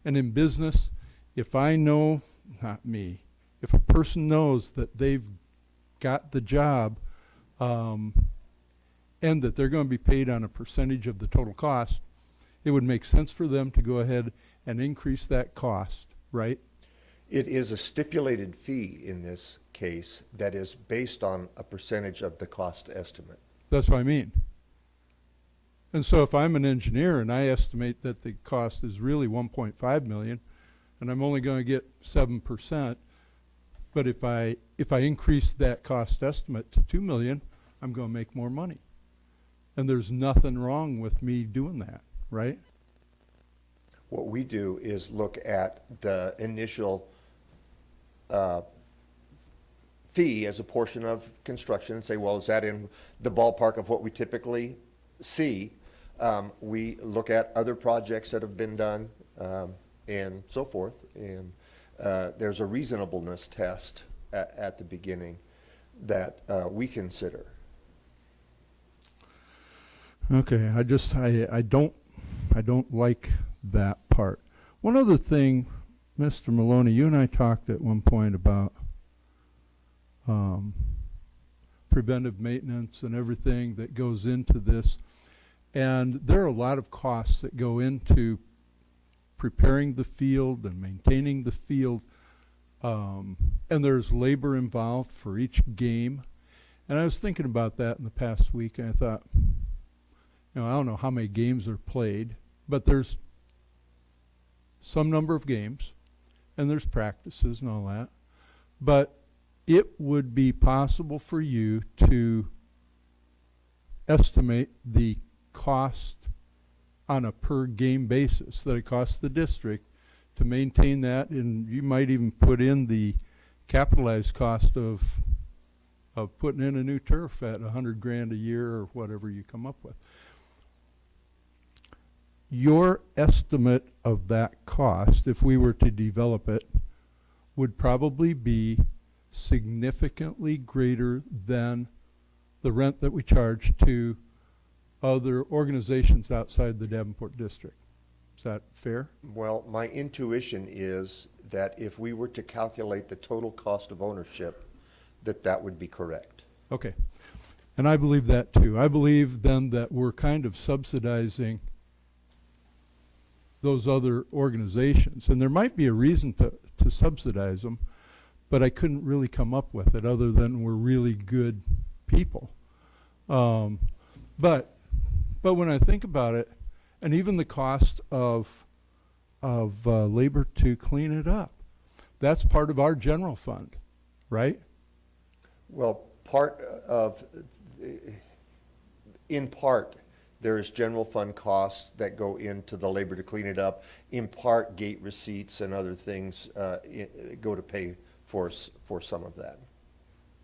And in business, if I know, not me, if a person knows that they've got the job and that they're going to be paid on a percentage of the total cost, it would make sense for them to go ahead and increase that cost, right? It is a stipulated fee in this case that is based on a percentage of the cost estimate. That's what I mean. And so if I'm an engineer and I estimate that the cost is really 1.5 million and I'm only going to get 7%, but if I increase that cost estimate to 2 million, I'm going to make more money. And there's nothing wrong with me doing that, right? What we do is look at the initial fee as a portion of construction and say, well, is that in the ballpark of what we typically see? We look at other projects that have been done and so forth, and there's a reasonableness test at the beginning that we consider. Okay, I don't like that part. One other thing, Mr. Maloney, you and I talked at one point about preventive maintenance and everything that goes into this. And there are a lot of costs that go into preparing the field and maintaining the field. And there's labor involved for each game. And I was thinking about that in the past week, and I thought, I don't know how many games are played, but there's some number of games, and there's practices and all that. But it would be possible for you to estimate the cost on a per game basis that it costs the district to maintain that, and you might even put in the capitalized cost of putting in a new turf at $100,000 a year or whatever you come up with. Your estimate of that cost, if we were to develop it, would probably be significantly greater than the rent that we charge to other organizations outside the Davenport district. Is that fair? Well, my intuition is that if we were to calculate the total cost of ownership, that would be correct. Okay. And I believe that too. I believe then that we're kind of subsidizing those other organizations. And there might be a reason to subsidize them, but I couldn't really come up with it other than we're really good people. But when I think about it, and even the cost of labor to clean it up, that's part of our general fund, right? Well, in part, there's general fund costs that go into the labor to clean it up. In part, gate receipts and other things go to pay for some of that.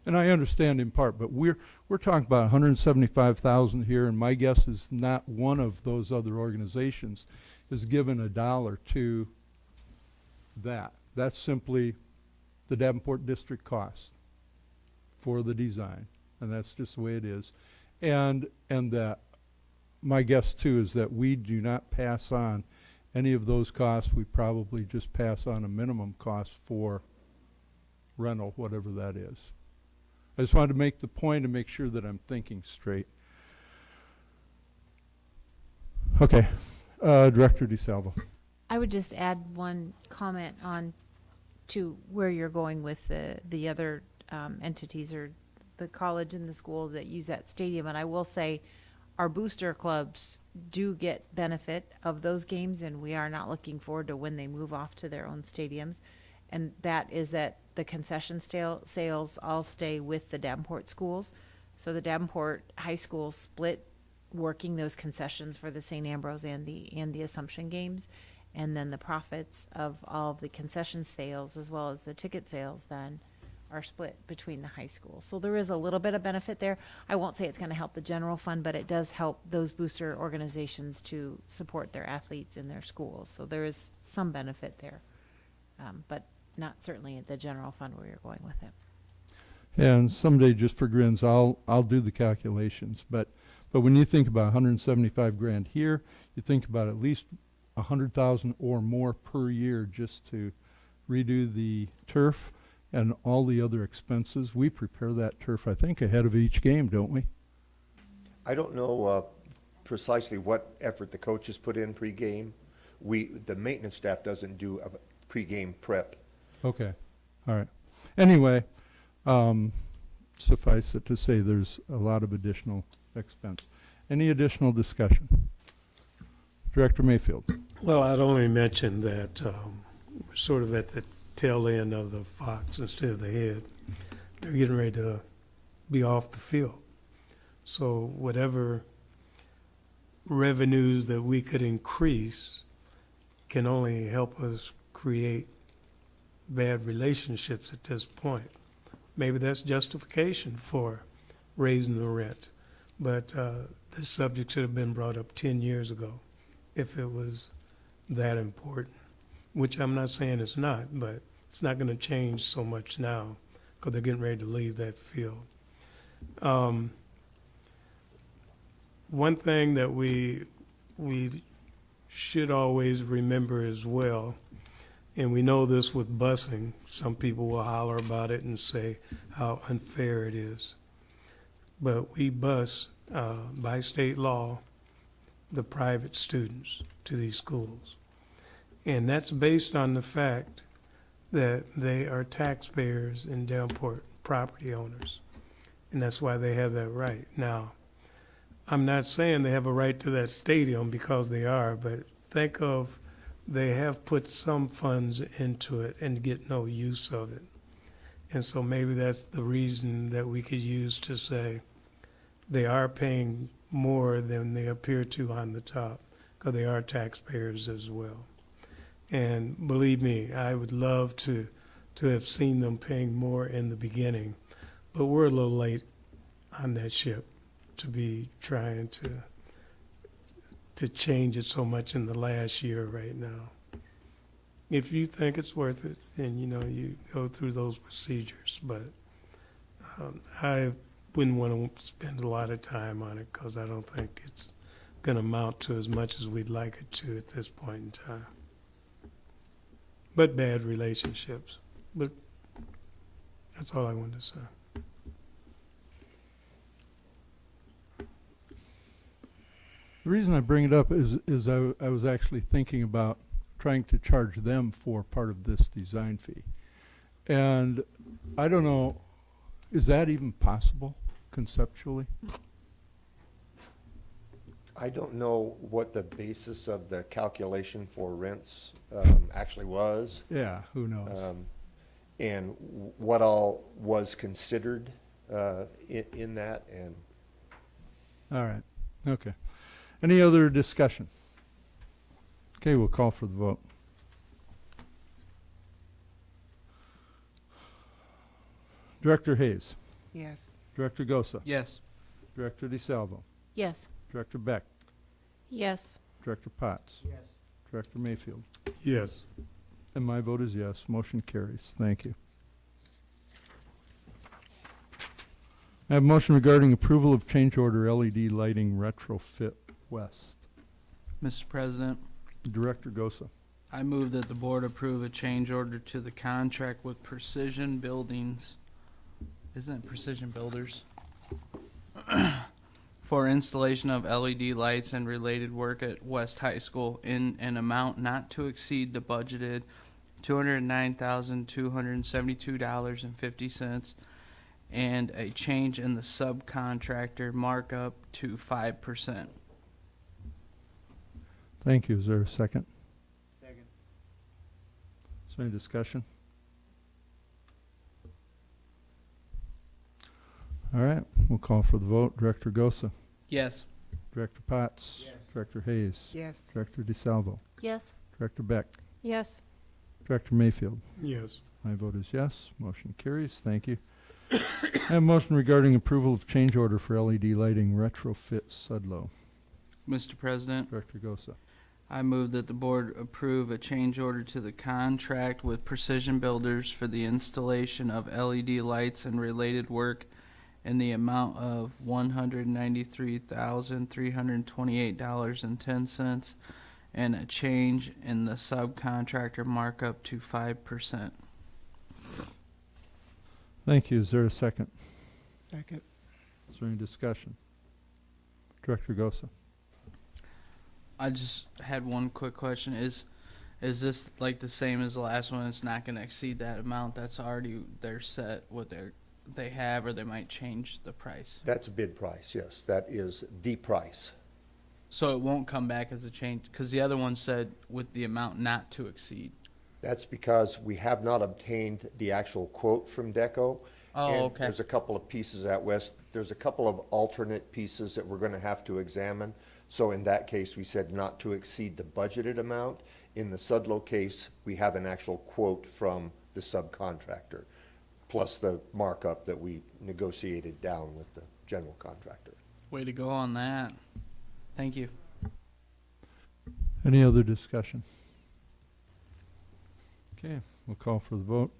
And I understand in part, but we're talking about 175,000 here, and my guess is not one of those other organizations is given a dollar to that. That's simply the Davenport district cost for the design, and that's just the way it is. And that my guess too is that we do not pass on any of those costs. We probably just pass on a minimum cost for rental, whatever that is. I just wanted to make the point and make sure that I'm thinking straight. Okay, Director DeSalvo. I would just add one comment on to where you're going with the other entities or the college and the school that use that stadium. And I will say our booster clubs do get benefit of those games, and we are not looking forward to when they move off to their own stadiums. And that is that the concession sales all stay with the Davenport schools. So the Davenport High School split working those concessions for the St. Ambrose and the Assumption games. And then the profits of all of the concession sales as well as the ticket sales then are split between the high schools. So there is a little bit of benefit there. I won't say it's going to help the general fund, but it does help those booster organizations to support their athletes in their schools. So there is some benefit there, but not certainly at the general fund where you're going with it. And someday, just for grins, I'll do the calculations. But when you think about 175 grand here, you think about at least 100,000 or more per year just to redo the turf and all the other expenses. We prepare that turf, I think, ahead of each game, don't we? I don't know precisely what effort the coaches put in pregame. The maintenance staff doesn't do a pregame prep. Okay, all right. Anyway, suffice it to say there's a lot of additional expense. Any additional discussion? Director Mayfield. Well, I'd only mention that we're sort of at the tail end of the fox instead of the head. They're getting ready to be off the field. So whatever revenues that we could increase can only help us create bad relationships at this point. Maybe that's justification for raising the rent. But this subject should have been brought up 10 years ago if it was that important, which I'm not saying it's not, but it's not going to change so much now because they're getting ready to leave that field. One thing that we should always remember as well, and we know this with busing, some people will holler about it and say how unfair it is. But we bus, by state law, the private students to these schools. And that's based on the fact that they are taxpayers and Davenport property owners. And that's why they have that right. Now, I'm not saying they have a right to that stadium because they are, but think of they have put some funds into it and get no use of it. And so maybe that's the reason that we could use to say they are paying more than they appear to on the top because they are taxpayers as well. And believe me, I would love to have seen them paying more in the beginning, but we're a little late on that ship to be trying to change it so much in the last year right now. If you think it's worth it, then, you know, you go through those procedures. But I wouldn't want to spend a lot of time on it because I don't think it's going to amount to as much as we'd like it to at this point in time. But bad relationships. But that's all I wanted to say. The reason I bring it up is I was actually thinking about trying to charge them for part of this design fee. And I don't know, is that even possible conceptually? I don't know what the basis of the calculation for rents actually was. Yeah, who knows? And what all was considered in that. And All right, okay. Any other discussion? Okay, we'll call for the vote. Director Hayes. Yes. Director Gosa. Yes. Director DeSalvo. Yes. Director Beck. Yes. Director Potts. Yes. Director Mayfield. Yes. And my vote is yes. Motion carries. Thank you. I have a motion regarding approval of change order LED lighting retrofit west. Mr. President, Director Gosa. I move that the board approve a change order to the contract with Precision Buildings. Isn't it Precision Builders? For installation of LED lights and related work at West High School in an amount not to exceed the budgeted $209,272.50 and a change in the subcontractor markup to 5%. Thank you. Is there a second? Second. Is there any discussion? All right, we'll call for the vote. Director Gosa. Yes. Director Potts. Yes. Director Hayes. Yes. Director DeSalvo. Yes. Director Beck. Yes. Director Mayfield. Yes. My vote is yes. Motion carries. Thank you. I have a motion regarding approval of change order for LED lighting retrofit Sudlow. Mr. President, Director Gosa. I move that the board approve a change order to the contract with Precision Builders for the installation of LED lights and related work in the amount of $193,328.10 and a change in the subcontractor markup to 5%. Thank you. Is there a second? Second. Is there any discussion? Director Gosa. I just had one quick question. Is this like the same as the last one? It's not going to exceed that amount that's already they're set what they have, or they might change the price? that's a bid price, yes. That is the price. So it won't come back as a change, because the other one said with the amount not to exceed. That's because we have not obtained the actual quote from DECO. Oh, and okay. There's a couple of pieces at West. There's a couple of alternate pieces that we're going to have to examine. So in that case, we said not to exceed the budgeted amount. In the Sudlow case, we have an actual quote from the subcontractor, plus the markup that we negotiated down with the general contractor. Way to go on that. Thank you. Any other discussion? Okay, we'll call for the vote.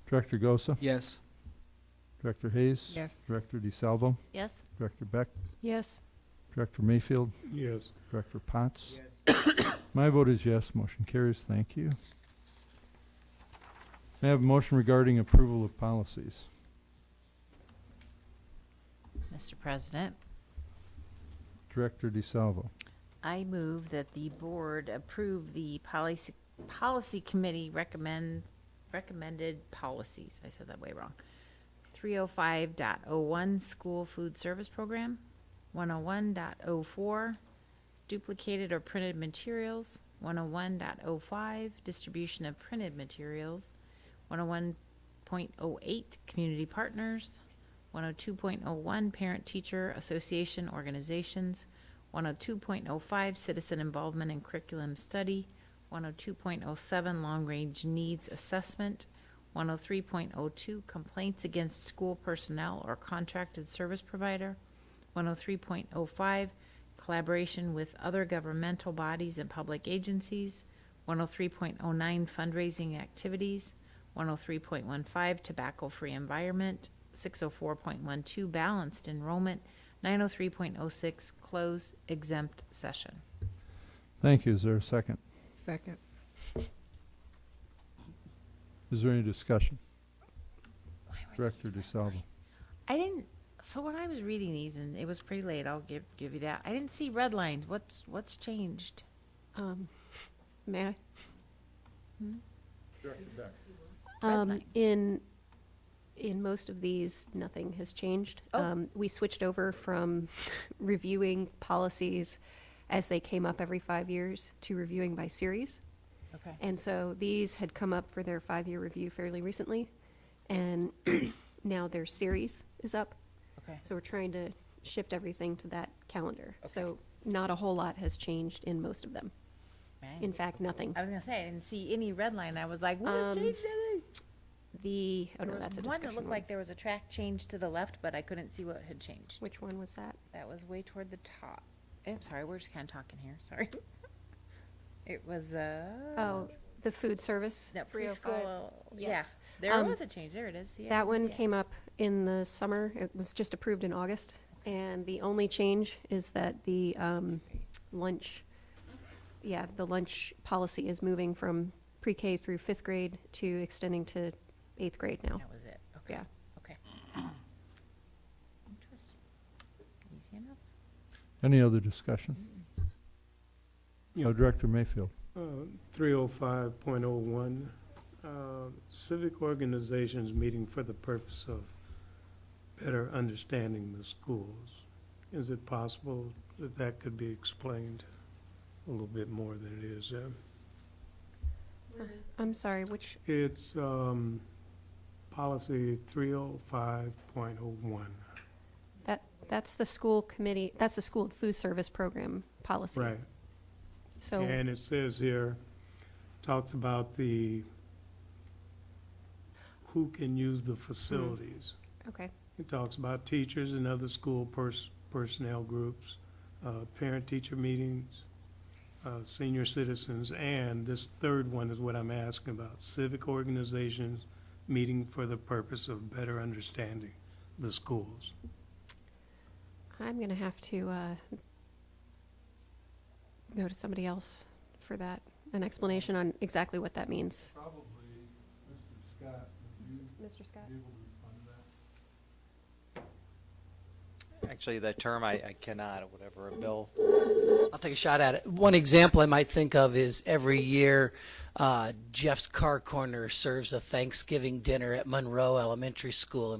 Director Gosa. Yes. Director Hayes. Yes. Director DeSalvo. Yes. Director Beck. Yes. Director Mayfield. Yes. Director Potts. Yes. My vote is yes. Motion carries. Thank you. May I have a motion regarding approval of policies? Mr. President, Director DeSalvo. I move that the board approve the policy committee recommended policies. I said that way wrong. 305.01 school food service program, 101.04 duplicated or printed materials, 101.05 distribution of printed materials, 101.08 community partners, 102.01 parent-teacher association organizations, 102.05 citizen involvement in curriculum study, 102.07 long-range needs assessment, 103.02 complaints against school personnel or contracted service provider, 103.05 collaboration with other governmental bodies and public agencies, 103.09 fundraising activities, 103.15 tobacco-free environment, 604.12 balanced enrollment, 903.06 closed exempt session. Thank you. Is there a second? Second. Is there any discussion? Director DeSalvo. I didn't. So when I was reading these, and it was pretty late, I'll give you that. I didn't see red lines. What's changed? May I? Red In most of these, nothing has changed. Oh. We switched over from reviewing policies as they came up every 5 years to reviewing by series. Okay. And so these had come up for their 5-year review fairly recently, and now their series is up. Okay. So we're trying to shift everything to that calendar. So not a whole lot has changed in most of them. Man. In fact, nothing. I was gonna say I didn't see any red line. I was like, what has changed? Oh no, that's a One discussion that looked like there was a track change to the left, but I couldn't see what had changed. Which one was that? That was way toward the top. I'm sorry, we're just kind of talking here. Sorry. It was Oh, the food service. that 305. preschool. Yes. Yeah, there was a change. There it is. See, I That didn't one see it. came up in the summer. It was just approved in August. And the only change is that the lunch policy is moving from pre-K through 5th grade to extending to 8th grade now. That was it. Okay. Yeah. Okay. Interesting. Easy enough. Any other discussion? Director Mayfield. 305.01, civic organizations meeting for the purpose of better understanding the schools. Is it possible that that could be explained a little bit more than it is? I'm sorry, which? It's policy 305.01. That's the school committee, that's the school food service program policy. Right. So, And it says here, talks about who can use the facilities. okay. It talks about teachers and other school personnel groups, parent-teacher meetings, senior citizens, and this third one is what I'm asking about, civic organizations meeting for the purpose of better understanding the schools. I'm going to have to go to somebody else for that, an explanation on exactly what that means. Probably Mr. Scott. Mr. Scott? Actually, that term I cannot, or whatever, a bill. I'll take a shot at it. One example I might think of is every year Jeff's Car Corner serves a Thanksgiving dinner at Monroe Elementary School,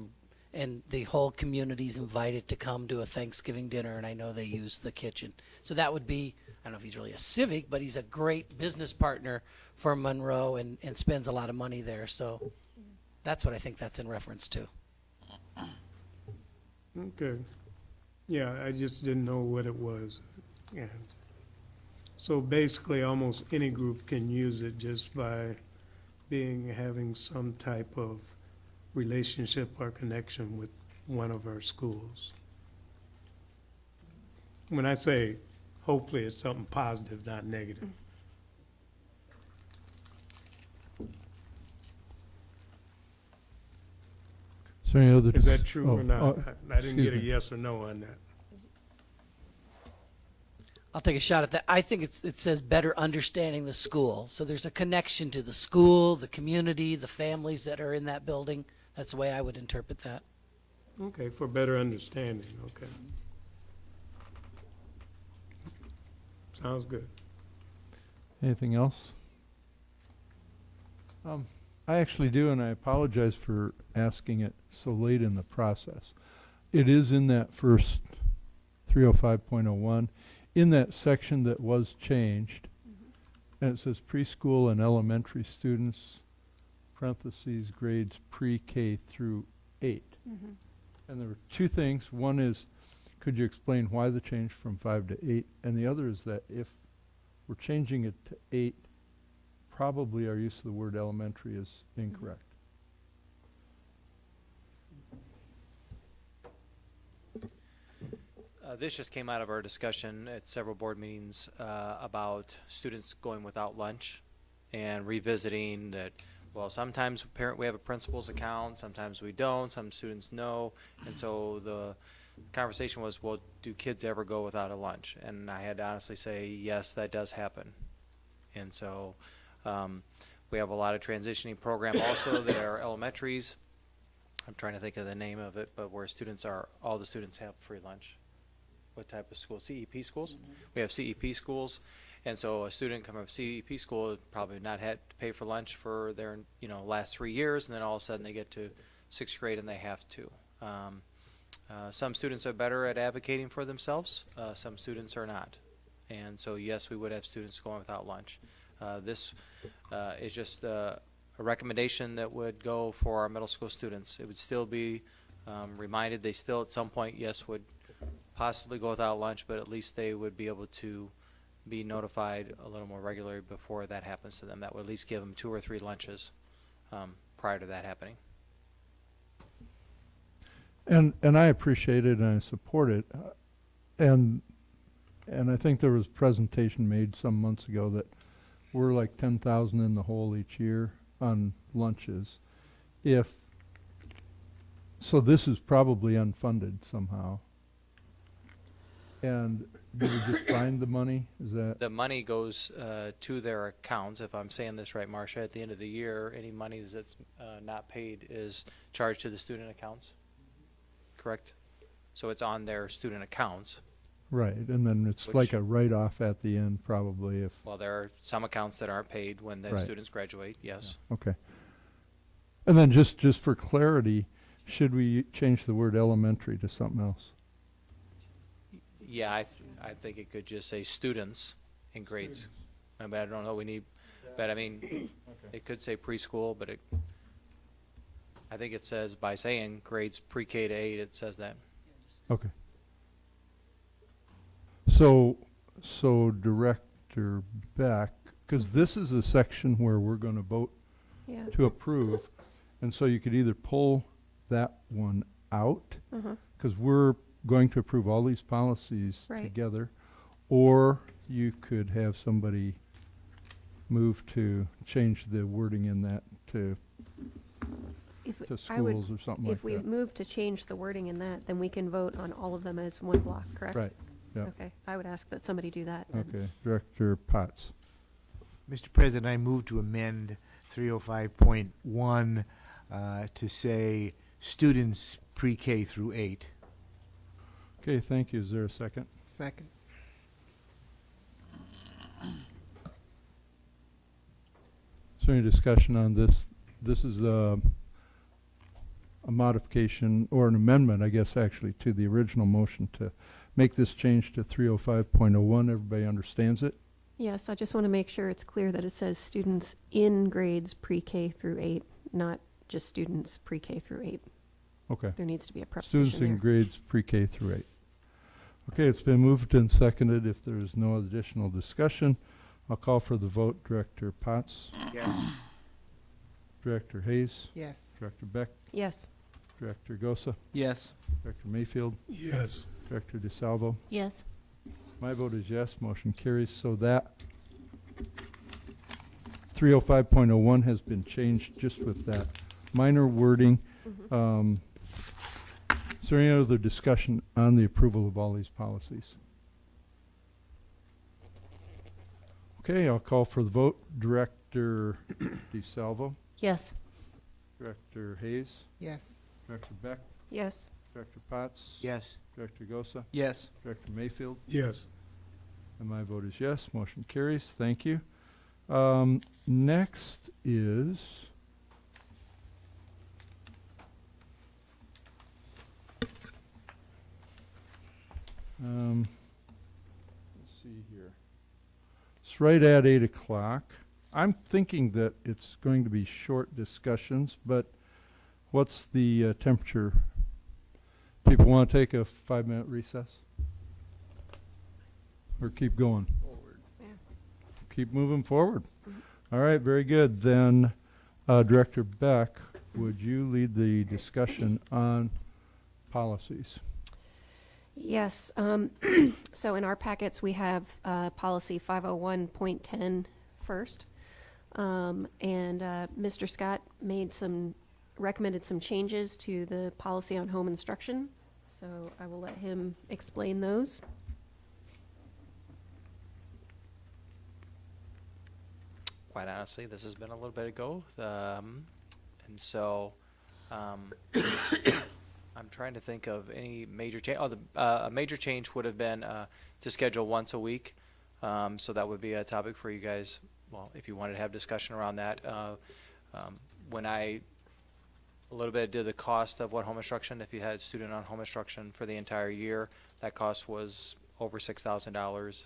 and the whole community's invited to come to a Thanksgiving dinner, and I know they use the kitchen. So that would be, I don't know if he's really a civic, but he's a great business partner for Monroe and spends a lot of money there. So that's what I think that's in reference to. Okay. Yeah, I just didn't know what it was. And so basically, almost any group can use it just by having some type of relationship or connection with one of our schools. When I say hopefully it's something positive, not negative. Is there any other? Is that true or not? oh, I didn't get a excuse me. yes or no on that. I'll take a shot at that. I think it says better understanding the school. So there's a connection to the school, the community, the families that are in that building. That's the way I would interpret that. Okay, for better understanding, okay. Sounds good. Anything else? I actually do, and I apologize for asking it so late in the process. It is in that first 305.01, in that section that was changed, and it says preschool and elementary students, parentheses, grades pre-K through 8. And there were two things. One is, could you explain why the change from 5 to 8? And the other is that if we're changing it to 8, probably our use of the word elementary is incorrect. This just came out of our discussion at several board meetings about students going without lunch and revisiting that. Well, sometimes we have a principal's account, sometimes we don't, some students know, and so the conversation was, well, do kids ever go without a lunch? And I had to honestly say, yes, that does happen. And so we have a lot of transitioning program also that are elementaries. I'm trying to think of the name of it, but where all the students have free lunch. What type of school? CEP schools? We have CEP schools. And so a student coming from CEP school would probably not had to pay for lunch for their last 3 years, and then all of a sudden they get to 6th grade and they have to. Some students are better at advocating for themselves. Some students are not. And so, yes, we would have students going without lunch. This is just a recommendation that would go for our middle school students. It would still be reminded they still at some point, yes, would possibly go without lunch, but at least they would be able to be notified a little more regularly before that happens to them. That would at least give them 2 or 3 lunches prior to that happening. And I appreciate it and I support it. And I think there was a presentation made some months ago that we're like 10,000 in the hole each year on lunches. So this is probably unfunded somehow. And do we just find the money? Is that the money goes to their accounts? If I'm saying this right, Marcia, at the end of the year, any money that's not paid is charged to the student accounts, correct? So it's on their student accounts. right? And then it's like a write-off at the end, probably. Well, there are some accounts that aren't paid when the Right. students graduate, yes. Okay. And then just for clarity, should we change the word elementary to something else? Yeah, I think it could just say students in grades. I mean, I don't know, but I mean, it could say preschool, but I think it says by saying grades pre-K to 8, it says that. Okay. So Director Beck, because this is a section where we're going to vote Yeah. to approve, and so you could either pull that one out, because we're going to approve all these policies Right. together, or you could have somebody move to change the wording in that to I would- schools or something like If we that. move to change the wording in that, then we can vote on all of them as one block, correct? Right, yeah. Okay, I would ask that somebody do that. then. Okay, Director Potts. Mr. President, I move to amend 305.1 to say students pre-K through 8. Okay, thank you. Is there a second? Second. Is there any discussion on this? This is a modification or an amendment, I guess, actually, to the original motion to make this change to 305.01. Everybody understands it? Yes, I just want to make sure it's clear that it says students in grades pre-K through 8, not just students pre-K through 8. Okay. There needs to be a preposition Students in there. grades pre-K through 8. Okay, it's been moved and seconded. If there is no additional discussion, I'll call for the vote. Director Potts? Yes. Director Hayes? Yes. Director Beck? Yes. Director Gosa? Yes. Director Mayfield? Yes. Director DeSalvo? Yes. My vote is yes. Motion carries. So that 305.01 has been changed just with that minor wording. Is there any other discussion on the approval of all these policies? Okay, I'll call for the vote. Director DeSalvo? Yes. Director Hayes? Yes. Director Beck? Yes. Director Potts? Yes. Director Gosa? Yes. Director Mayfield? Yes. And my vote is yes. Motion carries. Thank you. Next is let's see here. It's right at 8 o'clock. I'm thinking that it's going to be short discussions, but what's the temperature? People want to take a 5-minute recess? Or keep going? Keep moving forward. All right, very good. Then, Director Beck, would you lead the discussion on policies? Yes. So in our packets, we have policy 501.10 first. Mr. Scott recommended some changes to the policy on home instruction. So I will let him explain those. Quite honestly, this has been a little bit ago, and so I'm trying to think of any major change. A major change would have been to schedule once a week. So that would be a topic for you guys. Well, if you wanted to have discussion around that, when I a little bit did the cost of what home instruction, if you had a student on home instruction for the entire year, that cost was over $6,000,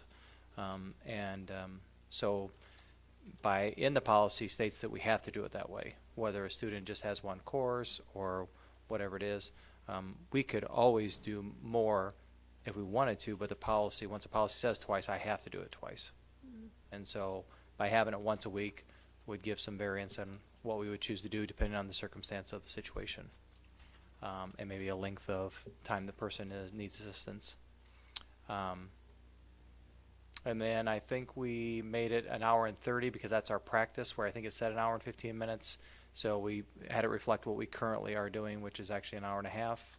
so in the policy states that we have to do it that way, whether a student just has one course or whatever it is. We could always do more if we wanted to, but once a policy says twice, I have to do it twice. And so by having it once a week would give some variance on what we would choose to do depending on the circumstance of the situation, and maybe a length of time the person needs assistance. And then I think we made it an hour and 30 because that's our practice, where I think it said an hour and 15 minutes. So we had it reflect what we currently are doing, which is actually an hour and a half.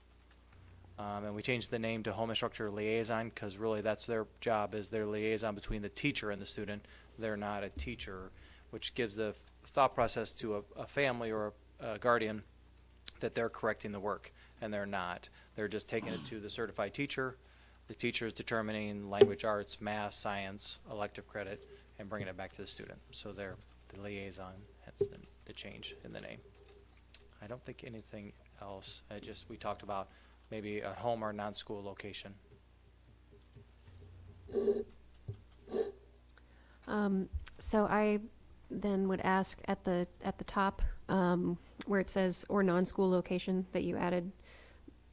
And we changed the name to home instructor liaison because really that's their job, is their liaison between the teacher and the student. They're not a teacher, which gives the thought process to a family or a guardian that they're correcting the work, and they're not. They're just taking it to the certified teacher. The teacher is determining language arts, math, science, elective credit, and bringing it back to the student. So they're the liaison. That's the change in the name. I don't think anything else. We talked about maybe a home or non-school location. So I then would ask at the top where it says or non-school location that you added,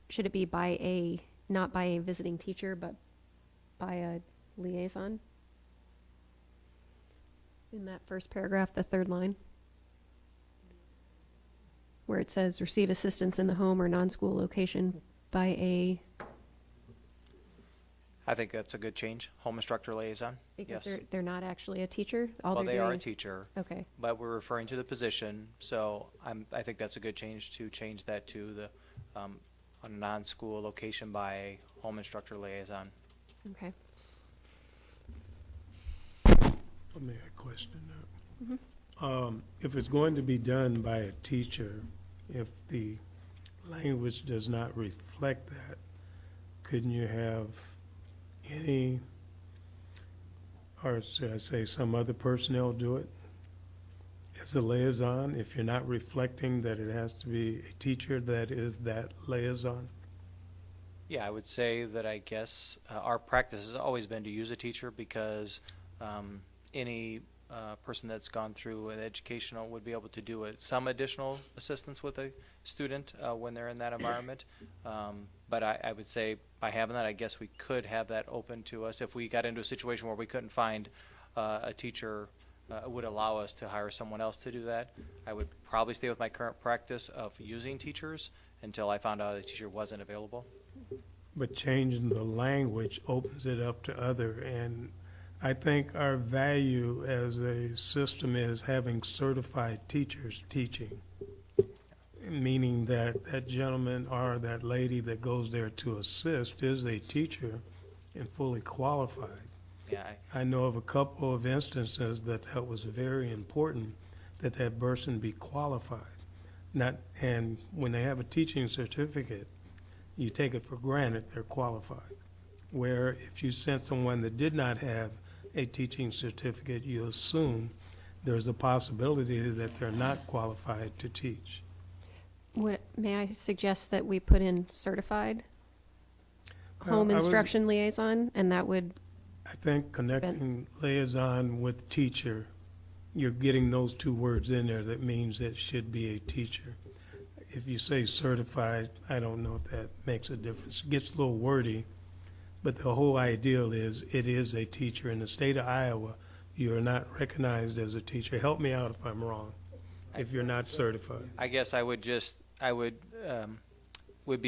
should it be not by a visiting teacher, but by a liaison? In that first paragraph, the third line, where it says receive assistance in the home or non-school location by a... I think that's a good change. Home instructor liaison. Because yes. they're not actually a teacher. They are a teacher. Okay. But we're referring to the position, so I think that's a good change to change that to the a non-school location by a home instructor liaison. Okay. Let me ask a question now. Mm-hmm. If it's going to be done by a teacher, if the language does not reflect that, couldn't you have any, or should I say some other personnel do it as a liaison, if you're not reflecting that it has to be a teacher that is that liaison? Yeah, I would say that I guess our practice has always been to use a teacher because any person that's gone through an educational would be able to do some additional assistance with a student when they're in that environment. But I would say by having that, I guess we could have that open to us if we got into a situation where we couldn't find a teacher would allow us to hire someone else to do that. I would probably stay with my current practice of using teachers until I found out a teacher wasn't available. But changing the language opens it up to other, and I think our value as a system is having certified teachers teaching, meaning that that gentleman or that lady that goes there to assist is a teacher and fully qualified. Yeah, I know of a couple of instances that was very important that that person be qualified. And when they have a teaching certificate, you take it for granted they're qualified. Where if you sent someone that did not have a teaching certificate, you assume there's a possibility that they're not qualified to teach. May I suggest that we put in certified home instruction liaison, and that would... I think connecting liaison with teacher, you're getting those two words in there. That means it should be a teacher. If you say certified, I don't know if that makes a difference. It gets a little wordy, but the whole ideal is it is a teacher. In the state of Iowa, you are not recognized as a teacher. Help me out if I'm wrong, if you're not certified. I guess I would be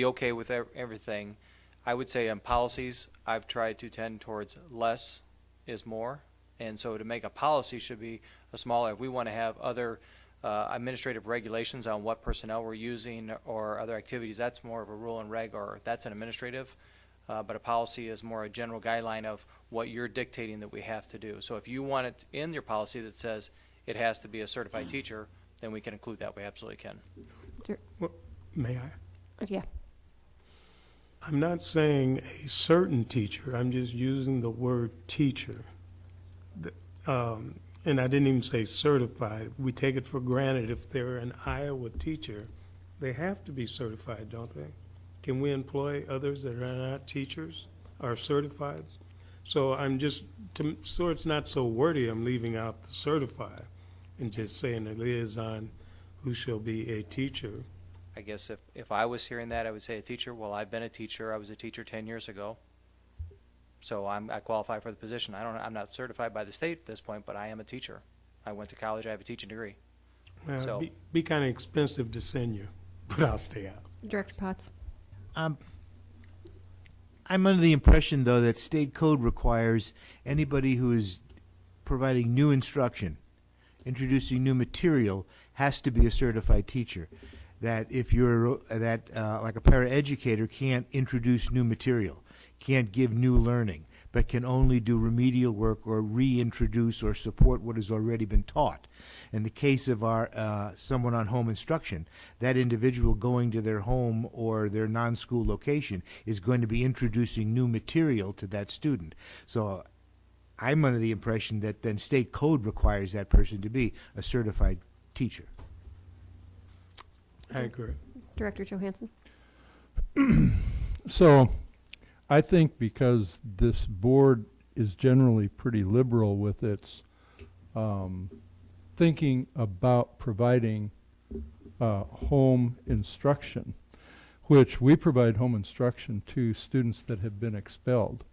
okay with everything. I would say on policies, I've tried to tend towards less is more. And so to make a policy should be a smaller, if we want to have other administrative regulations on what personnel we're using or other activities, that's more of a rule and reg, or that's an administrative. But a policy is more a general guideline of what you're dictating that we have to do. So if you want it in your policy that says it has to be a certified teacher, then we can include that. We absolutely can. Well, may I? Yeah. I'm not saying a certain teacher. I'm just using the word teacher. And I didn't even say certified. We take it for granted if they're an Iowa teacher, they have to be certified, don't they? Can we employ others that are not teachers, are certified? So I'm just, so it's not so wordy, I'm leaving out the certified and just saying a liaison who shall be a teacher. I guess if I was hearing that, I would say a teacher. Well, I've been a teacher. I was a teacher 10 years ago. So I qualify for the position. I'm not certified by the state at this point, but I am a teacher. I went to college. I have a teaching degree. So Be kind of expensive to send you, but I'll stay out. Director Potts. I'm under the impression, though, that state code requires anybody who is providing new instruction, introducing new material, has to be a certified teacher. That if you're like a paraeducator can't introduce new material, can't give new learning, but can only do remedial work or reintroduce or support what has already been taught. In the case of our someone on home instruction, that individual going to their home or their non-school location is going to be introducing new material to that student. So I'm under the impression that then state code requires that person to be a certified teacher. I agree. Director Johansson. So I think because this board is generally pretty liberal with its thinking about providing home instruction, which we provide home instruction to students that have been expelled,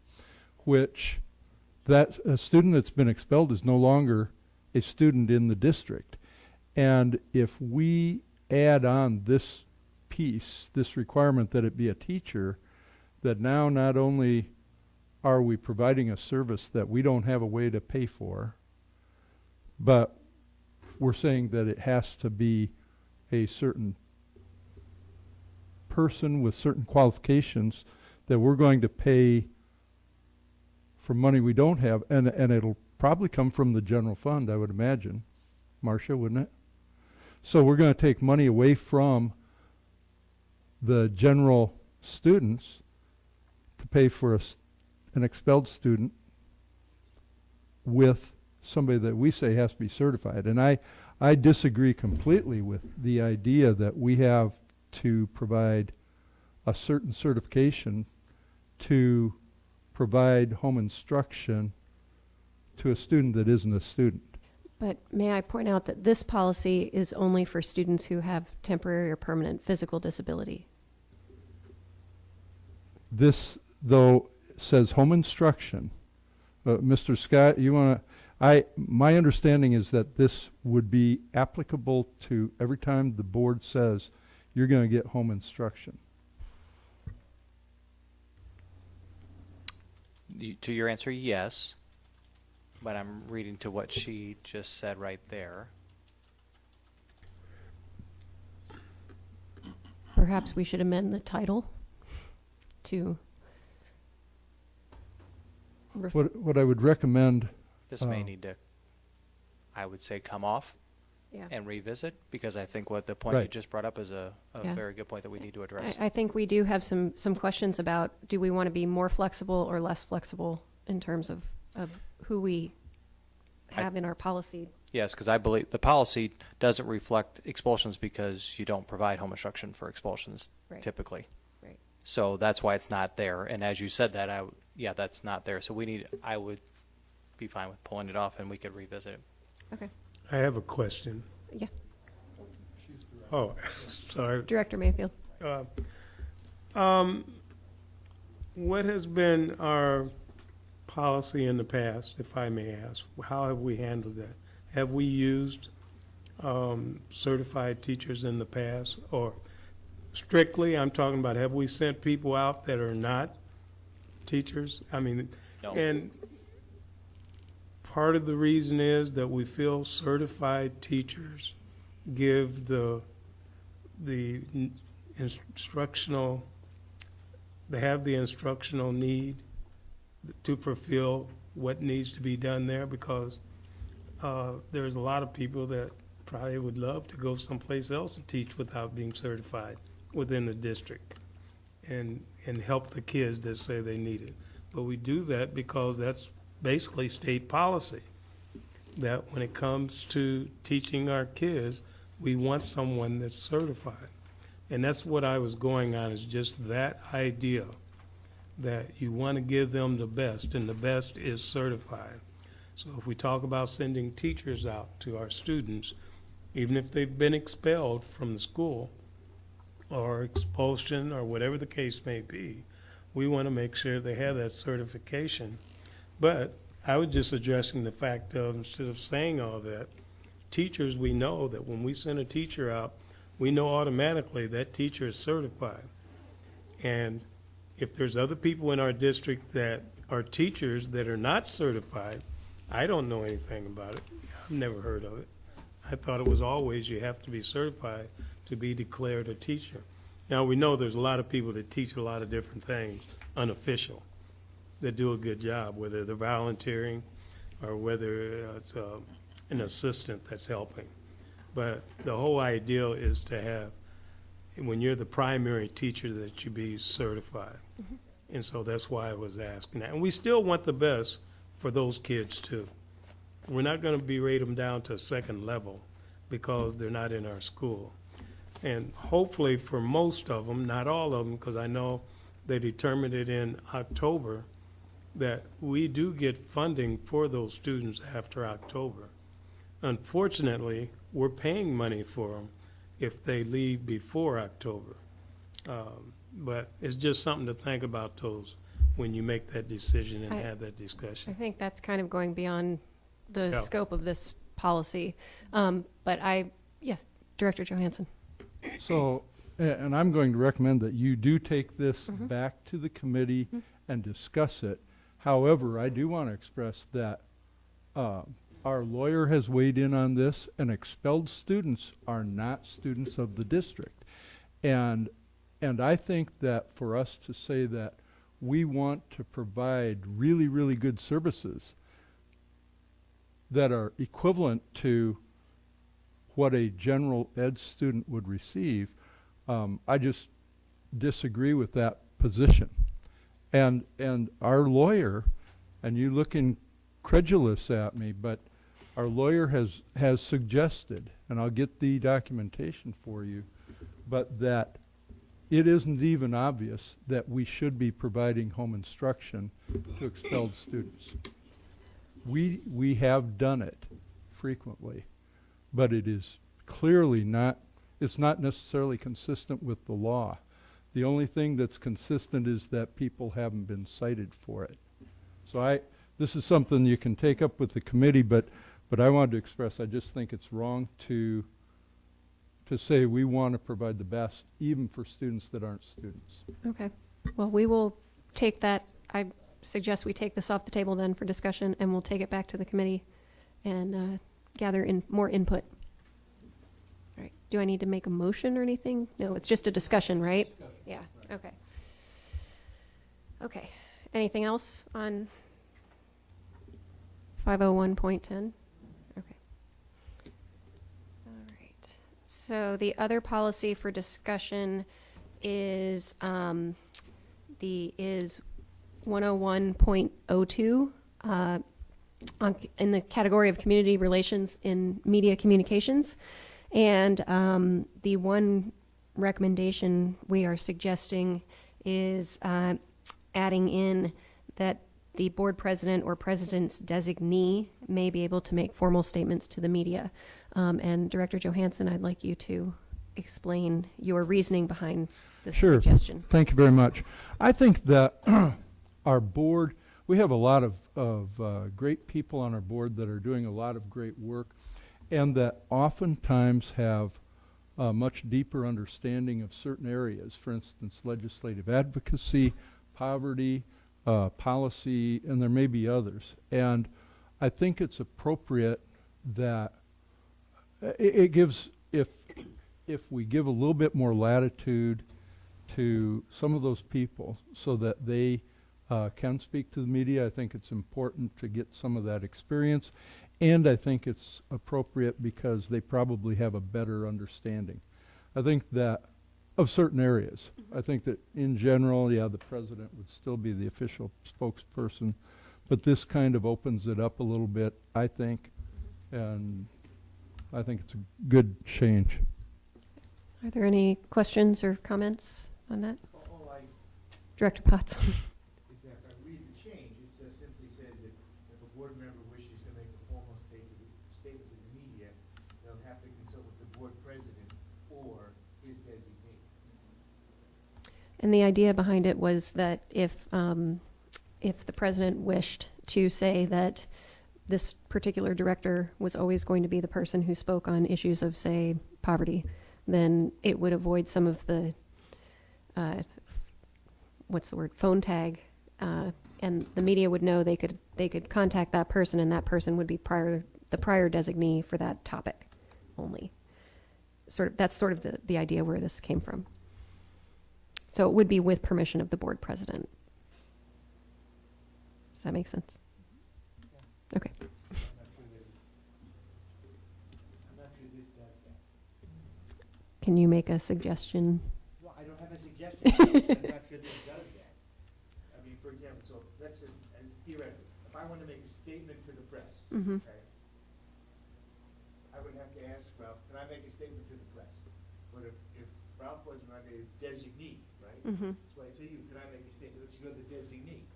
which that a student that's been expelled is no longer a student in the district. And if we add on this piece, this requirement that it be a teacher, that now not only are we providing a service that we don't have a way to pay for, but we're saying that it has to be a certain person with certain qualifications that we're going to pay for money we don't have, and it'll probably come from the general fund, I would imagine. Marcia, wouldn't it? So we're going to take money away from the general students to pay for an expelled student with somebody that we say has to be certified. And I disagree completely with the idea that we have to provide a certain certification to provide home instruction to a student that isn't a student. But may I point out that this policy is only for students who have temporary or permanent physical disability? This, though, says home instruction. Mr. Scott, you want to, my understanding is that this would be applicable to every time the board says you're going to get home instruction. To your answer, yes. But I'm reading to what she just said right there. Perhaps we should amend the title to what I would recommend. This may need to, I would say, come off Yeah. and revisit, because I think what the point you Right. just brought up is a Yeah. very good point that we need to address. I think we do have some questions about, do we want to be more flexible or less flexible in terms of who we have in our policy? Yes, because I believe the policy doesn't reflect expulsions because you don't provide home instruction for expulsions Right. typically. Right. So that's why it's not there. And as you said that, that's not there. So I would be fine with pulling it off and we could revisit it. Okay. I have a question. Yeah. Oh, sorry. Director Mayfield. What has been our policy in the past, if I may ask? How have we handled that? Have we used certified teachers in the past? Or strictly, I'm talking about, have we sent people out that are not teachers? I mean, No. and part of the reason is that we feel certified teachers give the instructional, they have the instructional need to fulfill what needs to be done there, because there's a lot of people that probably would love to go someplace else and teach without being certified within the district and help the kids that say they need it. But we do that because that's basically state policy, that when it comes to teaching our kids, we want someone that's certified. And that's what I was going on, is just that idea that you want to give them the best, and the best is certified. So if we talk about sending teachers out to our students, even if they've been expelled from the school or expulsion or whatever the case may be, we want to make sure they have that certification. But I was just addressing the fact of, instead of saying all that, teachers, we know that when we send a teacher out, we know automatically that teacher is certified. And if there's other people in our district that are teachers that are not certified, I don't know anything about it. I've never heard of it. I thought it was always you have to be certified to be declared a teacher. Now, we know there's a lot of people that teach a lot of different things, unofficial, that do a good job, whether they're volunteering or whether it's an assistant that's helping. But the whole idea is to have, when you're the primary teacher, that you be certified. Mm-hmm. And so that's why I was asking that. And we still want the best for those kids too. We're not going to berate them down to a second level because they're not in our school. And hopefully for most of them, not all of them, because I know they determined it in October, that we do get funding for those students after October. Unfortunately, we're paying money for them if they leave before October. But it's just something to think about those when you make that decision and have that discussion. I think that's kind of going beyond the Yeah. scope of this policy. Yes, Director Johansson. So, and I'm going to recommend that you do take this Mhm. back to the committee Mhm. and discuss it. However, I do want to express that our lawyer has weighed in on this, and expelled students are not students of the district. And I think that for us to say that we want to provide really, really good services that are equivalent to what a general ed student would receive, I just disagree with that position. And our lawyer, and you look incredulous at me, but our lawyer has suggested, and I'll get the documentation for you, but that it isn't even obvious that we should be providing home instruction to expelled students. We have done it frequently, but it is clearly not, it's not necessarily consistent with the law. The only thing that's consistent is that people haven't been cited for it. So this is something you can take up with the committee, but I wanted to express, I just think it's wrong to say we want to provide the best, even for students that aren't students. Okay. Well, we will take that. I suggest we take this off the table then for discussion, and we'll take it back to the committee and gather in more input. All right. Do I need to make a motion or anything? No, it's just a discussion, right? Yeah. Okay. Okay. Anything else on 501.10? Okay. All right. So the other policy for discussion is 101.02 in the category of community relations in media communications. And the one recommendation we are suggesting is adding in that the board president or president's designee may be able to make formal statements to the media. And Director Johansson, I'd like you to explain your reasoning behind this suggestion. Thank you very much. I think that our board, we have a lot of great people on our board that are doing a lot of great work, and that oftentimes have a much deeper understanding of certain areas. For instance, legislative advocacy, poverty, policy, and there may be others. And I think it's appropriate that it gives, if we give a little bit more latitude to some of those people so that they can speak to the media, I think it's important to get some of that experience. And I think it's appropriate because they probably have a better understanding. I think that of certain areas. I think that in general, yeah, the president would still be the official spokesperson, but this kind of opens it up a little bit, I think, and I think it's a good change. Are there any questions or comments on that? Director Potts. If I read the change, it simply says that if a board member wishes to make a formal statement to the media, they'll have to consult with the board president or his designee. And the idea behind it was that if the president wished to say that this particular director was always going to be the person who spoke on issues of, say, poverty, then it would avoid some of the phone tag, and the media would know they could contact that person, and that person would be the prior designee for that topic only. That's sort of the idea where this came from. So it would be with permission of the board president. Does that make sense? Okay. I'm not sure this does that. Can you make a suggestion? No, I don't have a suggestion. I'm not sure this does that. I mean, for example, so let's just, as theoretically, if I want to make a statement to the press, Mm-hmm. okay, I would have to ask Ralph, can I make a statement to the press? But if Ralph wasn't my designee, right? Mm-hmm. So I'd say, can I make a statement? Let's go to the designee.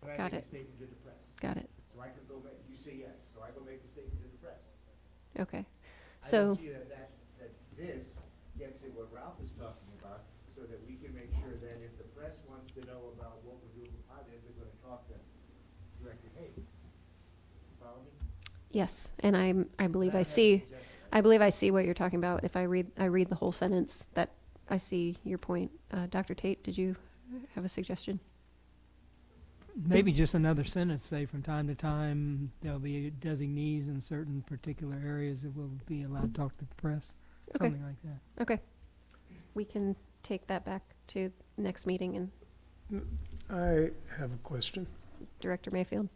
Can I Got make it. a statement to the press? Got it. So I could go make, you say yes, so I go make a statement to the press. Okay. I So, don't see that this gets at what Ralph is talking about, so that we can make sure that if the press wants to know about what we're doing with Audit, they're gonna talk to Director Hayes. Follow me? yes, and I believe I see what you're talking about. If I read the whole sentence, that I see your point. Dr. Tate, did you have a suggestion? Maybe just another sentence, say from time to time, there'll be designees in certain particular areas that will be allowed to talk to the press, Okay. something like that. Okay. We can take that back to next meeting, and I have a question. Director Mayfield.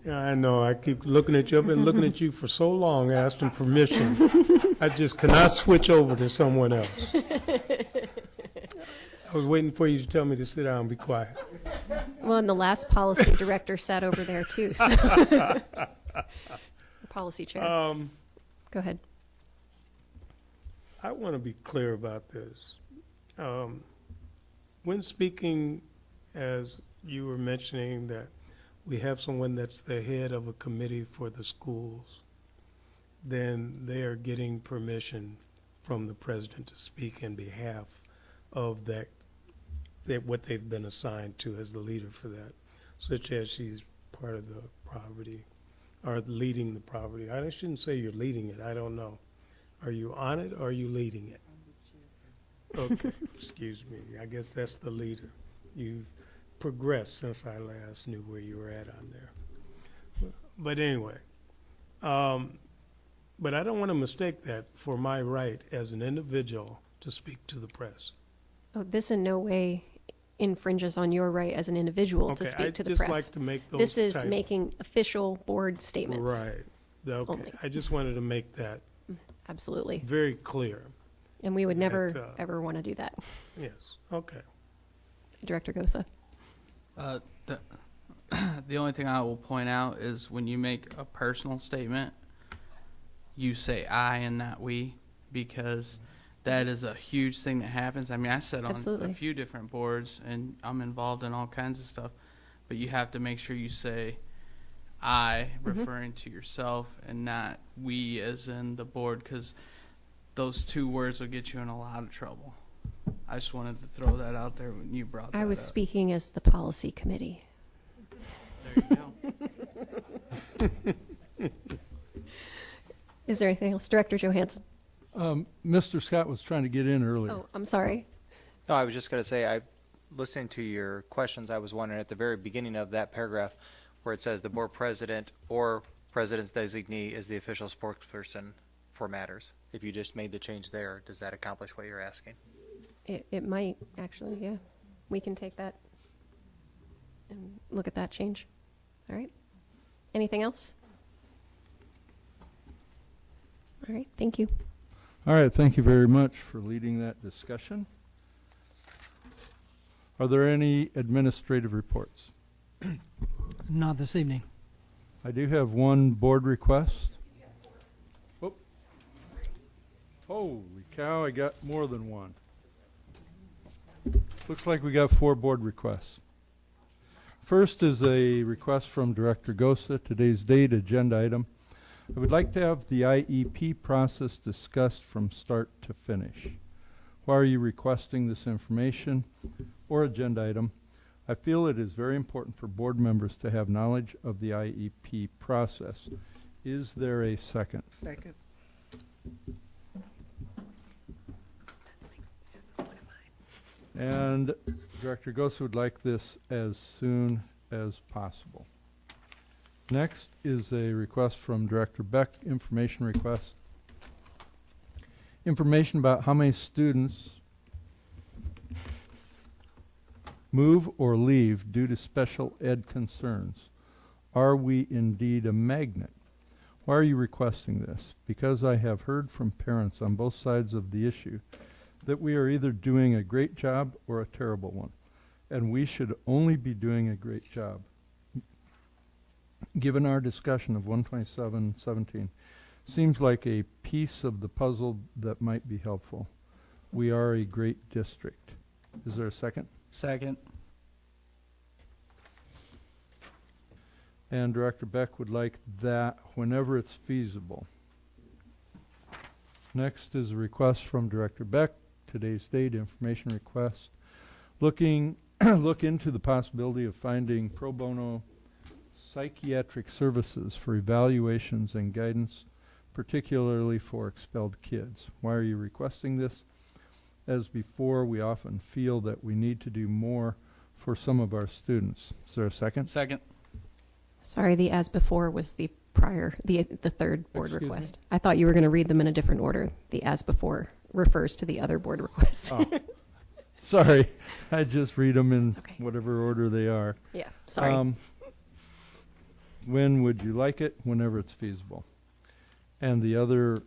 Yeah, I know. I keep looking at you. I've been looking at you for so long, asking permission. I just cannot switch over to someone else. I was waiting for you to tell me to sit down and be quiet. Well, and the last policy director sat over there too. So. The policy chair. Go ahead. I want to be clear about this. When speaking, as you were mentioning, that we have someone that's the head of a committee for the schools, then they are getting permission from the president to speak in behalf of that what they've been assigned to as the leader for that, such as she's part of the poverty, or leading the poverty. I shouldn't say you're leading it. I don't know. Are you on it or are you leading it? Okay, excuse me. I guess that's the leader. You've progressed since I last knew where you were at on there. But anyway, but I don't want to mistake that for my right as an individual to speak to the press. Oh, this in no way infringes on your right as an individual to speak to the press. I'd just like to make those This is type- making official board statements. Right. Okay. Only. I just wanted to make that Absolutely. very clear. And we would never, that, ever want to do that. Yes. Okay. Director Gosa. The only thing I will point out is when you make a personal statement, you say I and not we, because that is a huge thing that happens. I mean, I sit on Absolutely. a few different boards and I'm involved in all kinds of stuff, but you have to make sure you say I, referring to yourself, and not we as in the board, because those two words will get you in a lot of trouble. I just wanted to throw that out there when you brought that I was up. speaking as the policy committee. There you go. Is there anything else? Director Johansson. Mr. Scott was trying to get in earlier. Oh, I'm sorry. No, I was just going to say, listening to your questions, I was wondering at the very beginning of that paragraph, where it says the board president or president's designee is the official spokesperson for matters. If you just made the change there, does that accomplish what you're asking? It might, actually, yeah. We can take that and look at that change. All right. Anything else? All right, thank you. All right, thank you very much for leading that discussion. Are there any administrative reports? Not this evening. I do have one board request. Oh. Holy cow, I got more than one. Looks like we got 4 board requests. First is a request from Director Gosa, today's date, agenda item. I would like to have the IEP process discussed from start to finish. Why are you requesting this information or agenda item? I feel it is very important for board members to have knowledge of the IEP process. Is there a second? Second. And Director Gosa would like this as soon as possible. Next is a request from Director Beck, information request. Information about how many students move or leave due to special ed concerns. Are we indeed a magnet? Why are you requesting this? Because I have heard from parents on both sides of the issue that we are either doing a great job or a terrible one, and we should only be doing a great job. Given our discussion of 127.17, seems like a piece of the puzzle that might be helpful. We are a great district. Is there a second? Second. And Director Beck would like that whenever it's feasible. Next is a request from Director Beck, today's date, information request. Look into the possibility of finding pro bono psychiatric services for evaluations and guidance, particularly for expelled kids. Why are you requesting this? As before, we often feel that we need to do more for some of our students. Is there a second? Second. Sorry, the as before was the prior, the third board Excuse me? request. I thought you were going to read them in a different order. The as before refers to the other board request. Oh. Sorry, I just read them in whatever order they are. Yeah, sorry. When would you like it? Whenever it's feasible. And the other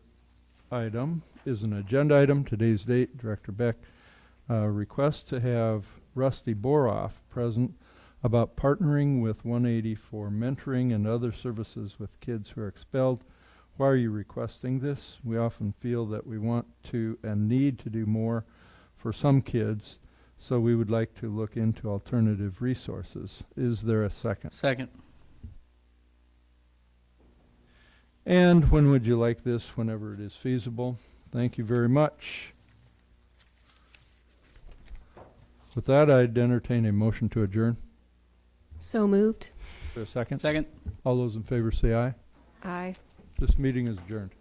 item is an agenda item, today's date, Director Beck. Request to have Rusty Boroff present about partnering with 180 for mentoring and other services with kids who are expelled. Why are you requesting this? We often feel that we want to and need to do more for some kids, so we would like to look into alternative resources. Is there a second? Second. And when would you like this? Whenever it is feasible. Thank you very much. With that, I'd entertain a motion to adjourn. So moved. Is there a second? Second. All those in favor say aye. Aye. This meeting is adjourned.